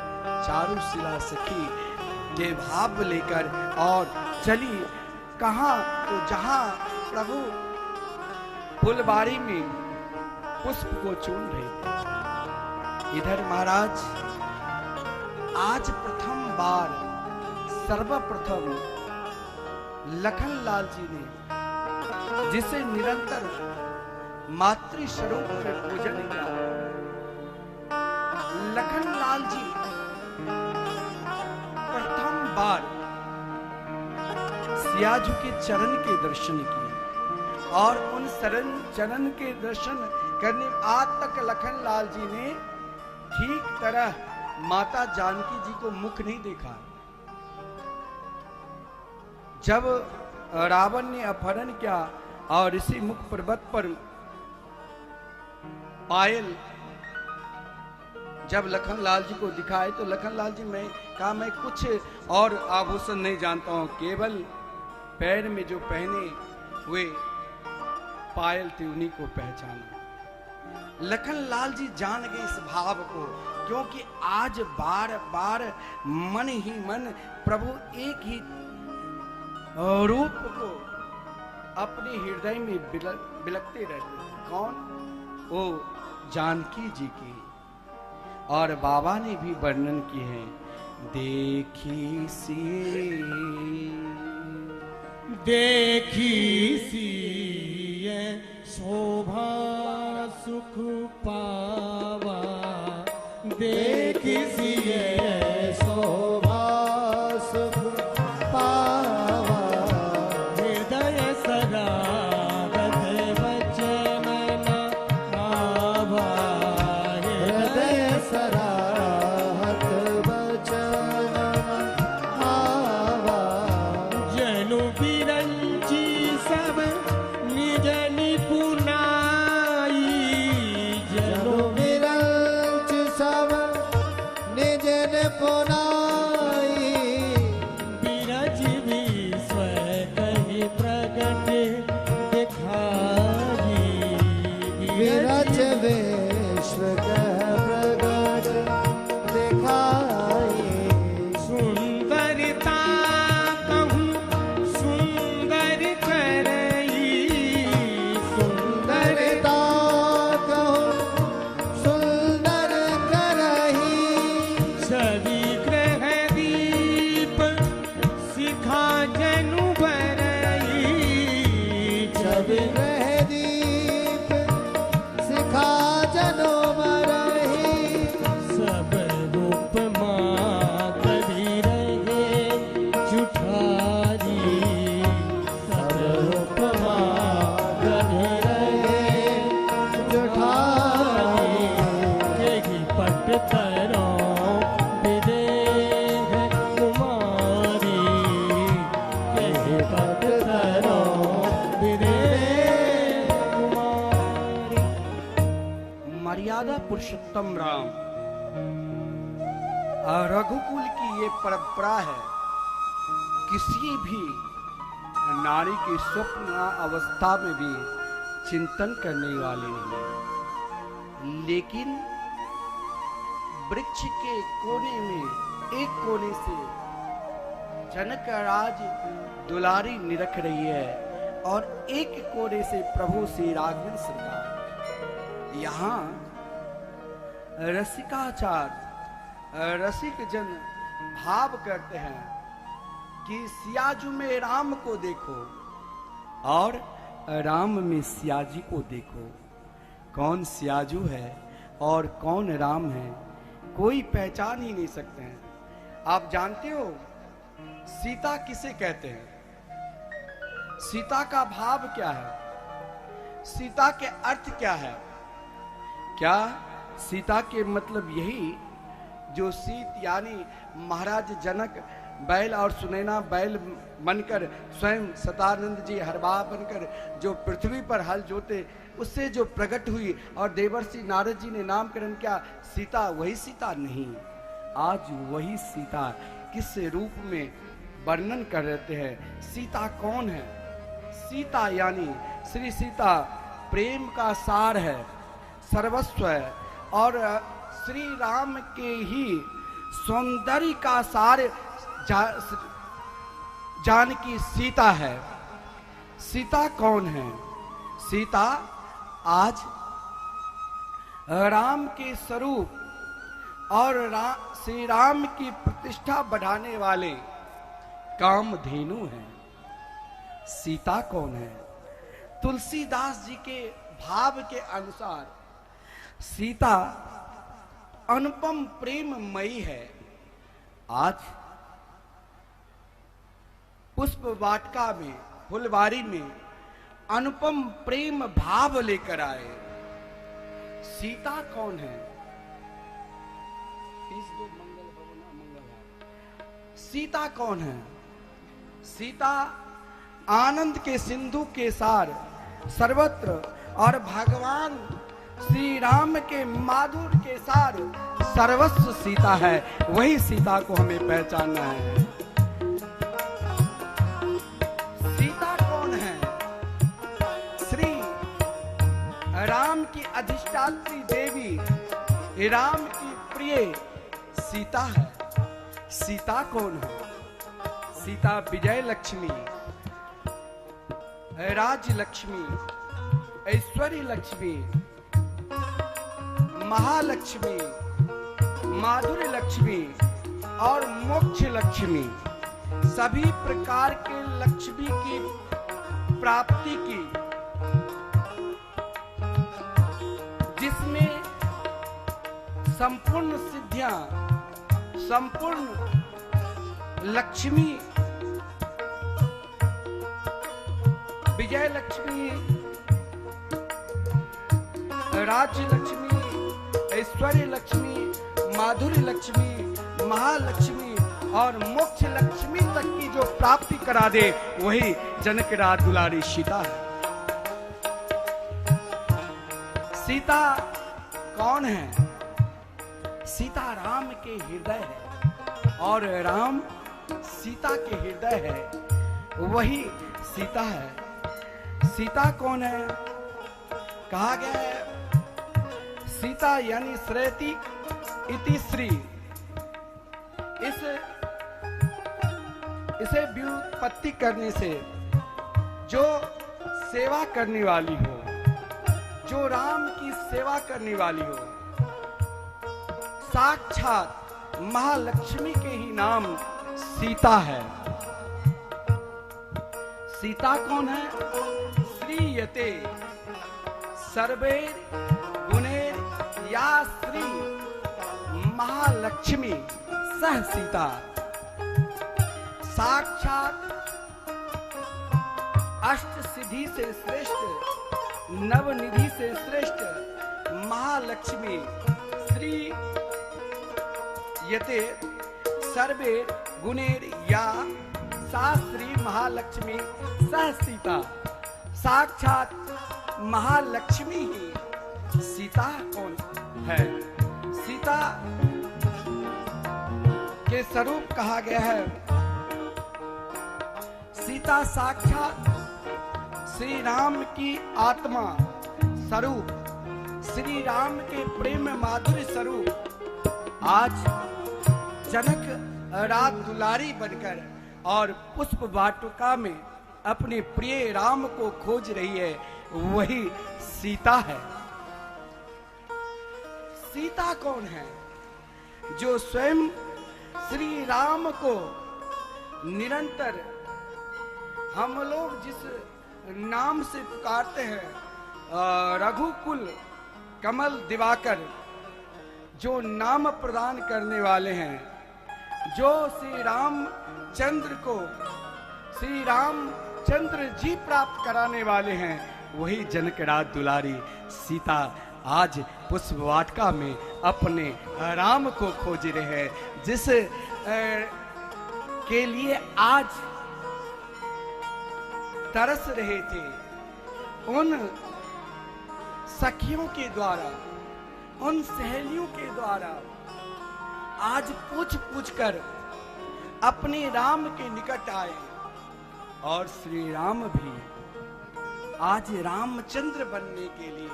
चारुशिला सखी के भाव लेकर और चली कहाँ, तो जहां प्रभु फुलबाड़ी में पुष्प को चुन रहे थे। इधर महाराज आज प्रथम बार सर्वप्रथम लखनलाल जी ने, जिसे निरंतर मातृ स्वरूप में पूजन किया, लखनलाल जी प्रथम बार सियाजू के चरण के दर्शन किए और उन चरण के दर्शन करने आज तक लखनलाल जी ने ठीक तरह माता जानकी जी को मुख नहीं देखा। जब रावण ने अपहरण किया और इसी मुख पर्वत पर पायल जब लखनलाल जी को दिखाए तो लखनलाल जी मैं कहा, मैं कुछ और आभूषण नहीं जानता हूं, केवल पैर में जो पहने हुए पायल थी उन्हीं को पहचाना। लखनलाल जी जान गए इस भाव को, क्योंकि आज बार बार मन ही मन प्रभु एक ही रूप को अपने हृदय में बिलकते रहते हैं। कौन? वो जानकी जी की। और बाबा ने भी वर्णन किए हैं, देखी सी ये शोभा सुख पावा, देखी ये शोभा सुख पावा, हृदय सदागत वचन आवा, हृदय सराहत वचन आवा, जनु बिरंची सब निज निपुणाई, जनु विरंच सब निज निपुणाई, बिरज भी स्व कही मर्यादा पुरुषोत्तम राम। और रघुकुल की ये परंपरा है, किसी भी नारी की स्वप्न अवस्था में भी चिंतन करने वाली नहीं। लेकिन वृक्ष के कोने में एक कोने से जनक राज दुलारी निरख रही है और एक कोने से प्रभु श्री राघवेंद्र सरकार। यहाँ रसिकाचार रसिक जन भाव करते हैं कि सियाजू में राम को देखो और राम में सियाजी को देखो। कौन सियाजू है और कौन राम है, कोई पहचान ही नहीं सकते हैं। आप जानते हो सीता किसे कहते हैं? सीता का भाव क्या है? सीता के अर्थ क्या है? क्या सीता के मतलब यही जो सीत यानी महाराज जनक बैल और सुनैना बैल बनकर स्वयं सतानंद जी हरवाह बनकर जो पृथ्वी पर हल जोते, उससे जो प्रकट हुई और देवर्षि नारद जी ने नामकरण किया सीता, वही सीता नहीं। आज वही सीता किस रूप में वर्णन कर रहे हैं। सीता कौन है? सीता यानी श्री सीता प्रेम का सार है, सर्वस्व है और श्री राम के ही सौंदर्य का सार जानकी सीता है। सीता कौन है? सीता आज राम के स्वरूप और श्री राम की प्रतिष्ठा बढ़ाने वाले कामधेनु है। सीता कौन है? तुलसीदास जी के भाव के अनुसार सीता अनुपम प्रेममयी है। आज पुष्प वाटिका में, फुलवारी में अनुपम प्रेम भाव लेकर आए। सीता कौन है? सीता कौन है? सीता आनंद के सिंधु के सार सर्वत्र और भगवान श्री राम के माधुर्य के सार सर्वस्व सीता है। वही सीता को हमें पहचानना है। सीता कौन है? श्री राम की अधिष्ठात्री देवी, राम की प्रिय सीता है। सीता कौन है? सीता विजय लक्ष्मी, राज्य लक्ष्मी, ऐश्वर्य लक्ष्मी, महालक्ष्मी, माधुर्य लक्ष्मी और मोक्ष लक्ष्मी, सभी प्रकार के लक्ष्मी की प्राप्ति की, जिसमें संपूर्ण सिद्धियां, संपूर्ण लक्ष्मी, विजय लक्ष्मी, राज्य लक्ष्मी, ऐश्वर्य लक्ष्मी, माधुर्य लक्ष्मी, महालक्ष्मी और मोक्ष लक्ष्मी तक की जो प्राप्ति करा दे, वही जनक राज दुलारी सीता है। सीता कौन है? सीता राम के हृदय है और राम सीता के हृदय है। वही सीता है। सीता कौन है? कहा गया है सीता यानी श्रेति इति श्री। इसे व्युत्पत्ति करने से जो सेवा करने वाली हो, जो राम की सेवा करने वाली हो, साक्षात महालक्ष्मी के ही नाम सीता है। सीता कौन है? श्रीयते सर्वे गुणेर या श्री महालक्ष्मी सह सीता। साक्षात अष्ट सिद्धि से श्रेष्ठ, नवनिधि से श्रेष्ठ महालक्ष्मी श्री यते सर्वे गुणेर या शास्त्री महालक्ष्मी सह सीता। साक्षात महालक्ष्मी ही सीता कौन है? सीता के स्वरूप कहा गया है, सीता साक्षात श्री राम की आत्मा स्वरूप, श्री राम के प्रेम माधुर्य स्वरूप आज जनक रात दुलारी बनकर और पुष्प वाटिका में अपने प्रिय राम को खोज रही है, वही सीता है। सीता कौन है? जो स्वयं श्री राम को निरंतर हम लोग जिस नाम से पुकारते हैं, रघुकुल कमल दिवाकर, जो नाम प्रदान करने वाले हैं, जो श्री रामचंद्र को श्री रामचंद्र जी प्राप्त कराने वाले हैं, वही जनकराज दुलारी सीता आज पुष्प वाटिका में अपने राम को खोज रहे हैं, जिस के लिए आज तरस रहे थे। उन सखियों के द्वारा, उन सहेलियों के द्वारा आज पूछ पूछ कर अपने राम के निकट आए, और श्री राम भी आज रामचंद्र बनने के लिए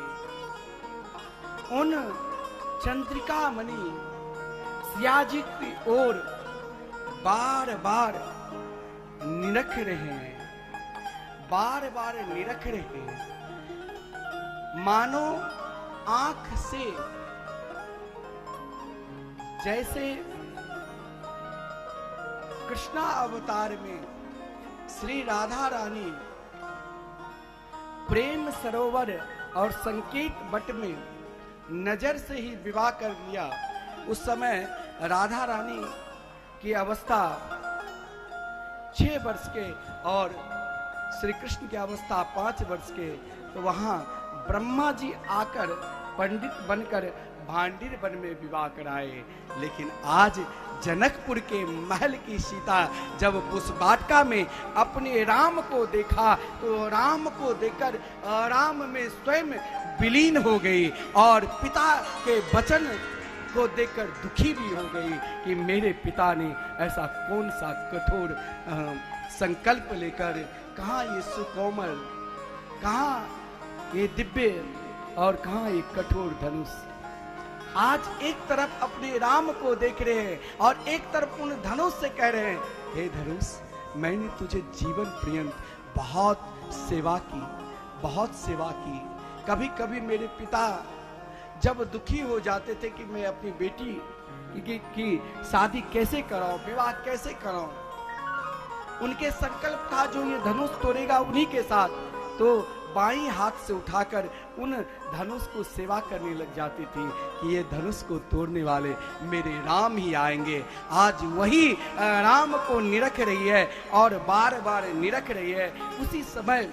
उन चंद्रिका मणि सियाजी की ओर बार बार निरख रहे हैं, बार बार निरख रहे हैं, मानो आंख से जैसे कृष्णा अवतार में श्री राधा रानी प्रेम सरोवर और संकेत बट में नजर से ही विवाह कर लिया। उस समय राधा रानी की अवस्था 6 वर्ष के और श्री कृष्ण की अवस्था 5 वर्ष के, तो वहां ब्रह्मा जी आकर पंडित बनकर भांडीर वन में विवाह कराए। लेकिन आज जनकपुर के महल की सीता जब पुष्प वाटिका में अपने राम को देखा, तो राम को देखकर राम में स्वयं विलीन हो गई, और पिता के वचन को देखकर दुखी भी हो गई कि मेरे पिता ने ऐसा कौन सा कठोर संकल्प लेकर, कहाँ ये सुकोमल, कहाँ ये दिव्य और कहाँ ये कठोर धनुष। आज एक तरफ अपने राम को देख रहे हैं और एक तरफ उन धनुष से कह रहे हैं, हे धनुष, मैंने तुझे जीवन पर्यंत बहुत सेवा की, बहुत सेवा की। कभी कभी मेरे पिता जब दुखी हो जाते थे कि मैं अपनी बेटी की शादी कैसे कराऊं, विवाह कैसे कराऊं, उनके संकल्प था जो ये धनुष तोड़ेगा उन्हीं के साथ, तो बाईं हाथ से उठाकर उन धनुष को सेवा करने लग जाती थी कि ये धनुष को तोड़ने वाले मेरे राम ही आएंगे। आज वही राम को निरख रही है और बार बार निरख रही है। उसी समय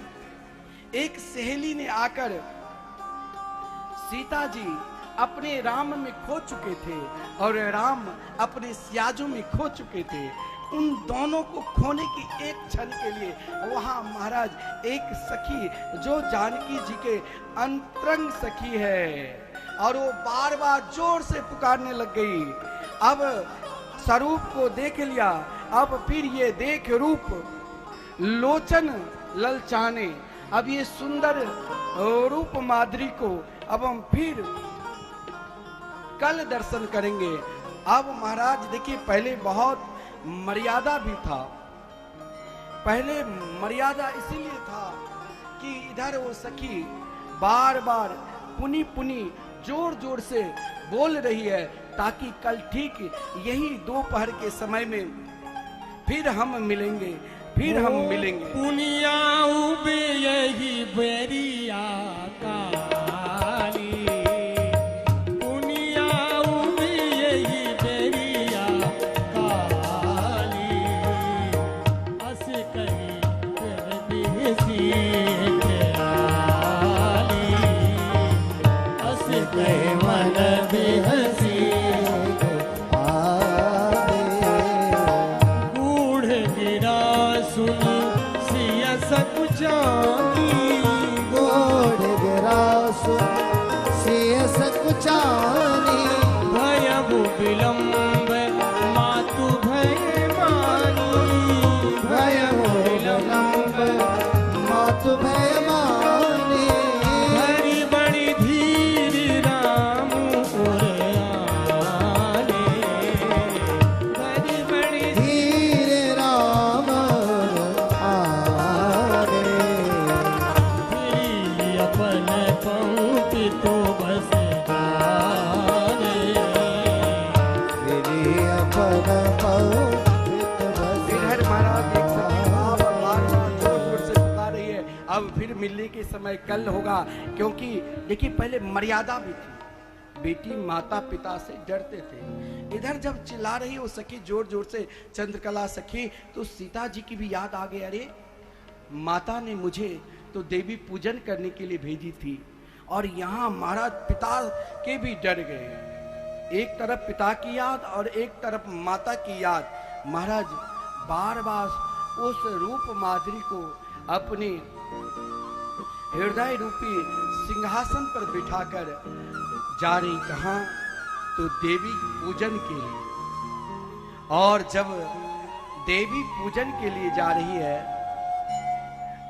एक सहेली ने आकर, सीता जी अपने राम में खो चुके थे और राम अपने सियाजों में खो चुके थे, उन दोनों को खोने की एक क्षण के लिए वहां महाराज एक सखी जो जानकी जी के अंतरंग सखी है, और वो बार बार जोर से पुकारने लग गई। अब स्वरूप को देख लिया, अब फिर ये देख रूप लोचन ललचाने, अब ये सुंदर रूप माधुरी को अब हम फिर कल दर्शन करेंगे। अब महाराज देखिए, पहले बहुत मर्यादा भी था, पहले मर्यादा इसीलिए था कि इधर वो सखी बार बार पुनी पुनी जोर जोर से बोल रही है, ताकि कल ठीक यही दोपहर के समय में फिर हम मिलेंगे, फिर हम मिलेंगे। पुनिया उबे यही बेरिया काली, पुनिया उबे यही बेरिया काली, अस कही फिर बिहसी केराली, अस कही मन बिहसी गोड़ गिरा सुन बहुत भय माने। धरी बड़ी धीर राम उर आने, धरी बड़ी धीर राम आवे। धीर अपन पंक्ति तो बस जाने। श्री अपन पवित बस इधर महाराज देख सकते हैं, आप बार-बार जोर-जोर से पुकार रही है। अब फिर मिलने के समय कल होगा, क्योंकि देखिए पहले मर्यादा भी थी। बेटी माता पिता से डरते थे। इधर जब चिल्ला रही वो सखी जोर जोर से, चंद्रकला सखी, तो सीता जी की भी याद आ गई। अरे माता ने मुझे तो देवी पूजन करने के लिए भेजी थी, और यहाँ महाराज पिता के भी डर गए। एक तरफ पिता की याद और एक तरफ माता की याद। महाराज बार बार उस रूप माधुरी को अपने हृदय रूपी सिंहासन पर बिठाकर जा रही, कहाँ तो देवी पूजन के लिए। और जब देवी पूजन के लिए जा रही है,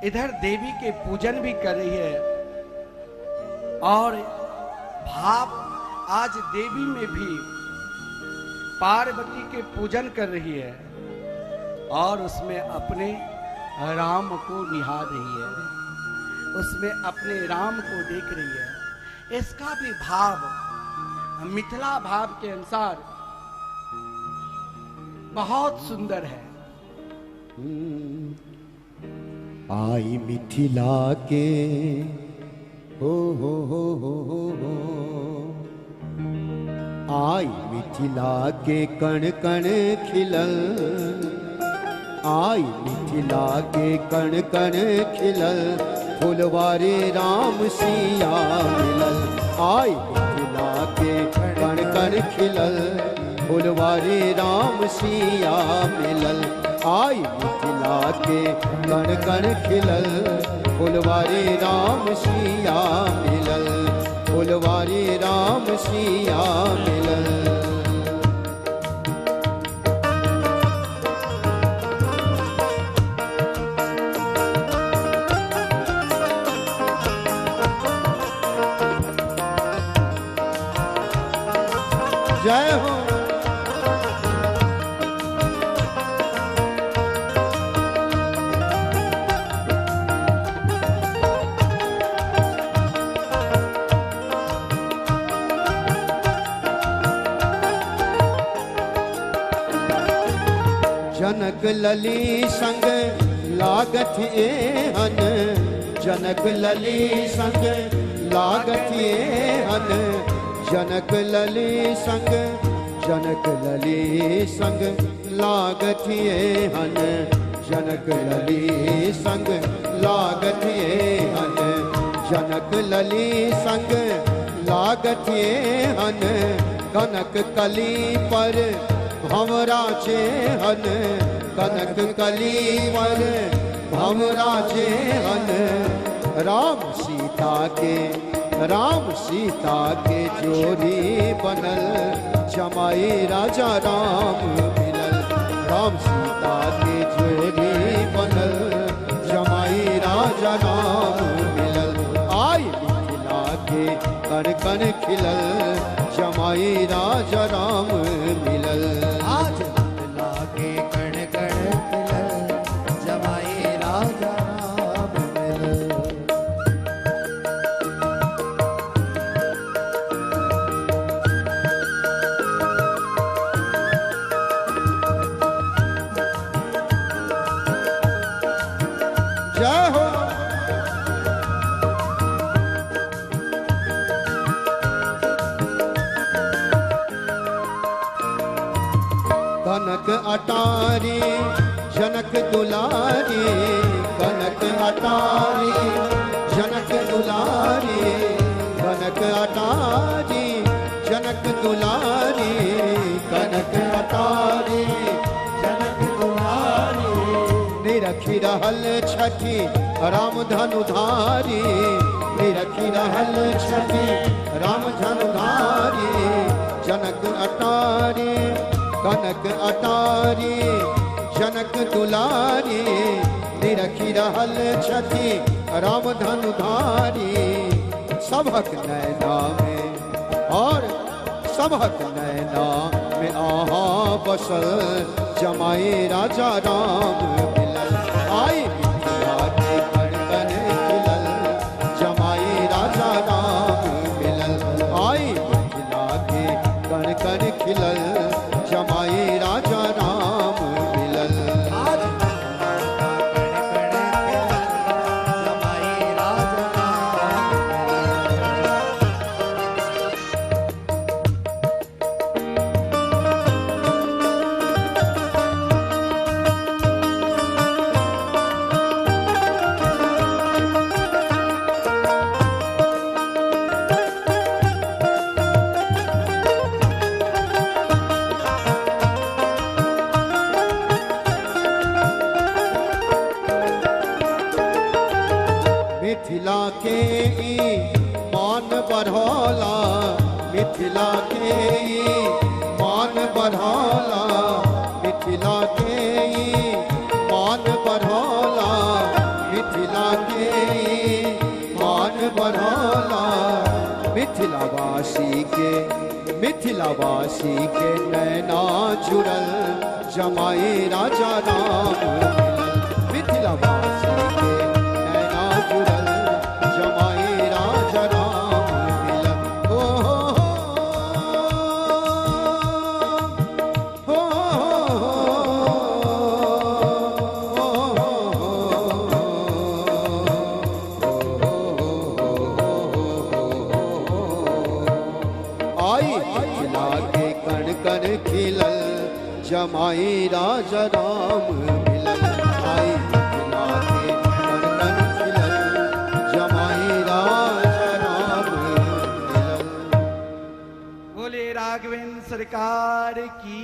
इधर देवी के पूजन भी कर रही है, और भाव आज देवी में भी पार्वती के पूजन कर रही है, और उसमें अपने राम को निहार रही है, उसमें अपने राम को देख रही है। इसका भी भाव मिथिला भाव के अनुसार बहुत सुंदर है। आई मिथिला के हो आई मिथिला के कण कण खिलल, आई मिथिला के कण कण खिलल, फुलवारे राम सिया मिलल। आई मिथिला के कण कण खिलल, फुलवारे राम सिया मिलल। आई मिथिला के कण कण खिलल, फुलवारे राम सिया मिलल, फुलवारे राम सिया मिलल। जय हो। जनक लली संग लागत एहन, जनक लली संग लागत एहन, जनक लली संग, जनक लली संग लागत एहन, जनक लली संग लागत एहन, जनक लली संग लागत एहन, कनक कली पर भंवरा चेहन, कनक कली पर भंवरा चेहन। राम सीता के, राम सीता के जोड़ी बनल, जमाई राजा राम मिलल। राम सीता के जोड़ी बनल, जमाई राजा राम मिलल। आई मिथिला के कण कण खिलल, जमाई राजा राम मिलल। आज मिथिला के कण कण खिलल, जमाई राजा राम मिलल। जय हो। कनक अटारी जनक दुलारी, कनक अटारी जनक दुलारी, कनक अटारी जनक दुलारी, कनक अटारी जनक दुलारी। निरखी रहल छठी राम धनुधारी, निरखी रहल छठी राम धनुधारी। जनक अटारी कनक अटारी जनक दुलारी, निरखी रहल छठी राम धनुधारी सबक नैना में और सबक नैना में आहा बसल जमाए राजा राम मिलल आई मिथिला के कण कण खिलल जमाए राजा राम मिलल आई मिथिला के कण कण खिलल जमाए राजा राम मिलल आज जमाए राजा राम मिथिला के मान बढ़ौला मिथिला के मान बढ़ौला मिथिला के मान बढ़ौला मिथिला के मान बढ़ौला मिथिलावासी के नैना जुड़ल जमाए राजा राम मिलल मिथिलावासी के नैना जुड़ल जमाए राजा राम मिलल हो हो आई मिथिला के कण कण खिलल जमाई राजा राम मिलल आई मिथिला के कण कण खिलल जमाई राजा राम मिलल बोले राघवेंद्र सरकार की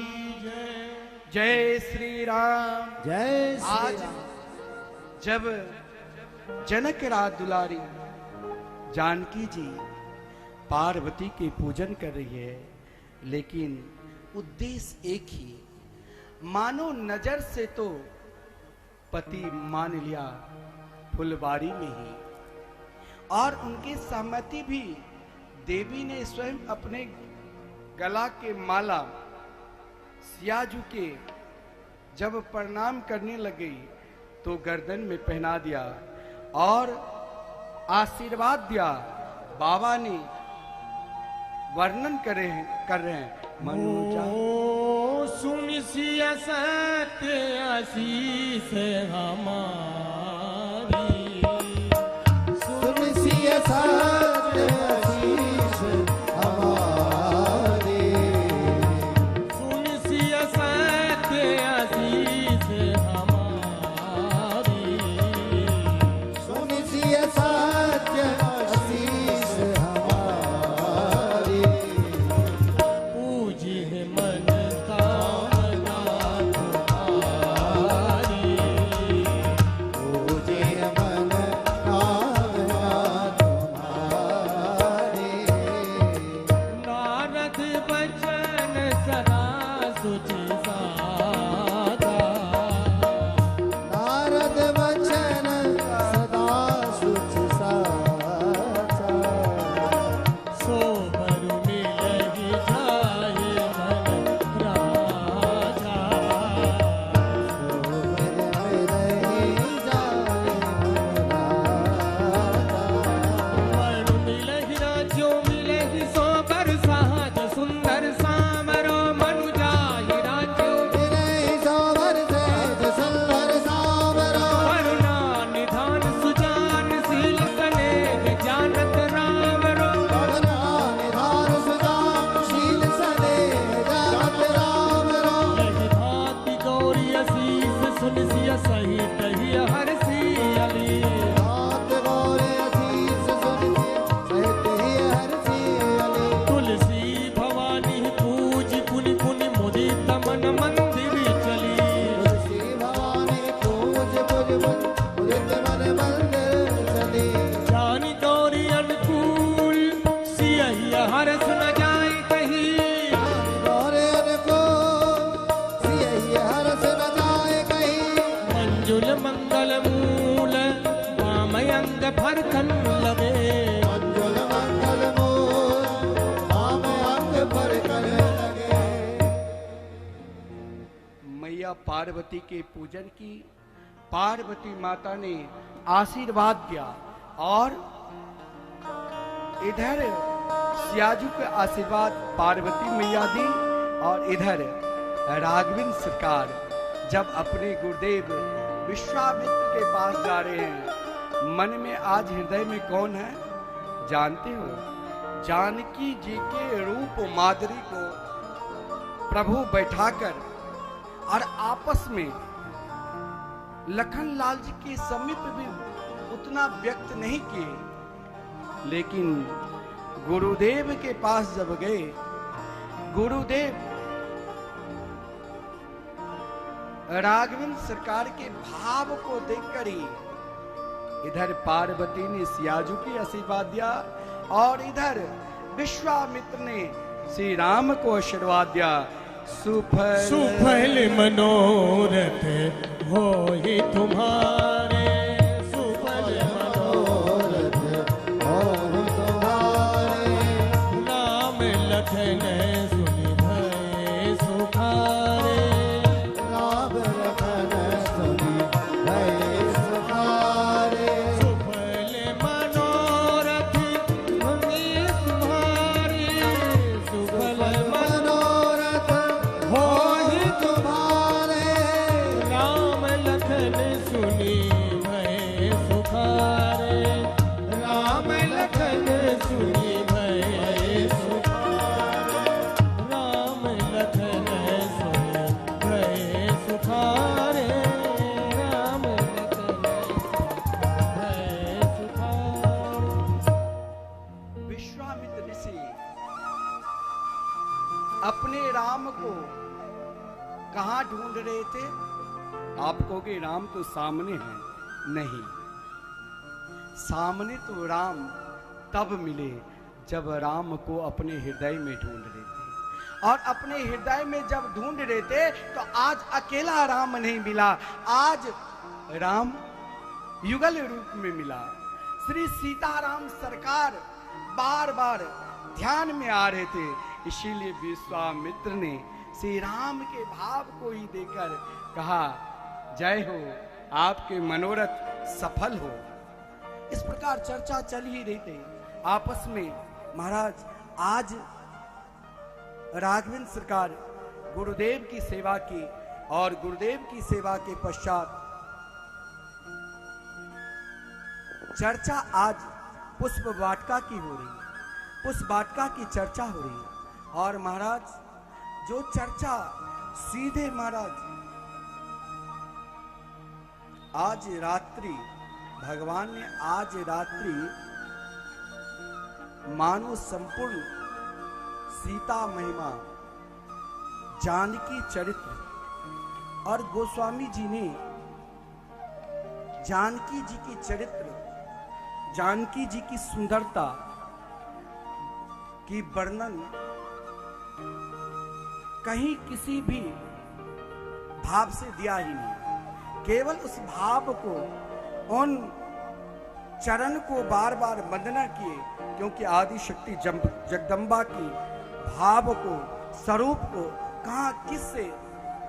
जय श्री राम। जय आज जब जनक राज दुलारी जानकी जी पार्वती के पूजन कर रही है, लेकिन उद्देश्य एक ही, मानो नजर से तो पति मान लिया फुलबाड़ी में ही, और उनकी सहमति भी देवी ने स्वयं अपने गला के माला सियाजू के जब प्रणाम करने लगी तो गर्दन में पहना दिया और आशीर्वाद दिया। बाबा ने वर्णन कर रहे हैं मनोजा ओ सुन सिया सत्य आशीष हमारी सुन सिया सत्य आशीष हमारे सुन सिया सत्य आशीष हमारी सुन सिया सत्य आशीष हमारे पूजी है मन कामना तुम्हारी पूजे मन कामना तुम्हारे नारद बचन सदा सुचि सादा नारद वचन सदा सुच साचा सो भरु मिलहि जाए मन राजा भरु मिलहि राजो मिलहि सो बर साज सुंदर सामरो मनु जाहि राजो करुणा निधान सुजान शील सनेह जानत राम रो लहि भांति गौरी असीस सुन सिया सहित ही हरसी अली तुलसी भवानी पूज पुनि पुनि मुदित मन मंदिर चली जानी गौरी अनुकूल सियहि हरस न जाय कहीं मंजुल मंगल मूल भर तन लगे। मंजुल मंगल मूल नाम अंग पर कर लगे। मैया पार्वती के पूजन की। पार्वती माता ने आशीर्वाद दिया और इधर सियाजू का आशीर्वाद पार्वती मैया दी और इधर राघवेंद्र सरकार जब अपने गुरुदेव विश्वामित्र के पास जा रहे हैं, मन में आज हृदय में कौन है जानते हो? जानकी जी के रूप माधुरी को प्रभु बैठाकर और आपस में लखन लाल जी के समीप भी उतना व्यक्त नहीं किए, लेकिन गुरुदेव के पास जब गए, गुरुदेव राघवेंद्र सरकार के भाव को देखकर ही इधर पार्वती ने सियाजू की आशीर्वाद दिया और इधर विश्वामित्र ने श्री राम को आशीर्वाद दिया। सुफल मनोरथ हो ही तुम्हारे, सुफल मनोरथ हो तुम्हारे। राम लखन सुनि भय सुखारे। राम लखन सुनि भय सुखारे। सुफल मनोरथ होहि तुम्हारे, सुफल मनोरथ होहि तुम्हारे। राम लखन सुनि भय सुखारे। राम लखन सुनि भय सुखारे। राम लखन सुनि भय सुखारे। राम लखन भय सुखारे। विश्वामित्र ऋषि अपने राम को कहां ढूंढ रहे थे? आप कहोगे राम तो सामने है। नहीं, सामने तो राम तब मिले जब राम को अपने हृदय में ढूंढ रहे थे। और अपने हृदय में जब ढूंढ रहे थे तो आज अकेला राम नहीं मिला, आज राम युगल रूप में मिला। श्री सीताराम सरकार बार बार ध्यान में आ रहे थे, इसीलिए विश्वामित्र ने श्री राम के भाव को ही देकर कहा, जय हो, आपके मनोरथ सफल हो। इस प्रकार चर्चा चल ही रही थी आपस में। महाराज आज राघवेंद्र सरकार गुरुदेव की सेवा की और गुरुदेव की सेवा के पश्चात चर्चा आज पुष्प वाटिका की हो रही है। पुष्प वाटिका की चर्चा हो रही है और महाराज जो चर्चा सीधे महाराज आज रात्रि भगवान ने आज रात्रि मानो संपूर्ण सीता महिमा, जानकी चरित्र और गोस्वामी जी ने जानकी जी की चरित्र, जानकी जी की सुंदरता की वर्णन कहीं किसी भी भाव से दिया ही नहीं। केवल उस भाव को, उन चरण को बार बार वंदना किए, क्योंकि आदि शक्ति जगदम्बा की भाव को, स्वरूप को कहां किससे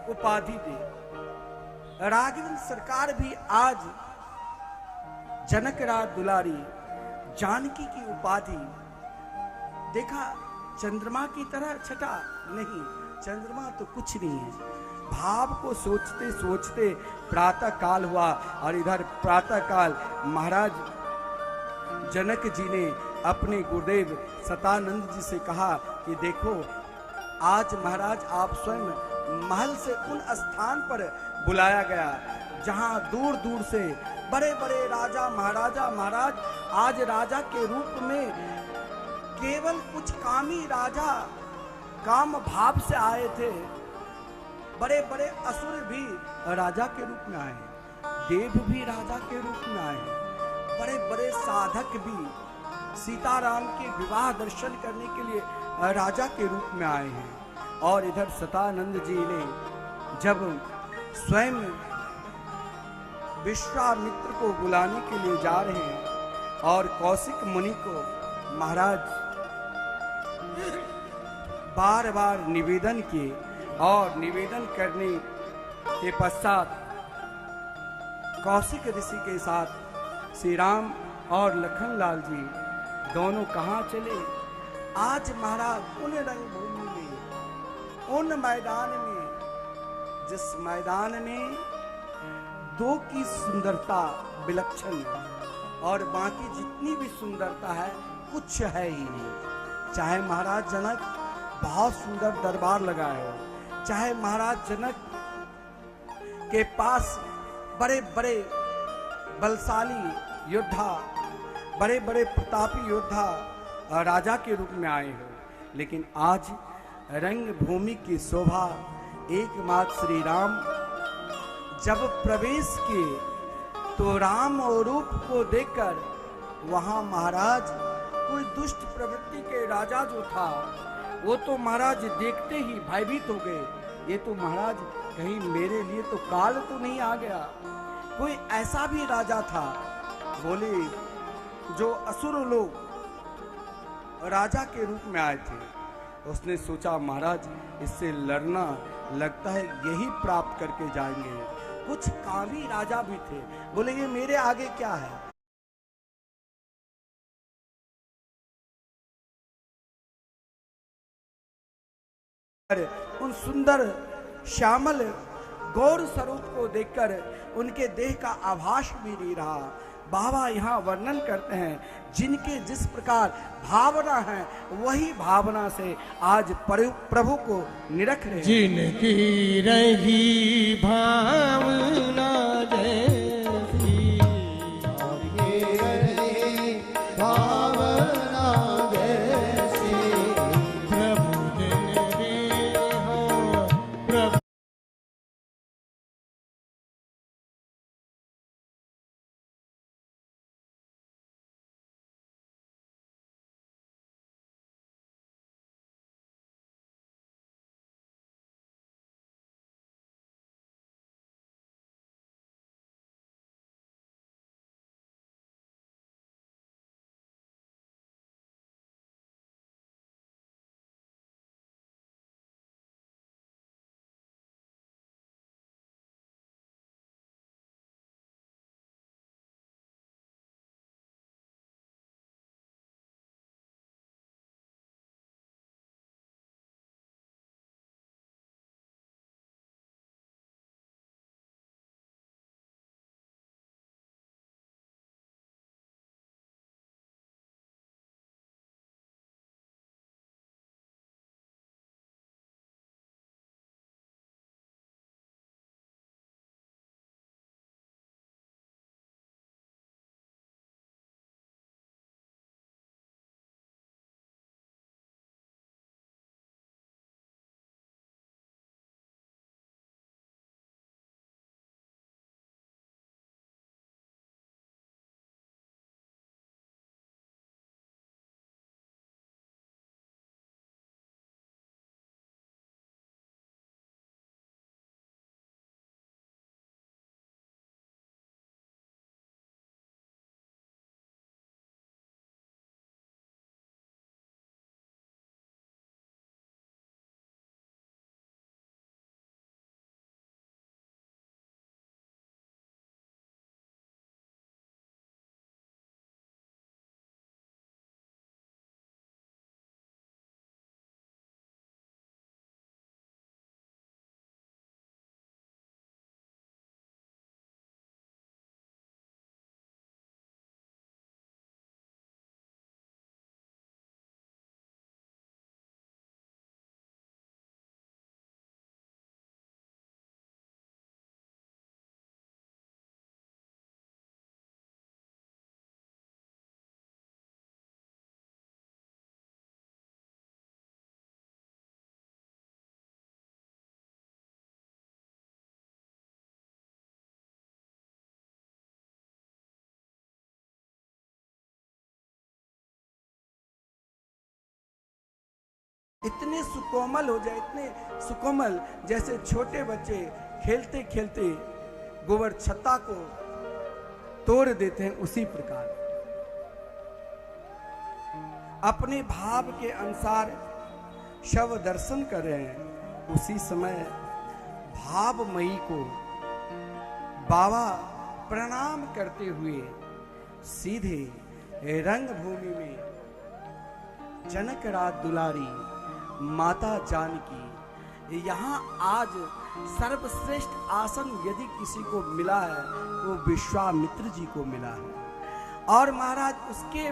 उपाधि दे। राघवेंद्र सरकार भी आज जनक राज दुलारी जानकी की उपाधि देखा। चंद्रमा की तरह छटा नहीं, चंद्रमा तो कुछ नहीं है। भाव को सोचते सोचते प्रातः काल हुआ और इधर प्रातः काल महाराज जनक जी ने अपने गुरुदेव सतानंद जी से कहा कि देखो, आज महाराज आप स्वयं महल से उन स्थान पर बुलाया गया जहां दूर दूर से बड़े बड़े राजा महाराजा महाराज आज राजा के रूप में, केवल कुछ कामी राजा काम भाव से आए थे। बड़े बड़े असुर भी राजा के रूप में आए, देव भी राजा के रूप में आए, बड़े बड़े साधक भी सीताराम के विवाह दर्शन करने के लिए राजा के रूप में आए हैं। और इधर सतानंद जी ने जब स्वयं विश्वामित्र को बुलाने के लिए जा रहे हैं और कौशिक मुनि को महाराज बार बार निवेदन किए और निवेदन करने के पश्चात कौशिक ऋषि के साथ श्री राम और लखनलाल जी दोनों कहाँ चले। आज महाराज उन रंगभूमि में, उन मैदान में, जिस मैदान में दो की सुंदरता विलक्षण है और बाकी जितनी भी सुंदरता है कुछ है ही नहीं। चाहे महाराज जनक बहुत सुंदर दरबार लगाए हो, चाहे महाराज जनक के पास बड़े बड़े बलशाली योद्धा, बड़े बड़े प्रतापी योद्धा राजा के रूप में आए हो, लेकिन आज रंगभूमि की शोभा एकमात्र श्री राम जब प्रवेश किए तो राम और रूप को देखकर वहां महाराज कोई दुष्ट प्रवृत्ति के राजा जो था वो तो महाराज देखते ही भयभीत हो गए। ये तो महाराज कहीं मेरे लिए तो काल तो नहीं आ गया। कोई ऐसा भी राजा था, बोले जो असुर लोग राजा के रूप में आए थे। उसने सोचा महाराज इससे लड़ना लगता है यही प्राप्त करके जाएंगे। कुछ कामी राजा भी थे, बोले ये मेरे आगे क्या है। उन सुंदर श्यामल गौर स्वरूप को देखकर उनके देह का आभास भी नहीं रहा। बाबा यहाँ वर्णन करते हैं जिनके जिस प्रकार भावना है वही भावना से आज प्रभु को निरख रहे। जिनकी रही भावना जैसी और ये रहे भावना जैसी, प्रभु जन रे हो प्रभु। इतने सुकोमल हो जाए, इतने सुकोमल जैसे छोटे बच्चे खेलते खेलते गोबर छत्ता को तोड़ देते हैं, उसी प्रकार अपने भाव के अनुसार शव दर्शन कर रहे हैं। उसी समय भावमयी को बाबा प्रणाम करते हुए सीधे रंगभूमि में जनक राज दुलारी माता जानकी, यहाँ आज सर्वश्रेष्ठ आसन यदि किसी को मिला है तो विश्वामित्र जी को मिला है। और महाराज उसके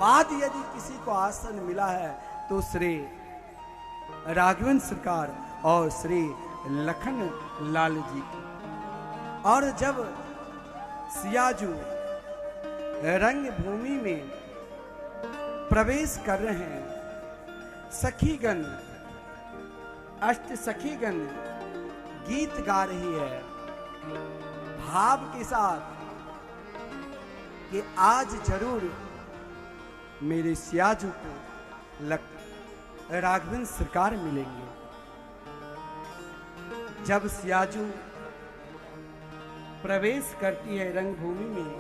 बाद यदि किसी को आसन मिला है तो श्री राघवेंद्र सरकार और श्री लखन लाल जी की। और जब सियाजू रंगभूमि में प्रवेश कर रहे हैं, सखीगण, अष्ट सखीगण गीत गा रही है भाव के साथ कि आज जरूर मेरे सियाजू को राघवेंद्र सरकार मिलेंगे। जब सियाजू प्रवेश करती है रंगभूमि में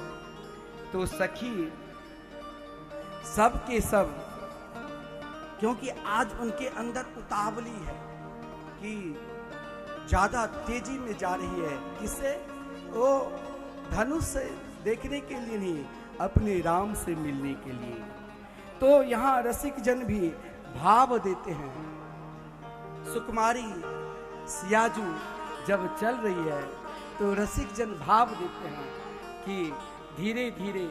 तो सखी सब के सब, क्योंकि आज उनके अंदर उतावली है कि ज्यादा तेजी में जा रही है, किससे? वो धनुष से देखने के लिए नहीं, अपने राम से मिलने के लिए। तो यहाँ रसिक जन भी भाव देते हैं। सुकुमारी सियाजू जब चल रही है तो रसिक जन भाव देते हैं कि धीरे धीरे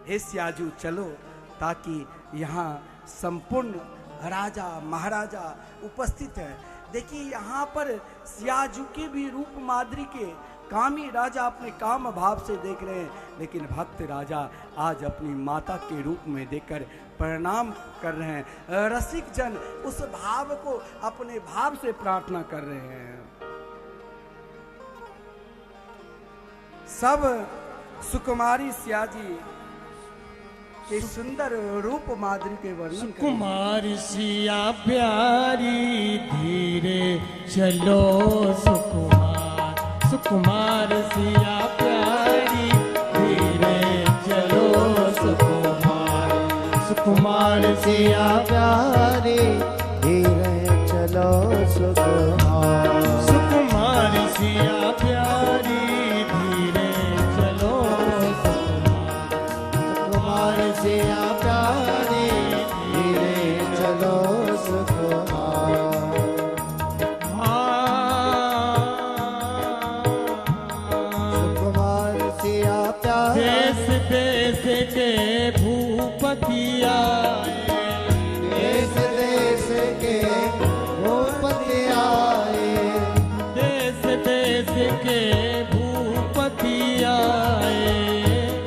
हे सियाजू चलो, ताकि यहाँ संपूर्ण राजा महाराजा उपस्थित है। देखिए यहाँ पर सियाजू के भी रूप माद्री के कामी राजा अपने काम भाव से देख रहे हैं, लेकिन भक्त राजा आज अपनी माता के रूप में देखकर प्रणाम कर रहे हैं। रसिक जन उस भाव को अपने भाव से प्रार्थना कर रहे हैं। सब सुकुमारी सियाजी के सुंदर रूप माधुरी के वर्णन कुमार सिया प्यारी धीरे चलो सुकुमार, सुकुमार सिया प्यारी धीरे चलो सुकुमार, सुकुमार सिया प्यारी धीरे चलो सुकुमार, सुकुमार सिया प्यारी धीरे चलो सुकुमार सिया प्यारी धीरे चलो सुकुमार। सुकुमार सिया प्यारी देश देश के भूपति आए, देश देश के भूपति आए, देश देश के भूपति आए,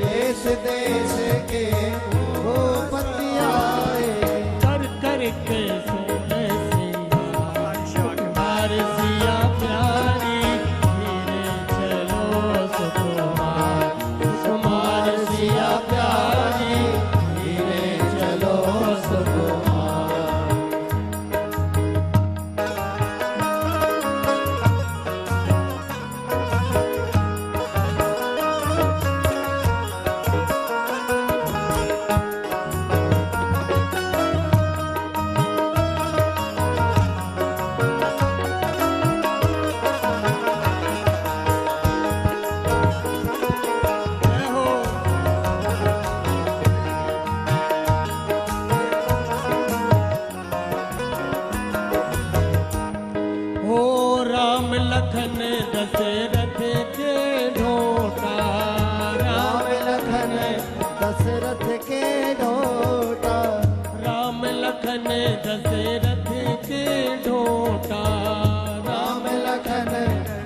देश देश के भूपति आए, कर कर के सोने सिंगार, सुकुमार सिया प्यारी धीरे चलो सुकुमार, सुकुमार सिया प्यारी धीरे चलो सुकुमार। जय हो हो राम लखन दशरथ के ढोटा, राम लखन दशरथ के ढोटा, राम लखन दशरथ के ढोटा, राम लखन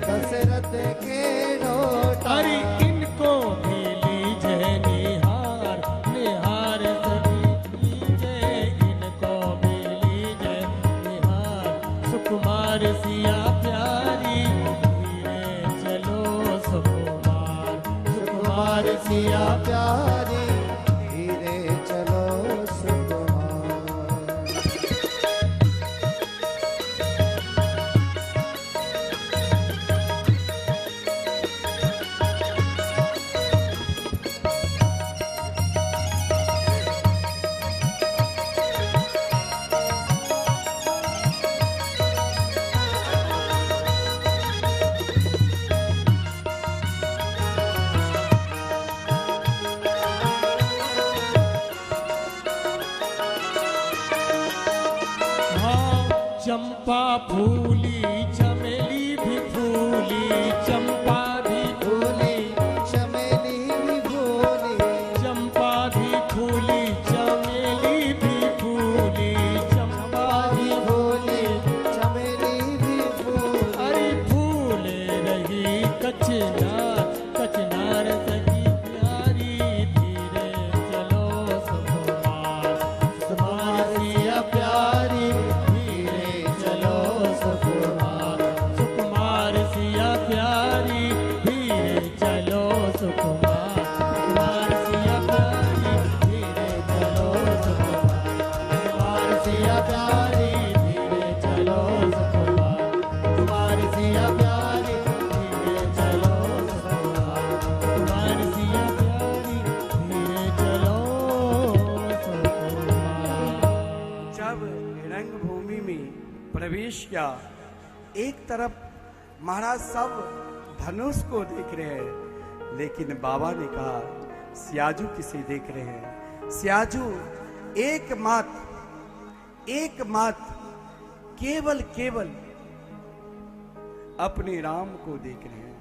दशरथ के ढोटा। अरे इनको भी लीजे निहार, निहार सभी लीजे, इनको भी लीजे निहार, सुकुमार सिया प्यारी धीरे चलो सुकुमार, सुकुमार सिया प्यारी धीरे चलो सुकुमार। चंपा फूली चमेली भी फूली, चंपा भी फूली चमेली भी फूली, चंपा भी फूली चमेली भी फूली, चंपा भी फूली चमेली भी फूली। अरे फूले रही कचनार, कचनार सगी प्यारी, धीरे चलो सुकुमार, सुकुमार सिया प्यारी, धीरे चलो सुकुमार, सुकुमार सिया प्यारी, धीरे चलो सुकुमार, सुकुमार सिया प्यारी, धीरे चलो सुकुमार, सुकुमार सिया प्यारी, धीरे चलो सुकुमार, सुकुमार सिया प्यारी, धीरे चलो सुकुमार, सुकुमार सिया प्यारी, धीरे चलो सुकुमार। जब रंगभूमि में प्रवेश किया, एक तरफ महाराज सब धनुष को देख रहे हैं, लेकिन बाबा ने कहा सियाजू किसे देख रहे हैं? सियाजू एकमात्र केवल अपने राम को देख रहे हैं।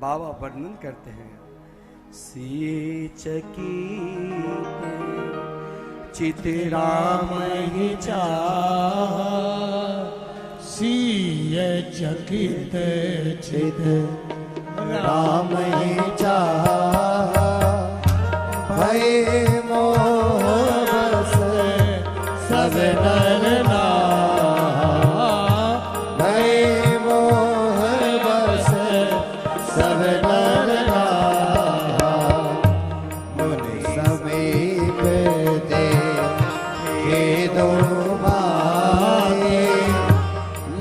बाबा वर्णन करते हैं, सिए चकीते चित राम ही सीय चकित चित राम ही चाहा, भय मोह बस सब नर भय मोह बस सब नर मुनि समीप दे के दो माए,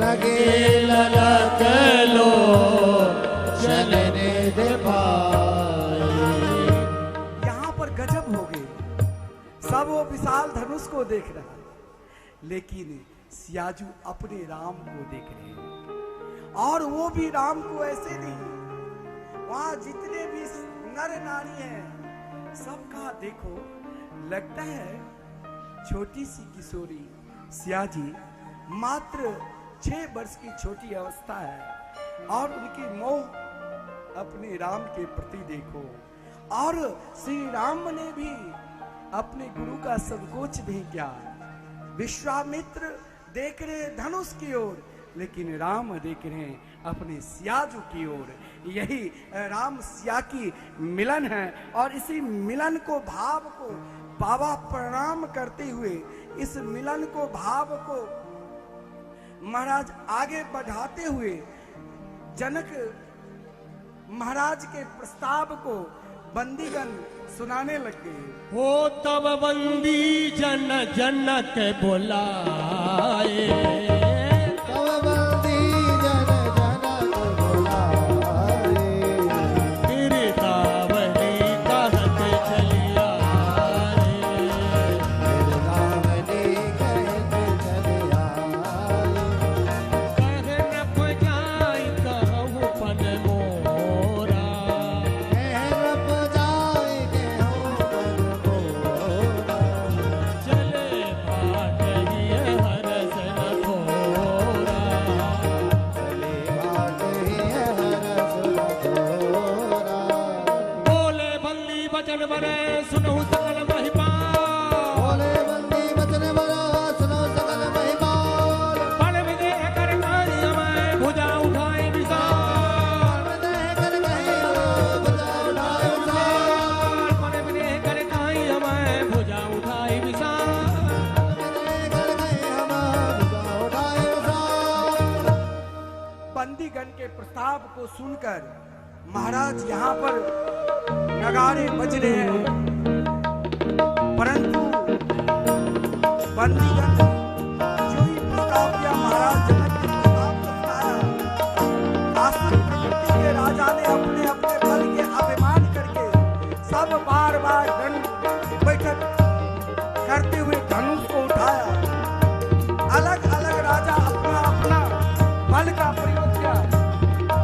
लगे ललक लो चलने दे पाए। यहाँ पर गजब हो गई। सब वो विशाल धनुष को देख रहा है, लेकिन सियाजू अपने राम को देख रहे हैं। और वो भी राम को ऐसे नहीं, वहां जितने भी नर नारी हैं सबका देखो, लगता है छोटी सी किशोरी सियाजी, मात्र 6 वर्ष की छोटी अवस्था है, और उनकी मोह अपने राम के प्रति देखो। और श्री राम ने भी अपने गुरु का संकोच नहीं किया। विश्वामित्र देख रहे धनुष की ओर, लेकिन राम देख रहे हैं अपने सियाजू की ओर। यही राम सिया की मिलन है, और इसी मिलन को, भाव को बाबा प्रणाम करते हुए इस मिलन को, भाव को महाराज आगे बढ़ाते हुए जनक महाराज के प्रस्ताव को बंदीगण सुनाने लग गए। हो तब बंदी जन जनक बुलाए, तब बंदी जन जनक बुलाए, गिरदावली कहत चलिया रे, गिरदावली कहत चलिया कहन पजाई कहु पन मोरा, रब जाएंगे हो मन मोरा, चले बाटही हरस न थोरा, चले बाट ही हरस थोरा। बोले बंदी बचन बरे सुनहु सकल महिपाल, बोले बंदी बचन बरा सुनो सकल महिपाल, बल विदेह कर काई हमें भुजा उठाए विशाल, देह कर कहीं बुझा उठाए उठाए, बल विदेह कर काई हमें भुजा उठाए विशाल। देह कर कहीं बुझा उठाए उठाए। बंदीगण के प्रस्ताव को सुनकर महाराज यहाँ पर नगाड़े बज रहे हैं, परंतु बंदीगण जो ही प्रस्ताव दिया, महाराज जनक ने प्रस्ताव बताया। आसुर प्रकृति के राजा ने अपने अपने बल के अभिमान करके सब बार बार दंड बैठक करते हुए धनुष को उठाया। अलग अलग राजा अपना अपना बल का प्रयोग किया,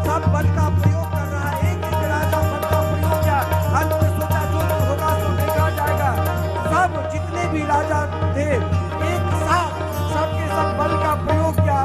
सब बल का प्रयोग कर रहा है। एक एक राजा बल का प्रयोग किया, अंत में सोचा जो होगा तो देखा जाएगा। सब जितने भी राजा थे एक साथ सबके सब बल का प्रयोग किया,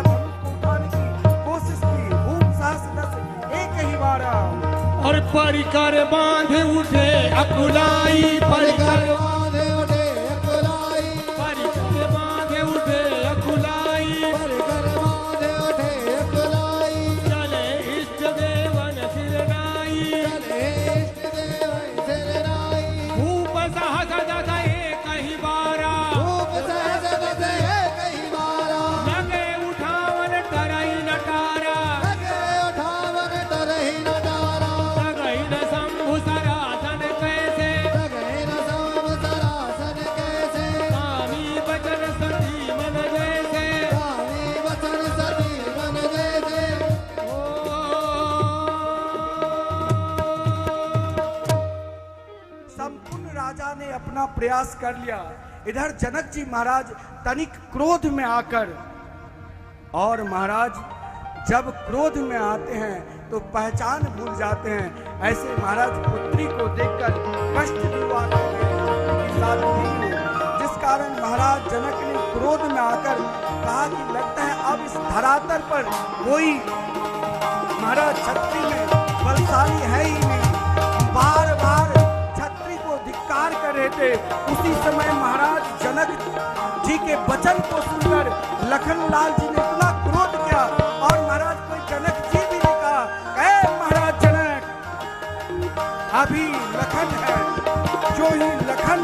परिकर बांधे उठे अकुलाई, परिकर बांधे उठे अकुलाई, परिकर बांधे उठे अकुलाई, परिकर बांधे उठे अकुलाई, चले इष्ट देवन सिरनाई, चले इष्ट देव सिरनाई, भूप सहज दस एक ही बारा, रूप सहज दस एक ही बारा, लगे उठावन तरई नटारा, लगे उठावन तरहि न डारा, लगई न शंभु सरासन कैसे, लगहि न शंभु सरासन कैसे, स्वामी बचन सती मन जैसे, स्वामी वचन सती मन जैसे। संपूर्ण राजा ने अपना प्रयास कर लिया। इधर जनक जी महाराज तनिक क्रोध में आकर, और महाराज जब क्रोध में आते हैं तो पहचान भूल जाते हैं। ऐसे महाराज पुत्री को देखकर कष्ट भी हुआ करते कि साथ नहीं हो। जिस कारण महाराज जनक ने क्रोध में आकर कहा कि लगता है अब इस धरातल पर कोई महाराज छत्री में बलशाली है ही नहीं। बार बार छत्री को धिक्कार कर रहे थे। उसी समय महाराज जनक जी के वचन को सुनकर लखनलाल जी ने इतना क्रोध किया, और महाराज कोई जनक जी भी ने कहा, "ऐ महाराज जनक, अभी लखन है।" जो ही लखन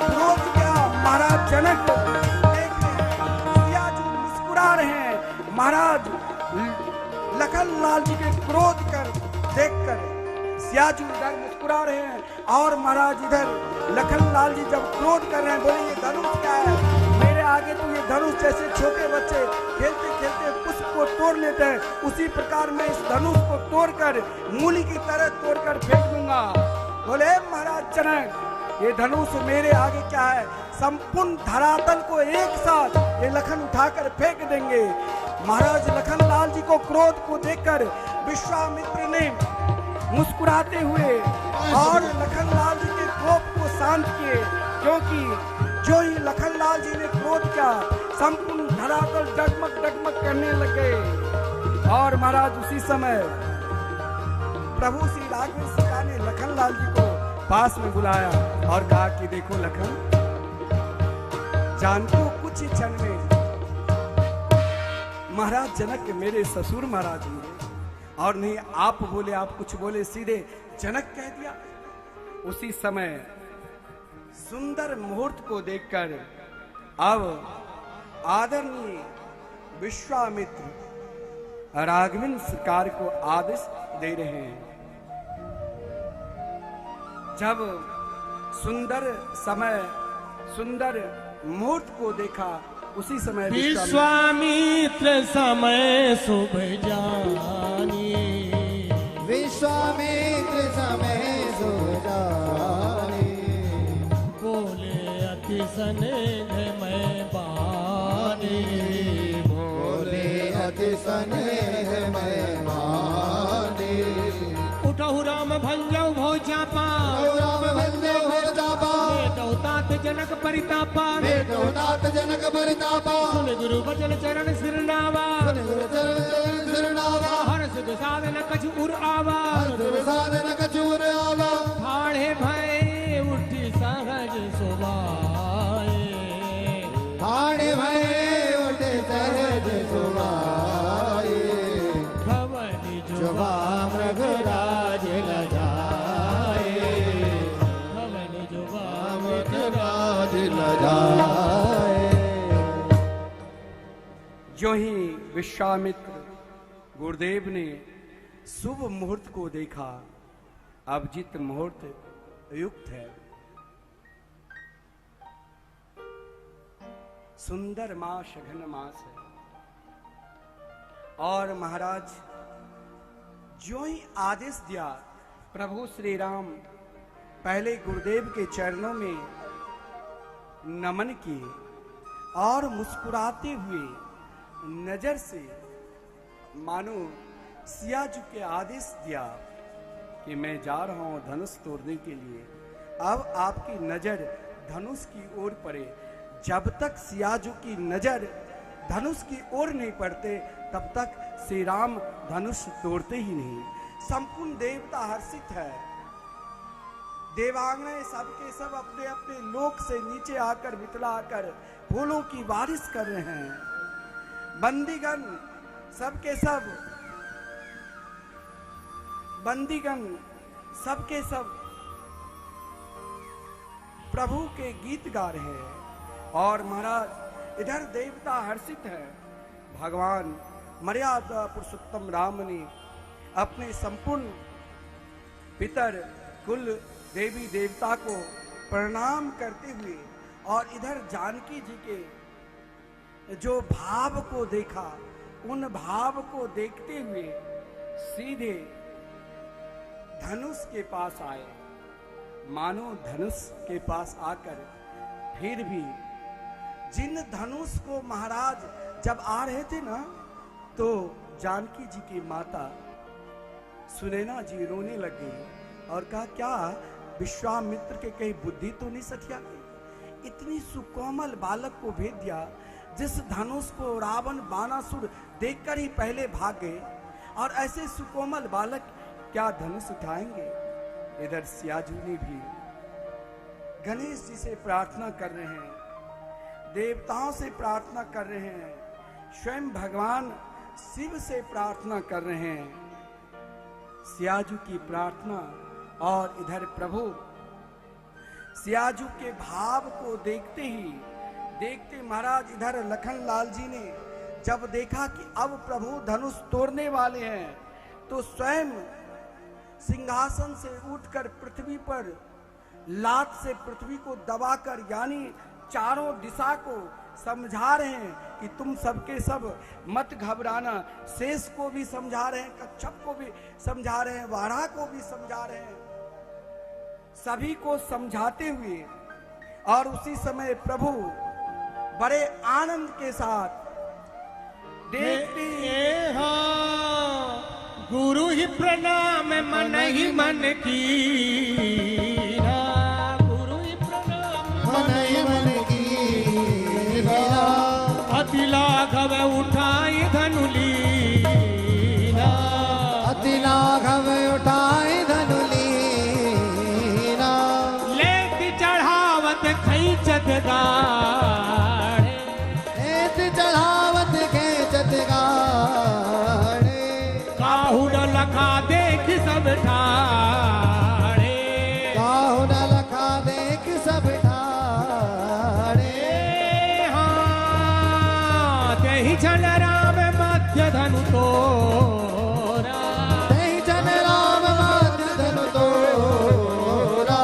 क्रोध किया, महाराज जनक देख रहे हैं, सिया जी मुस्कुरा रहे हैं। महाराज लखनलाल जी के क्रोध कर देखकर सियाजी इधर मुस्कुरा रहे हैं, और महाराज इधर लखनलाल जी जब क्रोध कर रहे हैं, बोले ये धनुष क्या है मेरे आगे? तो ये धनुष जैसे छोटे बच्चे खेलते खेलते पुष्प को तोड़ लेते हैं, उसी प्रकार मैं इस धनुष को तोड़कर मूली की तरह तोड़कर फेंक दूंगा। बोले महाराज जनक, ये धनुष मेरे आगे क्या है? संपूर्ण धरातल को एक साथ ये लखन उठाकर फेंक देंगे। महाराज लखनलाल जी को क्रोध को देखकर विश्वामित्र ने मुस्कुराते हुए और लखनलाल जी के कोप को शांत किए, क्योंकि जो ही लखनलाल जी ने क्रोध किया, संपूर्ण धरातल डगमग डगमग करने लग गए। और महाराज उसी समय प्रभु श्री राघवेंद्र सीता ने लखनलाल जी को पास में बुलाया और कहा कि देखो लखन, जानते हो कुछ ही क्षण में महाराज जनक मेरे ससुर महाराज हुए, और नहीं आप बोले, आप कुछ बोले, सीधे जनक कह दिया। उसी समय सुंदर मुहूर्त को देखकर अब आदरणीय विश्वामित्र राघवेंद्र सरकार को आदेश दे रहे हैं। जब सुंदर समय, सुंदर मुहूर्त को देखा, उसी समय विश्वामित्र समय शुभ जानी, विश्वामित्र समय सुजानी, बोले अति स्नेह में बानी, बोले अति स्नेह में बानी, उठहु राम भंजौ भो चापा, राम भंजो हो जापा, बेटौ तात जनक परितापा, बेटो तात जनक परितापा, सुन गुरु बचन चरण सिरनावा, गुरु चरण सिरनावा, हर्ष दुसाधन कछु उर आवा, साधन कचूर आवा, ठाणे भय उठी सहज सुभाए, ठाणे भय उठे सहज सुभाए, भवनि जुबा मृगराज लजाए, भवनि जुबा मृगराज लजाए। जो ही विश्वामित्र गुरुदेव ने शुभ मुहूर्त को देखा, अभिजीत मुहूर्त युक्त है, सुंदर मास घन मास है, और महाराज जो ही आदेश दिया, प्रभु श्री राम पहले गुरुदेव के चरणों में नमन किए और मुस्कुराते हुए नजर से मानो सिया जी के आदेश दिया कि मैं जा रहा हूं धनुष तोड़ने के लिए। अब आपकी नजर धनुष की ओर पड़े। जब तक सियाजू की नजर धनुष की ओर नहीं पड़ते, तब तक श्री राम धनुष तोड़ते ही नहीं। संपूर्ण देवता हर्षित है। देवांगने सबके सब अपने अपने लोक से नीचे आकर मिथिला आकर फूलों की बारिश कर रहे हैं। बंदीगण सबके सब प्रभु के गीत गा रहे हैं और महाराज इधर देवता हर्षित है। भगवान मर्यादा पुरुषोत्तम राम ने अपने संपूर्ण पितर कुल देवी देवता को प्रणाम करते हुए और इधर जानकी जी के जो भाव को देखा, उन भाव को देखते हुए सीधे धनुष के पास आए। मानो धनुष के पास आकर फिर भी जिन धनुष को महाराज जब आ रहे थे ना, तो जानकी जी की माता सुनैना जी रोने लग गई और कहा, क्या विश्वामित्र के कहीं बुद्धि तो नहीं सठिया गई? इतनी सुकोमल बालक को भेज दिया जिस धनुष को रावण बाणासुर देखकर ही पहले भाग गए, और ऐसे सुकोमल बालक क्या धनुष उठाएंगे? इधर सियाजू ने भी गणेश जी से प्रार्थना कर रहे हैं, देवताओं से प्रार्थना कर रहे हैं, स्वयं भगवान शिव से प्रार्थना कर रहे हैं। सियाजू की प्रार्थना और इधर प्रभु सियाजू के भाव को देखते महाराज इधर लखन लाल जी ने जब देखा कि अब प्रभु धनुष तोड़ने वाले हैं, तो स्वयं सिंहासन से उठकर पृथ्वी पर लात से पृथ्वी को दबाकर, यानी चारों दिशा को समझा रहे हैं कि तुम सबके सब मत घबराना। शेष को भी समझा रहे हैं, कच्छप को भी समझा रहे हैं, वारा को भी समझा रहे हैं, सभी को समझाते हुए। और उसी समय प्रभु बड़े आनंद के साथ देखते गुरु ही प्रणाम मन ही मन की, गुरु ही प्रणाम मन ही मन की, अति लाघव उठाई धनुली, अति लाघव उठाए धनुली, लेत चढ़ावत खैचत गाड़े, लेत चढ़ावत खैचत गाड़े, काहू न लखा देख सब ठाड़े, काहू न लखा देख सब ठाड़े, हाँ तेहि जन राम मध्य धनु तोरा, तेहि जन राम मध्य धनु तोरा,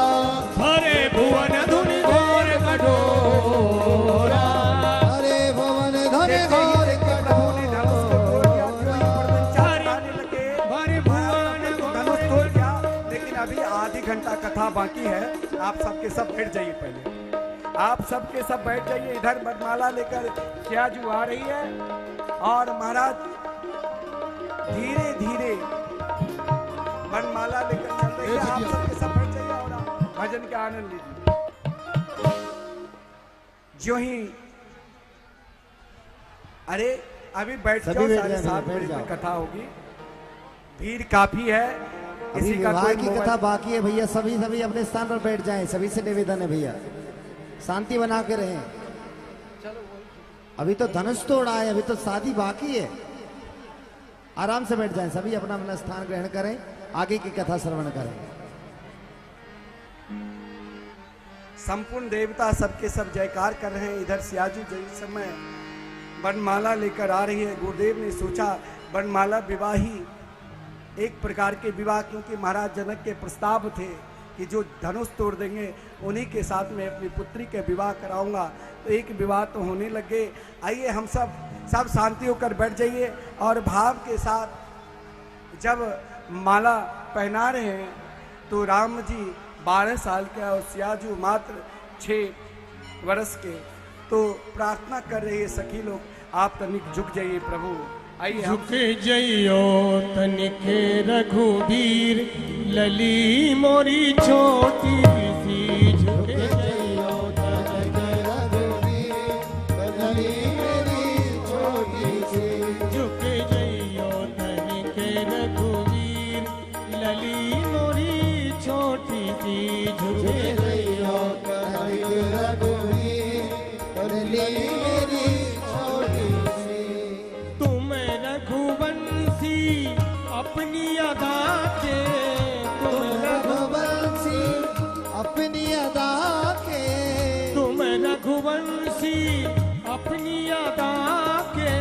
भरे भुवन धुनि घोर कठोरा, हरे भुवन धनि घोर कठोरा, भरे भुवन धनुष तोड़ गया। लेकिन अभी आधी घंटा कथा बाकी है। आप सबके सब बैठ जाइए, पहले आप सबके सब बैठ जाइए। इधर वरमाला लेकर सियाजू आ रही है और महाराज धीरे धीरे वरमाला लेकर चल रही है। आप सबके सब बैठ जाइए और आप भजन का आनंद लीजिए। जो ही अरे अभी बैठ सभी जाओ, बैठ साढ़े जाओ, 7 बैठ बजे जाओ। तक कथा होगी। भीड़ काफी है। अभी किसी का विवाह कोई की मोबाइल- कथा बाकी है भैया, सभी सभी अपने स्थान पर बैठ जाएं। सभी से निवेदन है भैया, शांति बना के रहें। अभी तो धनुष तोड़ा है, अभी तो शादी बाकी है। आराम से बैठ जाएं, सभी अपना अपना स्थान ग्रहण करें, आगे की कथा श्रवण करें। संपूर्ण देवता सबके सब जयकार कर रहे हैं। इधर सियाजू जिस समय वनमाला लेकर आ रही है, गुरुदेव ने सोचा वनमाला विवाही एक प्रकार के विवाह, क्योंकि महाराज जनक के प्रस्ताव थे कि जो धनुष तोड़ देंगे उन्हीं के साथ में अपनी पुत्री के विवाह कराऊंगा। तो एक विवाह तो होने लगे। आइए हम सब शांति होकर बैठ जाइए और भाव के साथ जब माला पहना रहे हैं तो राम जी 12 साल के और सियाजू मात्र 6 वर्ष के। तो प्रार्थना कर रही है सखी लोग, आप तनिक झुक जाइए प्रभु। आइए हम झुक जइयो तनिके रघुवीर, लली मोरी छोटी सी, झुक जइयो तनिके रघुवीर, लली मेरी छोटी सी, झुक जइयो तनिके रघुवीर, झुके रैया कहत रघुवीर कर ली मेरी छोटी सी। तुम रघुवंशी अपनी अदा के, तुम रघुवंशी अपनी अदा के, तुम रघुवंशी अपनी अदा के,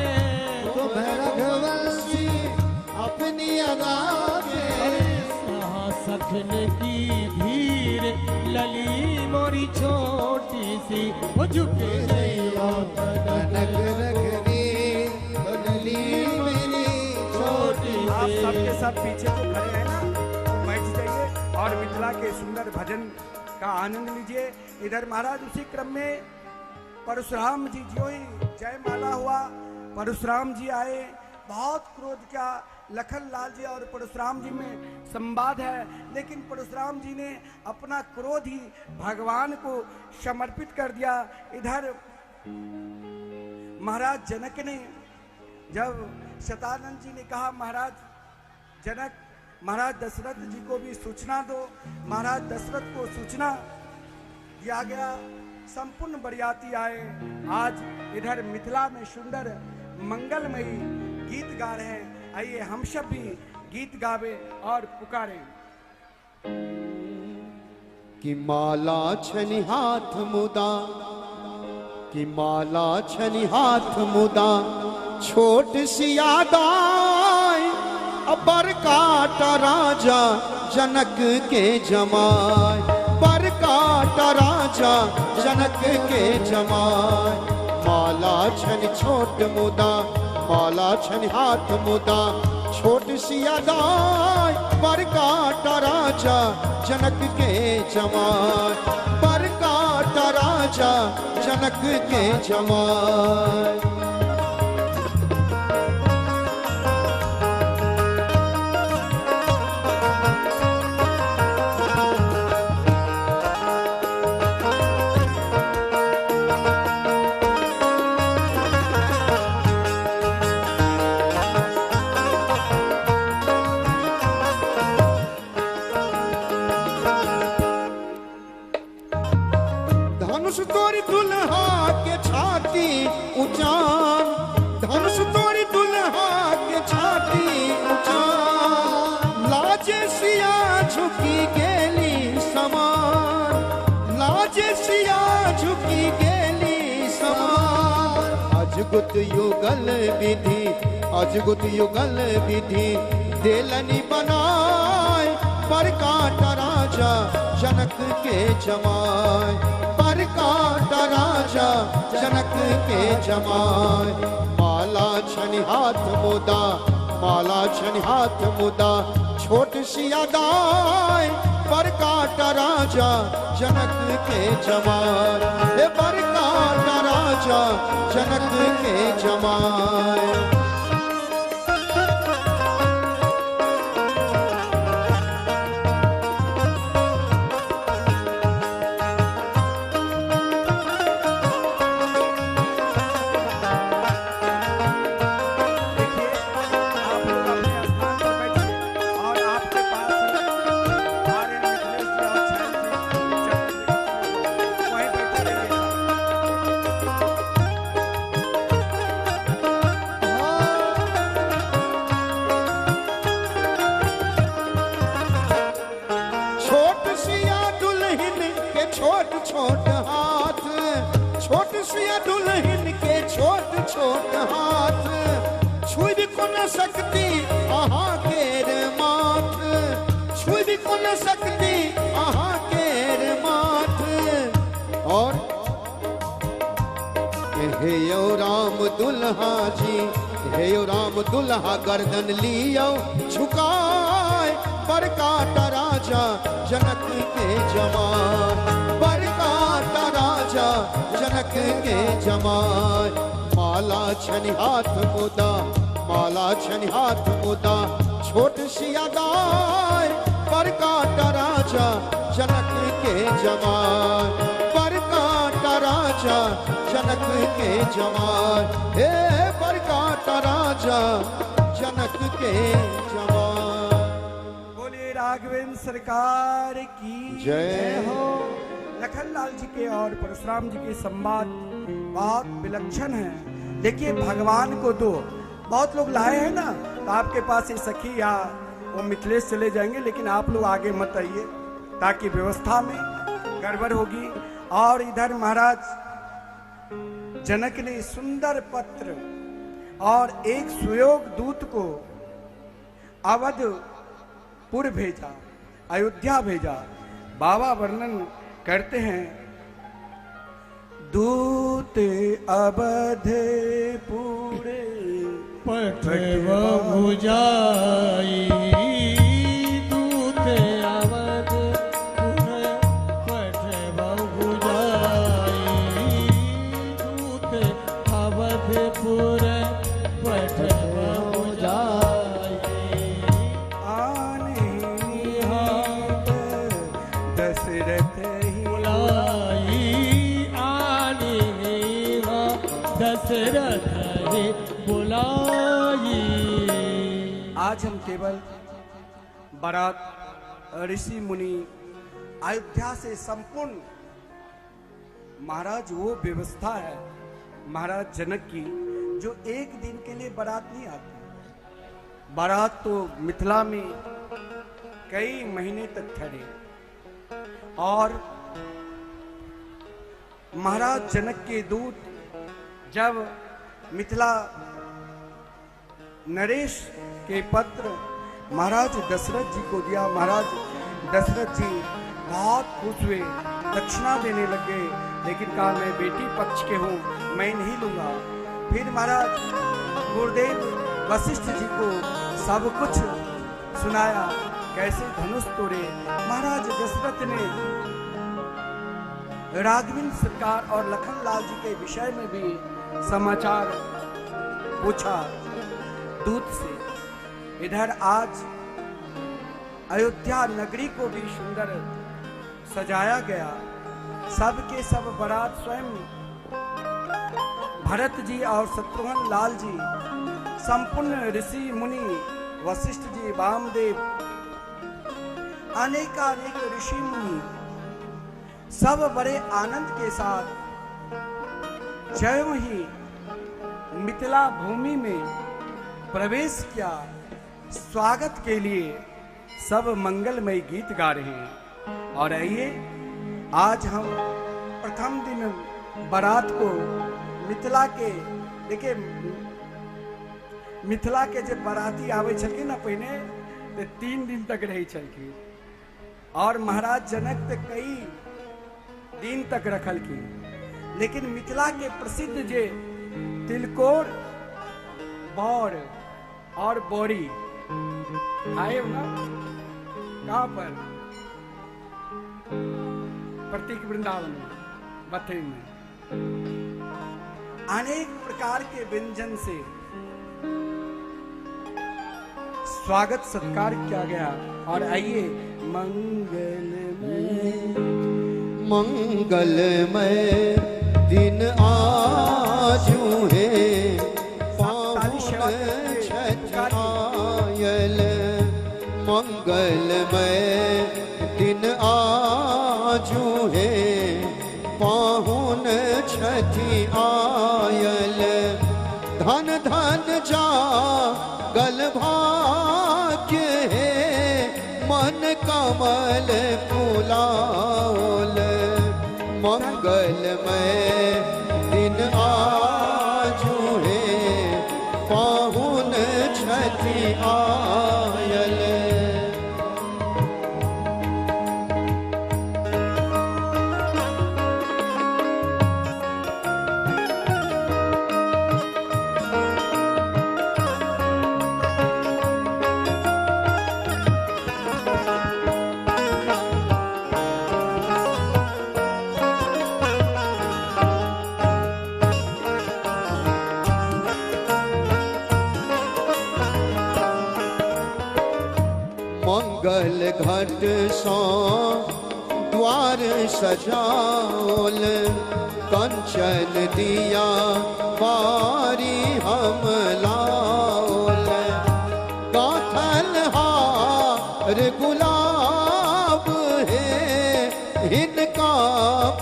तुम रघुवंशी अपनी अदा के। सखन की भीड़ लली मोरी छोटी सी, वो झुके रैया कनक रघुवीर कर ली मेरी छोटी आप सी। सबके सब पीछे तो खड़े हैं ना, बैठ जाइए और मिथिला के सुंदर भजन का आनंद लीजिए। इधर महाराज उसी क्रम में परशुराम जी ज्यों ही जयमाला हुआ, परशुराम जी आए, बहुत क्रोध का लखन लाल जी और परशुराम जी में संवाद है, लेकिन परशुराम जी ने अपना क्रोध ही भगवान को समर्पित कर दिया। इधर महाराज जनक ने जब शतानंद जी ने कहा महाराज जनक, महाराज दशरथ जी को भी सूचना दो, महाराज दशरथ को सूचना दिया गया, संपूर्ण बरियाती आए। आज इधर मिथिला में सुंदर मंगलमयी गीत गा रहे हैं, आइए हम सब भी गीत गावे और पुकारें। कि माला छनि हाथ मुदा, कि माला छनि हाथ मुदा, छोट सियादाय अबर काटा राजा जनक के जमाय, पर काटा राजा जनक के जमाय। माला छनि छोट मुदा, माला छनि हाथ मुदा, छोट सियादाय पर काटा राजा जनक के जमाय, पर काटा राजा जनक के जमाय। धनुष तोरी दुल्हा के छाती उचान, धनुष तोरी दुल्हा के छाती उचान। लाजे सिया झुकी गेली समान, लाजे सिया झुकी गेली समान। अजगुत युगल विधि, अजगुत युगल विधि देलनी बनाय, पर काटा राजा जनक के जमाय, पर काटा राजा जनक के जमाय। माला छनि हाथ मुदा, माला छनि हाथ मुदा, छोट सियादाय पर काटा राजा जनक के जमाय, हे पर काटा राजा जनक के जमाय। छोट छोट हाथ, छोट सिया दुल्हन के छोट छोट हाथ, छुब को न सकती अहाँ केर माथ, छुब को न सकती अहाँ केर माथ। और हे यो राम दुल्हा जी, हे यो राम दुल्हा गर्दन लियो झुकाए, पर काटा राजा जनक के जमाय, पर काटा राजा जनक के जमाय। माला छनि हाथ मुदा, माला छनि हाथ मुदा, छोट सियादाय पर काटा राजा जनक के जमाय, पर काटा राजा जनक के जमाय, हे पर काटा राजा जनक के जमाय। बोलिए राघवेंद्र सरकार की जय हो। लखनलाल जी के और परशुराम जी के संवाद बहुत विलक्षण है। देखिए भगवान को तो बहुत लोग लाए हैं ना, तो आपके पास ये सखी या वो मिथिलेश चले जाएंगे, लेकिन आप लोग आगे मत आइए ताकि व्यवस्था में गड़बड़ होगी। और इधर महाराज जनक ने सुंदर पत्र और एक सुयोग दूत को अवधपुर भेजा, अयोध्या भेजा। बाबा वर्णन करते हैं, दूत अवधपुर पठव भुजाई, दूत अवधपुर पठव भुजाई, दूत अवधपुर पठव भुजाई। आने दशरथ बुलाई, आने दशरथ बुलाई। आज हम केवल बारात ऋषि मुनि अयोध्या से संपूर्ण महाराज वो व्यवस्था है महाराज जनक की जो एक दिन के लिए बारात नहीं आती। बारात तो मिथिला में कई महीने तक ठहरे और महाराज जनक के दूत जब मिथिला नरेश के पत्र महाराज दशरथ जी को दिया, महाराज दशरथ जी बहुत खुश हुए, दक्षिणा देने लगे, लेकिन कहा मैं बेटी पक्ष के हूँ, मैं नहीं लूंगा। फिर महाराज गुरुदेव वशिष्ठ जी को सब कुछ सुनाया, कैसे धनुष तोड़े। महाराज दशरथ ने राघवेंद्र सरकार और लखनलाल जी के विषय में भी समाचार पूछा दूत से। इधर आज अयोध्या नगरी को भी सुंदर सजाया गया। सब के सब बारात स्वयं भरत जी और शत्रुघ्न लाल जी, संपूर्ण ऋषि मुनि वशिष्ठ जी, वामदेव, अनेक ऋषि मुनि सब बड़े आनंद के साथ ज्यों ही मिथिला भूमि में प्रवेश किया, स्वागत के लिए सब मंगलमय गीत गा रहे हैं। और आइए आज हम प्रथम दिन बारात को मिथिला के, देखिए मिथिला के जब बाराती आवे छलखिन ना पहले तो 3 दिन तक रही छलखिन और महाराज जनक तो कई दिन तक रखल की। लेकिन मिथिला के प्रसिद्ध जे तिलकोर, बौर और बोरी आए ना, कहाँ पर? प्रतीक वृंदावन में, बथेन में अनेक प्रकार के व्यंजन से स्वागत सत्कार किया गया। और आइए मंगलमय दिन आजू है, पावन छठ आयल। मंगलमय दिन आजू है, पाहुन छठी आयल। धन धन जा गल भाग्य है, मन कमल फुलाओल। मंगलमय दिन आजू है, पाहुन छठी आयल। मंगल घट सो द्वार सजाओल। कंचन दिया बारी हम लाओल। गाथल हार गुलाल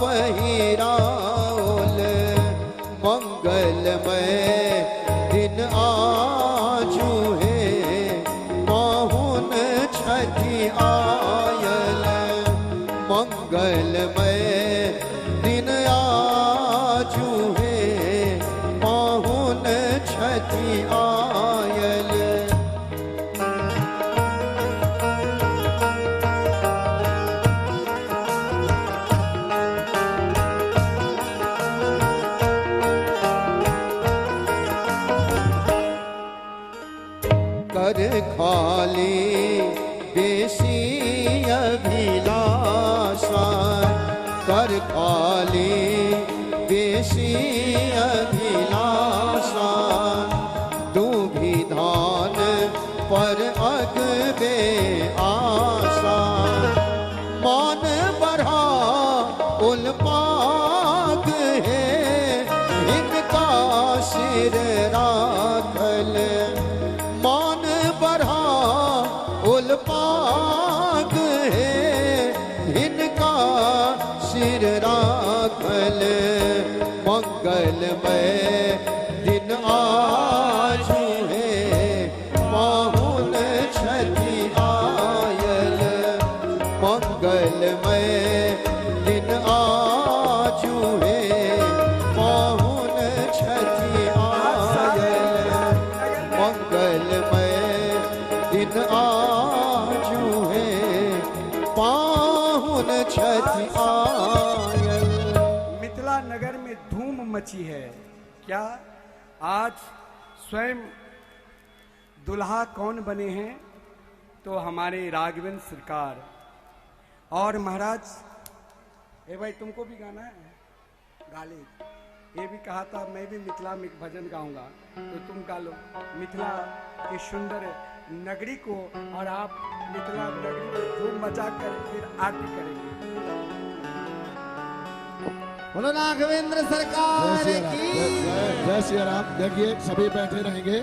पहिराओल मंगलमय दिन आजू है पाहुन छठी आयल मंगलमय दिन आजू है पाहुन छठी आयल कर खाली बेसी अभिलाषा कर खाली बेसी अभिलाषा तू भी धान पर अगबे आशा मान बढ़ा उलपाग है इनका सिर राखल मान बढ़ा उलपाग है इनका सिर राखल मंगलमय दिन आज है पाहुन छठी आयल मंगलमय दिन आज है पाहुन छठी आयल मंगलमय दिन आजू है पाहुन छठी आयल मिथिला नगर में धूम मची है। क्या आज स्वयं दुल्हा कौन बने हैं? तो हमारे राघवेंद्र सरकार। और महाराज ए भाई तुमको भी गाना है? गा ले। ये भी कहा था मैं भी मिथिला में एक भजन गाऊंगा, तो तुम गा लो मिथिला की सुंदर नगरी को, और आप मिथिला नगरी में धूम मचा कर फिर आरती करेंगे। बोलो राघवेंद्र सरकार की जय श्री राम। देखिए सभी बैठे रहेंगे,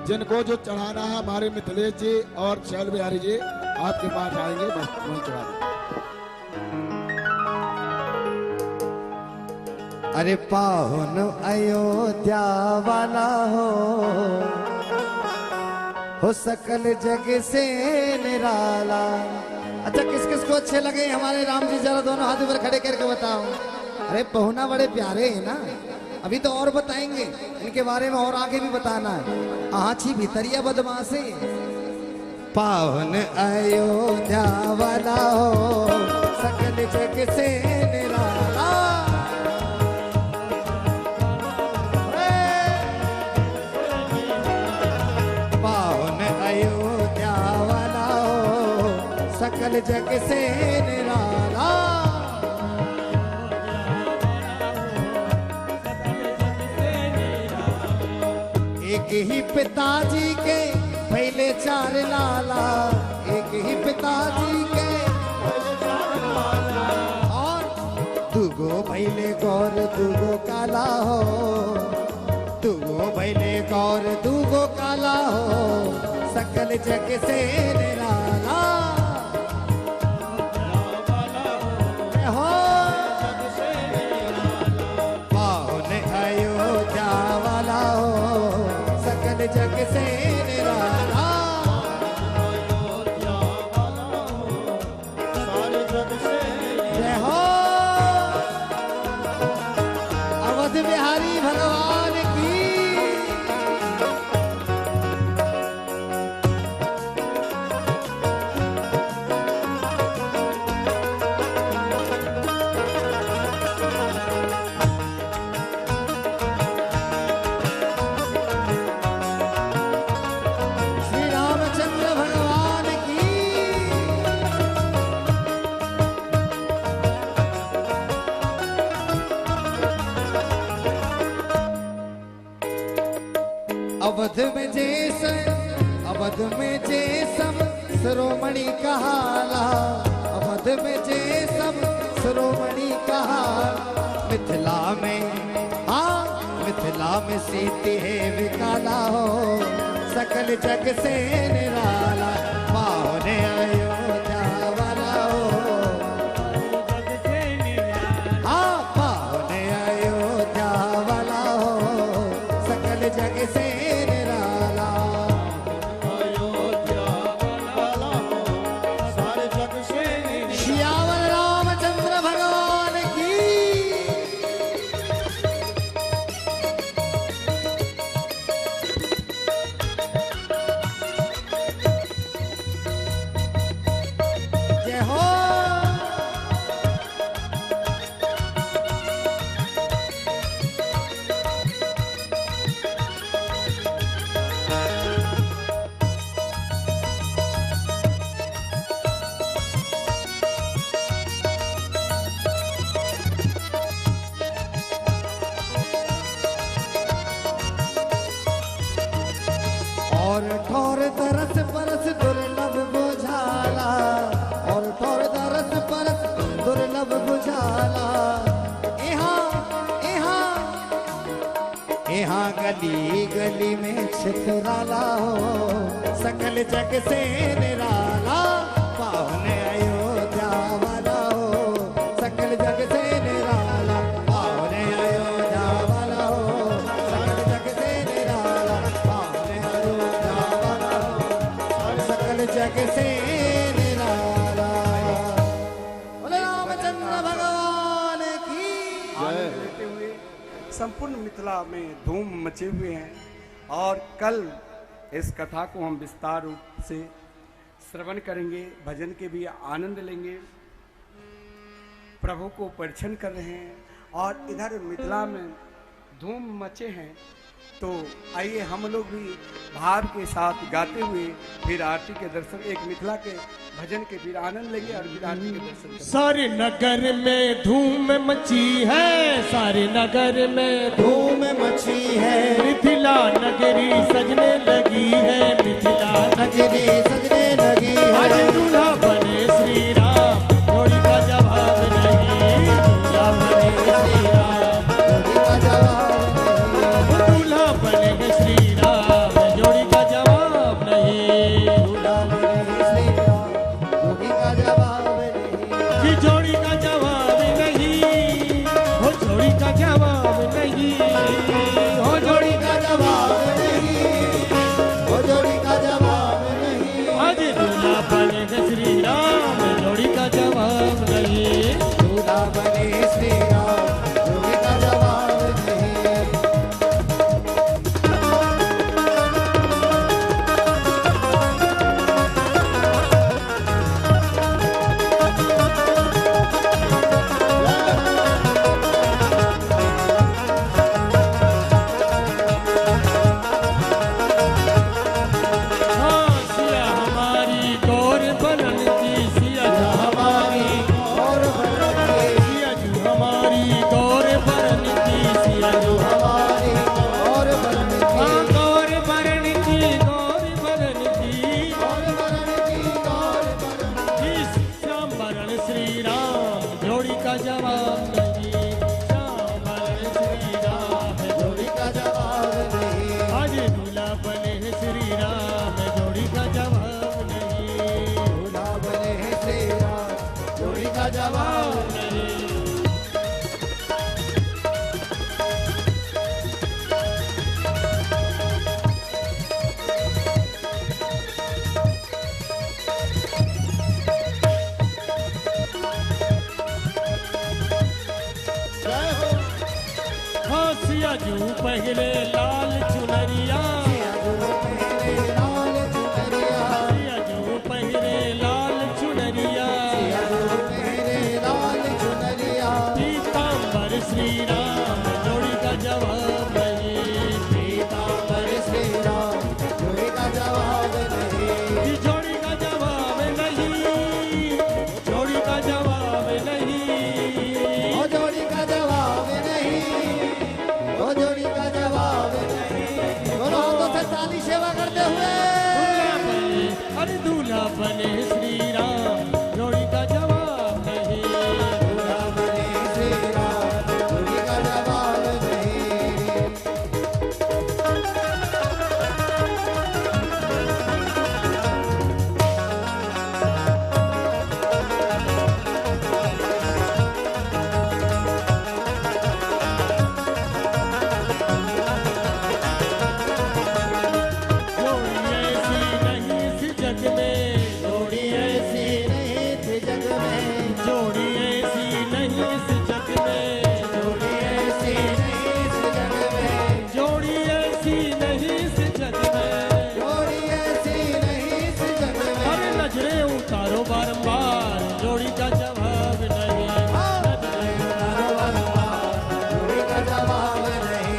जिनको जो चढ़ाना है हमारे मिथिलेश जी और शैल बिहारी जी आपके पास आएंगे, बस वहीं चढ़ा दें। अरे पाहुन अयोध्या वाला हो सकल जग से निराला। अच्छा किस किस को अच्छे लगे हमारे राम जी, जरा दोनों हाथ ऊपर खड़े करके बताओ। अरे पहुना बड़े प्यारे हैं ना, अभी तो और बताएंगे इनके बारे में, और आगे भी बताना है। आछी भीतरिया बदमाशी पावन अयोध्या वाला हो सकल जग से निराला। पावन अयोध्या वाला हो सकल जग से निराला। एक ही पिताजी के पहले चार लाला, एक ही पिताजी के और दुगो पहले गौर दुगो काला हो, दुगो पहले गौर दुगो काला हो सकल जग से निराला। पावन अयोध्या वाला हो सकल जग से निराला। जय हो अवध बिहारी भगवान की। श्री रामचंद्र भगवान की। अवध में जे सब शिरोमणि कहाला, अवध में जे सब शिरोमणि कहाला। मिथिला में हाँ मिथिला में सीती है विकाला हो सकल जग से निराला। पावन अयोध्या वाला हो हाँ गली गली में छितराला हो, सकल जग से निराला पावन अयोध्या वाला हो, सकल जग से निराला पावन अयोध्या वाला हो, सकल जग से निराला पावन अयोध्या वाला हो, सकल जग से निराला। बोले रामचंद्र भगवान की आनंद लेते हुए संपूर्ण मिथिला में धूम मचे हुए हैं। और कल इस कथा को हम विस्तार रूप से श्रवण करेंगे, भजन के भी आनंद लेंगे, प्रभु को परिछन कर रहे हैं। और इधर मिथिला में धूम मचे हैं, तो आइए हम लोग भी भाव के साथ गाते हुए फिर आरती के दर्शन, एक मिथिला के भजन के फिर आनंद लेंगे और फिर आरती के दर्शन करेंगे। सारे नगर में धूम मची है, सारे नगर में धूम मची है, मिथिला नगरी सजने लगी है, मिथिला नगरी सजने लगी आज है। दूल्हा बने श्री राम, जोड़ी का जवाब नहीं, दूल्हा बने श्री राम, जोड़ी का जवाब नहीं, दूल्हा बने श्री राम, जोड़ी का जवाब नहीं, दूल्हा बने श्री राम, जोड़ी का जवाब नहीं। कि जोड़ी का जवाब नहीं, हो जोड़ी का जवाब नहीं, हो जोड़ी का जवाब नहीं, वो जोड़ी का जवाब नहीं। आज दूल्हा बने श्री राम, जोड़ी का जवाब नहीं। दूल्हा बने श्री राम, जोड़ी का जवाब नहीं। हाँ, सिया हमारी गौर बनन की, सिया जो हमारी, और बनती सिया जो हमारी गौर बनन की, सिया जो हमारी और बनती हाँ, गौर बनन की, गौर बनन की, और बनती और बनती। इस श्याम बरन श्री राम, जोड़ी का जवाब नहीं, श्याम बरन श्री राम, जोड़ी का जवाब नहीं। आज दूल्हा बने श्री राम, जोड़ी का जवाब नहीं, दूल्हा बने श्री राम, जोड़ी का जवाब नहीं। जय हो। हाँ, सिया जू पहले लाल चुनरिया, जो पहले लाल चुनरिया, सिया जू पहले लाल चुनरिया, जो पहले लाल चुनरिया। पीताम्बर श्री राम, जोड़ी का जवाब नहीं, पीताम्बर श्री राम, जोड़ी का जवाब नहीं। कि जोड़ी का जवाब नहीं, जोड़ी का जवाब नहीं, ओ जोड़ी का जवाब नहीं, ओ जोड़ी का जवाब नहीं। दोनों हाथों से ताली सेवा करते हुए दूल्हा बने, अरे दूल्हा बने श्री राम, जोड़ी का जवाब नहीं। दूल्हा बने श्री राम, जोड़ी का जवाब नहीं। जोड़ी ऐसी नहीं इस जग में, जोड़ी ऐसी नहीं थी जग में, जोड़ी ऐसी नहीं इस जग में, जोड़ी ऐसी नहीं इस जग में, जोड़ी ऐसी नहीं इस जग में। जोड़ी ऐसी नहीं इस जग में। अरे नजरें उतारो बारंबार, जोड़ी का जवाब नहीं, नजरें जोड़ी का जवाब नहीं।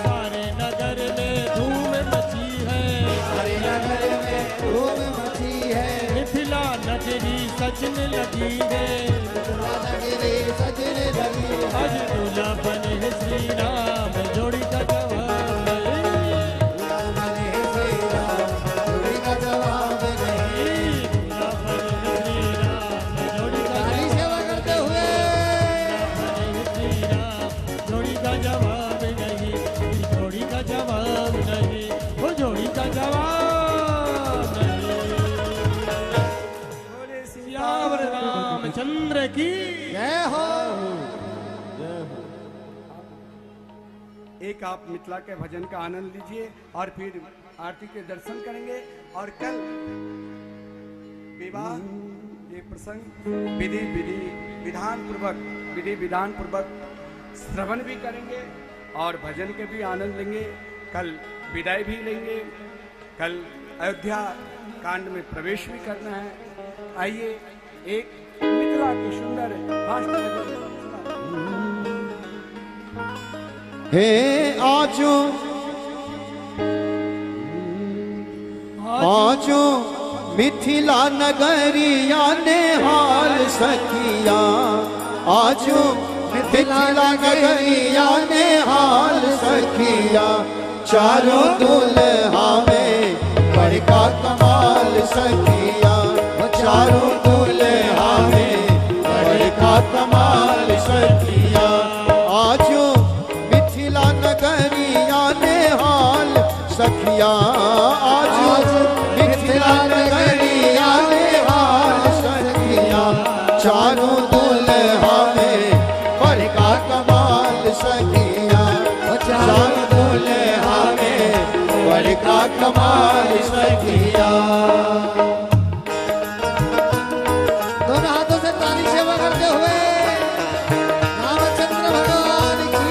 सारे नगर में धूम मची है, हरे नगर में धूम मची है, मिथिला नगरी सजने लगी है, नगरी सजने लगी है। आज दूल्हा बने श्री राम, जोड़ी का जवाब नहीं, दूल्हा बने श्री राम, जोड़ी का जवाब नहीं। दूल्हा बने श्री राम, जोड़ी का ताली सेवा करते हुए बने श्री राम, जोड़ी का जवाब नहीं, जोड़ी का जवाब एक आप मिथिला के भजन का आनंद लीजिए और फिर आरती के दर्शन करेंगे। और कल विवाह ये प्रसंग विधि विधान पूर्वक श्रवण भी करेंगे और भजन के भी आनंद लेंगे। कल विदाई भी लेंगे। कल अयोध्या कांड में प्रवेश भी करना है। आइए एक मिथिला की सुंदर फास्ट भजन हे आजो आजो मिथिला नगरिया ने हाल सखिया, आजो मिथिला नगरिया ने हाल सखिया, चारों दुल्हा में बड़का कमाल सखिया, चारों दुल्हा में बड़का कमाल सखिया, आजो मिथिला नगरिया ने हाल सखिया, आजो मिथिला नगरिया ने हाल सखिया, चारों दुल्हा में बड़का कमाल सखिया, चारों दुल्हा में बड़का कमाल सखिया। दोनों हाथों से ताली सेवा करते हुए रामचंद्र भगवान की।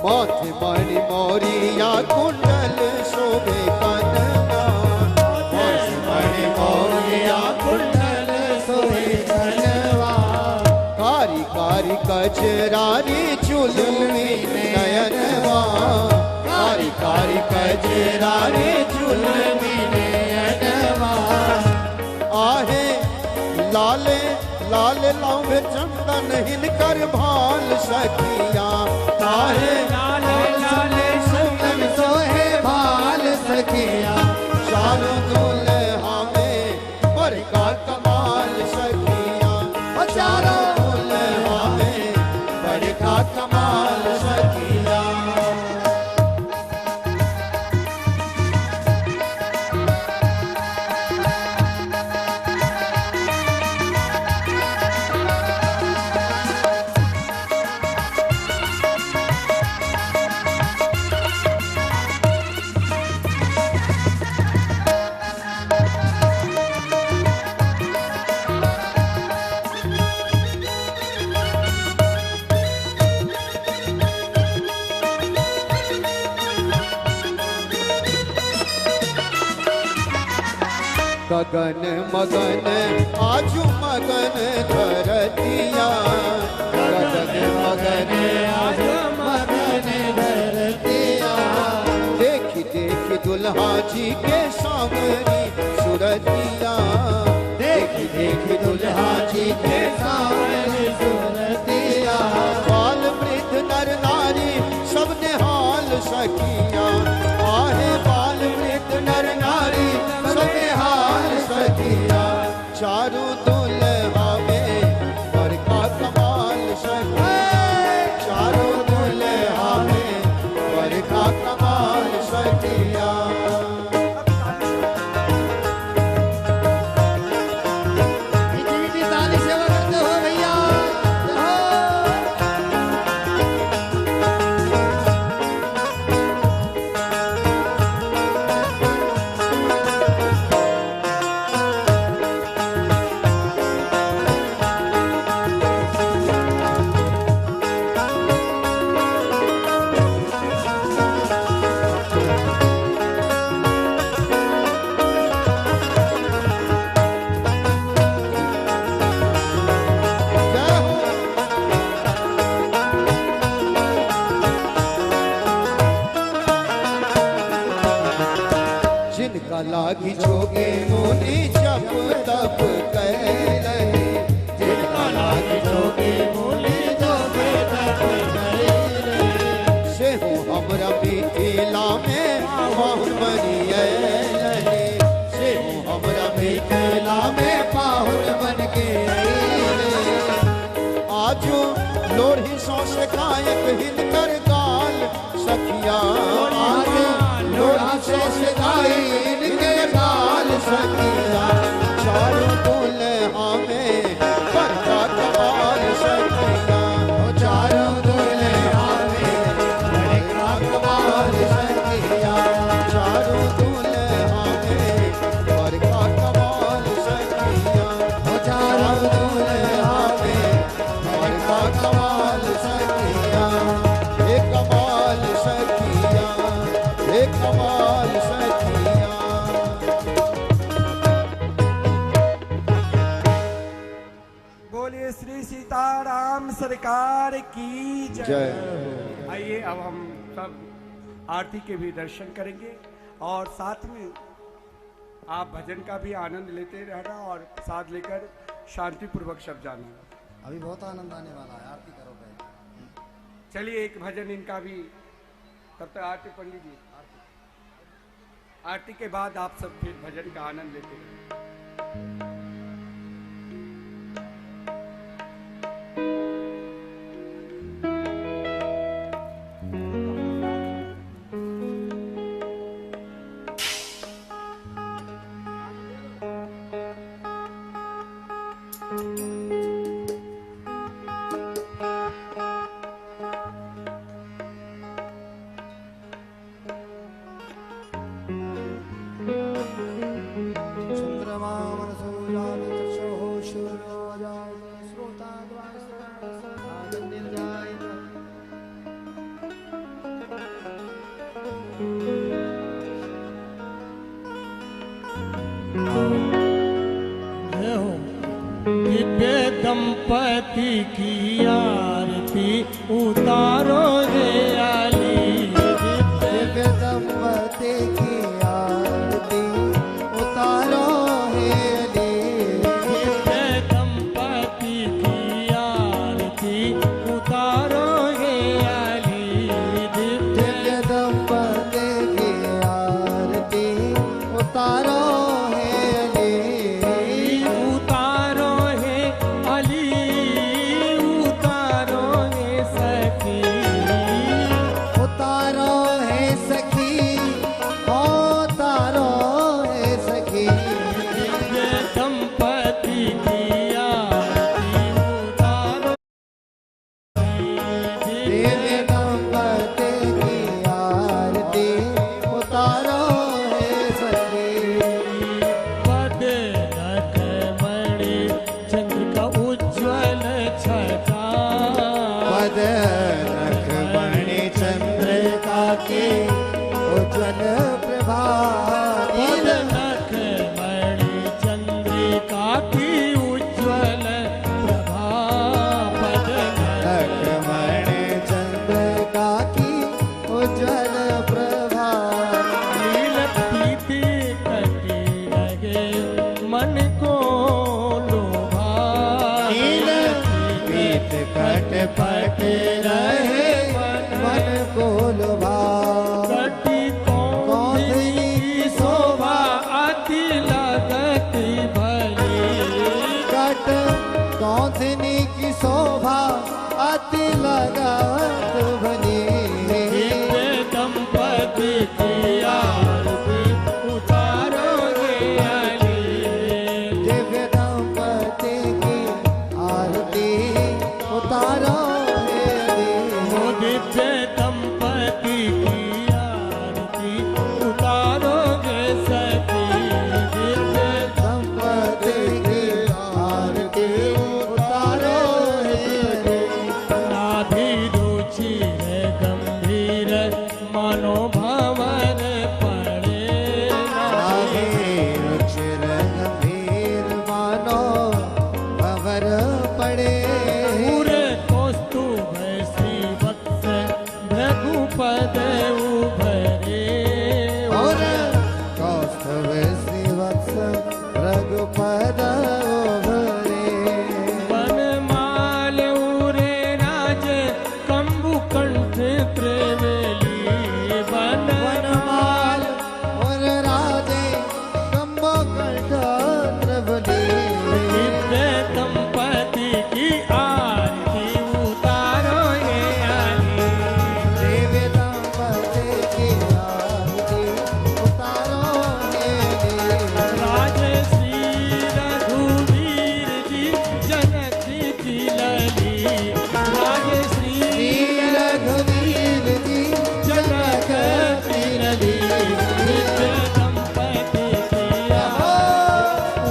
माथे मणि मोरिया कुंडल शोभे कनवा, माथे मणि मोरिया कुंडल शोभे कनवा, कारी कारी कजरारी चुलमी नयनवा, कारी कारी कजरारी चुलमी नयनवा, आहे लाले लाल लाभ चंदन हिनकर भाल सखिया, आहे लाले लाले चंदन सोहे भाल सखिया, चारों दुल्हा में बड़का कमाल सखिया, चारों दुल्हा में बड़का कमाल सखिया। गगन मगन आजू मगन धरतिया, गगन मगन आजू मगन धरतिया, देखी देखी दुल्हा जी के सामने सुरतिया, देखी देखी दुल्हा जी के सामने सुरतिया, बाल वृद्ध नर नारी सबने हाल सखिया, आहे बाल वृद्ध नर नारी सबने हाल सखिया, चारों दुल्हा में बड़का कमाल सखिया, चारों दुल्हा में बड़का कमाल सखिया। ताली सेवा करते हो भैया। लोढ़ी सौस कायक हिल कर गाल सखिया लोढ़ी सौस कायक हिल के गाल सखिया चारों दुल्हा में बड़का कमाल सखिया चारों दुल्हा में बड़का कमाल सखिया चारों दुल्हा में बड़का कमाल सखिया चारों दुल्हा में बड़का कमाल सखिया एक कमाल सखिया एक कमाल सखिया। बोलिए श्री सीताराम सरकार की जय जय। आइए अब हम सब आरती के भी दर्शन करेंगे और साथ में आप भजन का भी आनंद लेते रहना और साथ लेकर शांति पूर्वक सब जाना। अभी बहुत आनंद आने वाला है, आरती करो पहले। चलिए एक भजन इनका भी, तब तक आरती पंडित जी, आरती के बाद आप सब फिर भजन का आनंद लेते हैं। चंद्रमा मनसो जात चक्षुः शूरो अजायत श्रोता निर्जायत। जय हो। दिव्य दंपति की आरती उतारो रे आली दिव्य दंपति की आरती उतारो हे अली। दिव्य दंपति की आरती उतारो हे आली दिव्य दंपति की आरती उतारो हे अली। उतारो हे अली उतारो हे सखी उतारो हे सखी उतारो हे सखी। दिव्य दंपति की आरती उतारो दिव्य दंपति की आरती उतारो हे सखी। पद रखमणि चंद्र का उज्ज्वल छटा पद रखमणि चंद्रिका की उज्ज्वल प्रभा। पद रखमणि चंद्रिका की उज्ज्वल प्रभा पद रखमणि चंद्रिका की उज्ज्वल प्रभा। नील पीती कटी लगे मन को लोभा नील पीत कट पट रहे मन को लुभा। कटी कौंधनी की शोभा अति लगती भली कट कौंधनी की शोभा अति लगत भली। दिव्य दंपति की आरती उतारो रे अली दिव्य दंपति की आरती उतारो हे अली। वो दिव्य दंपति की आरती उतारो गे सखी दिव्य दंपति की आरती उतारो हे अली। नाभि रुचि है गंभीर मानो भंवर पड़े आगे रुचिर गंभीर मानो भंवर पड़े राजे श्री रघुवीर जी जनक पीरली दिव्य दंपति किया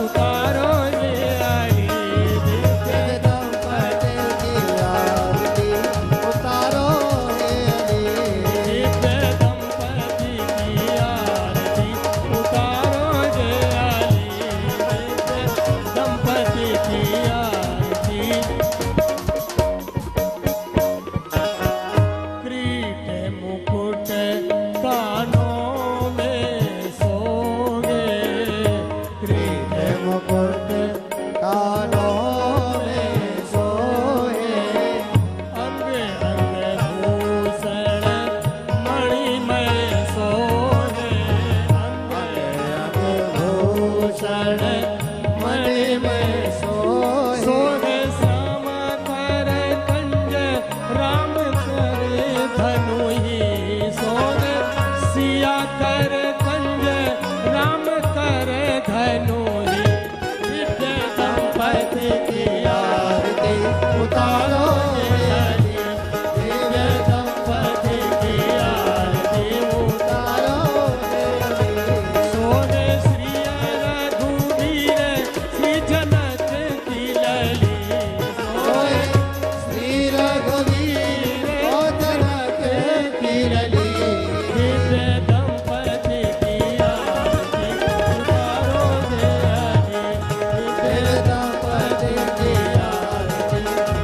उतारो ले आई दिव्य दंपति की आरती उतारो हे अली। दिव्य दंपति की आरती उतारो ले आई दिव्य दंपति की आरती। क्रीट मुकुट कानों में सोगे क्रीट मुकुट कानों में सोए अंग अंग भूषण मणिमय सोहे अंग अंग भूषण मणिमय सोए सोहे श्याम कर कंज राम कर धनु ही सोहे सिया कर कंज राम कर धनु ही दिव्य दंपति की आरती उतारो हे अली दिव्य दंपति की आरती उतारो सोहे श्री रघुवीर श्री जनक की लली सोहे श्री रघुवीर ओ जनक पीरली दिव्य दंपति की आरती उतारो दे अली दिव्य दंपति की आरती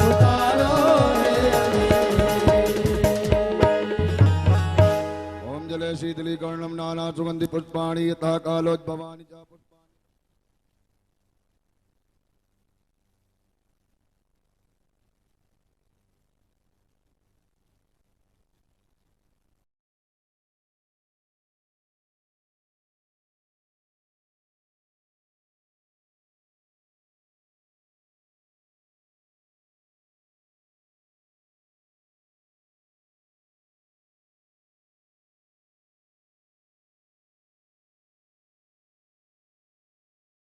उतारो हे अली। ओम जले शीतलीकरणम नाना सुगंधि पुष्पाणि यथा कालोद्भवानि च पुष्प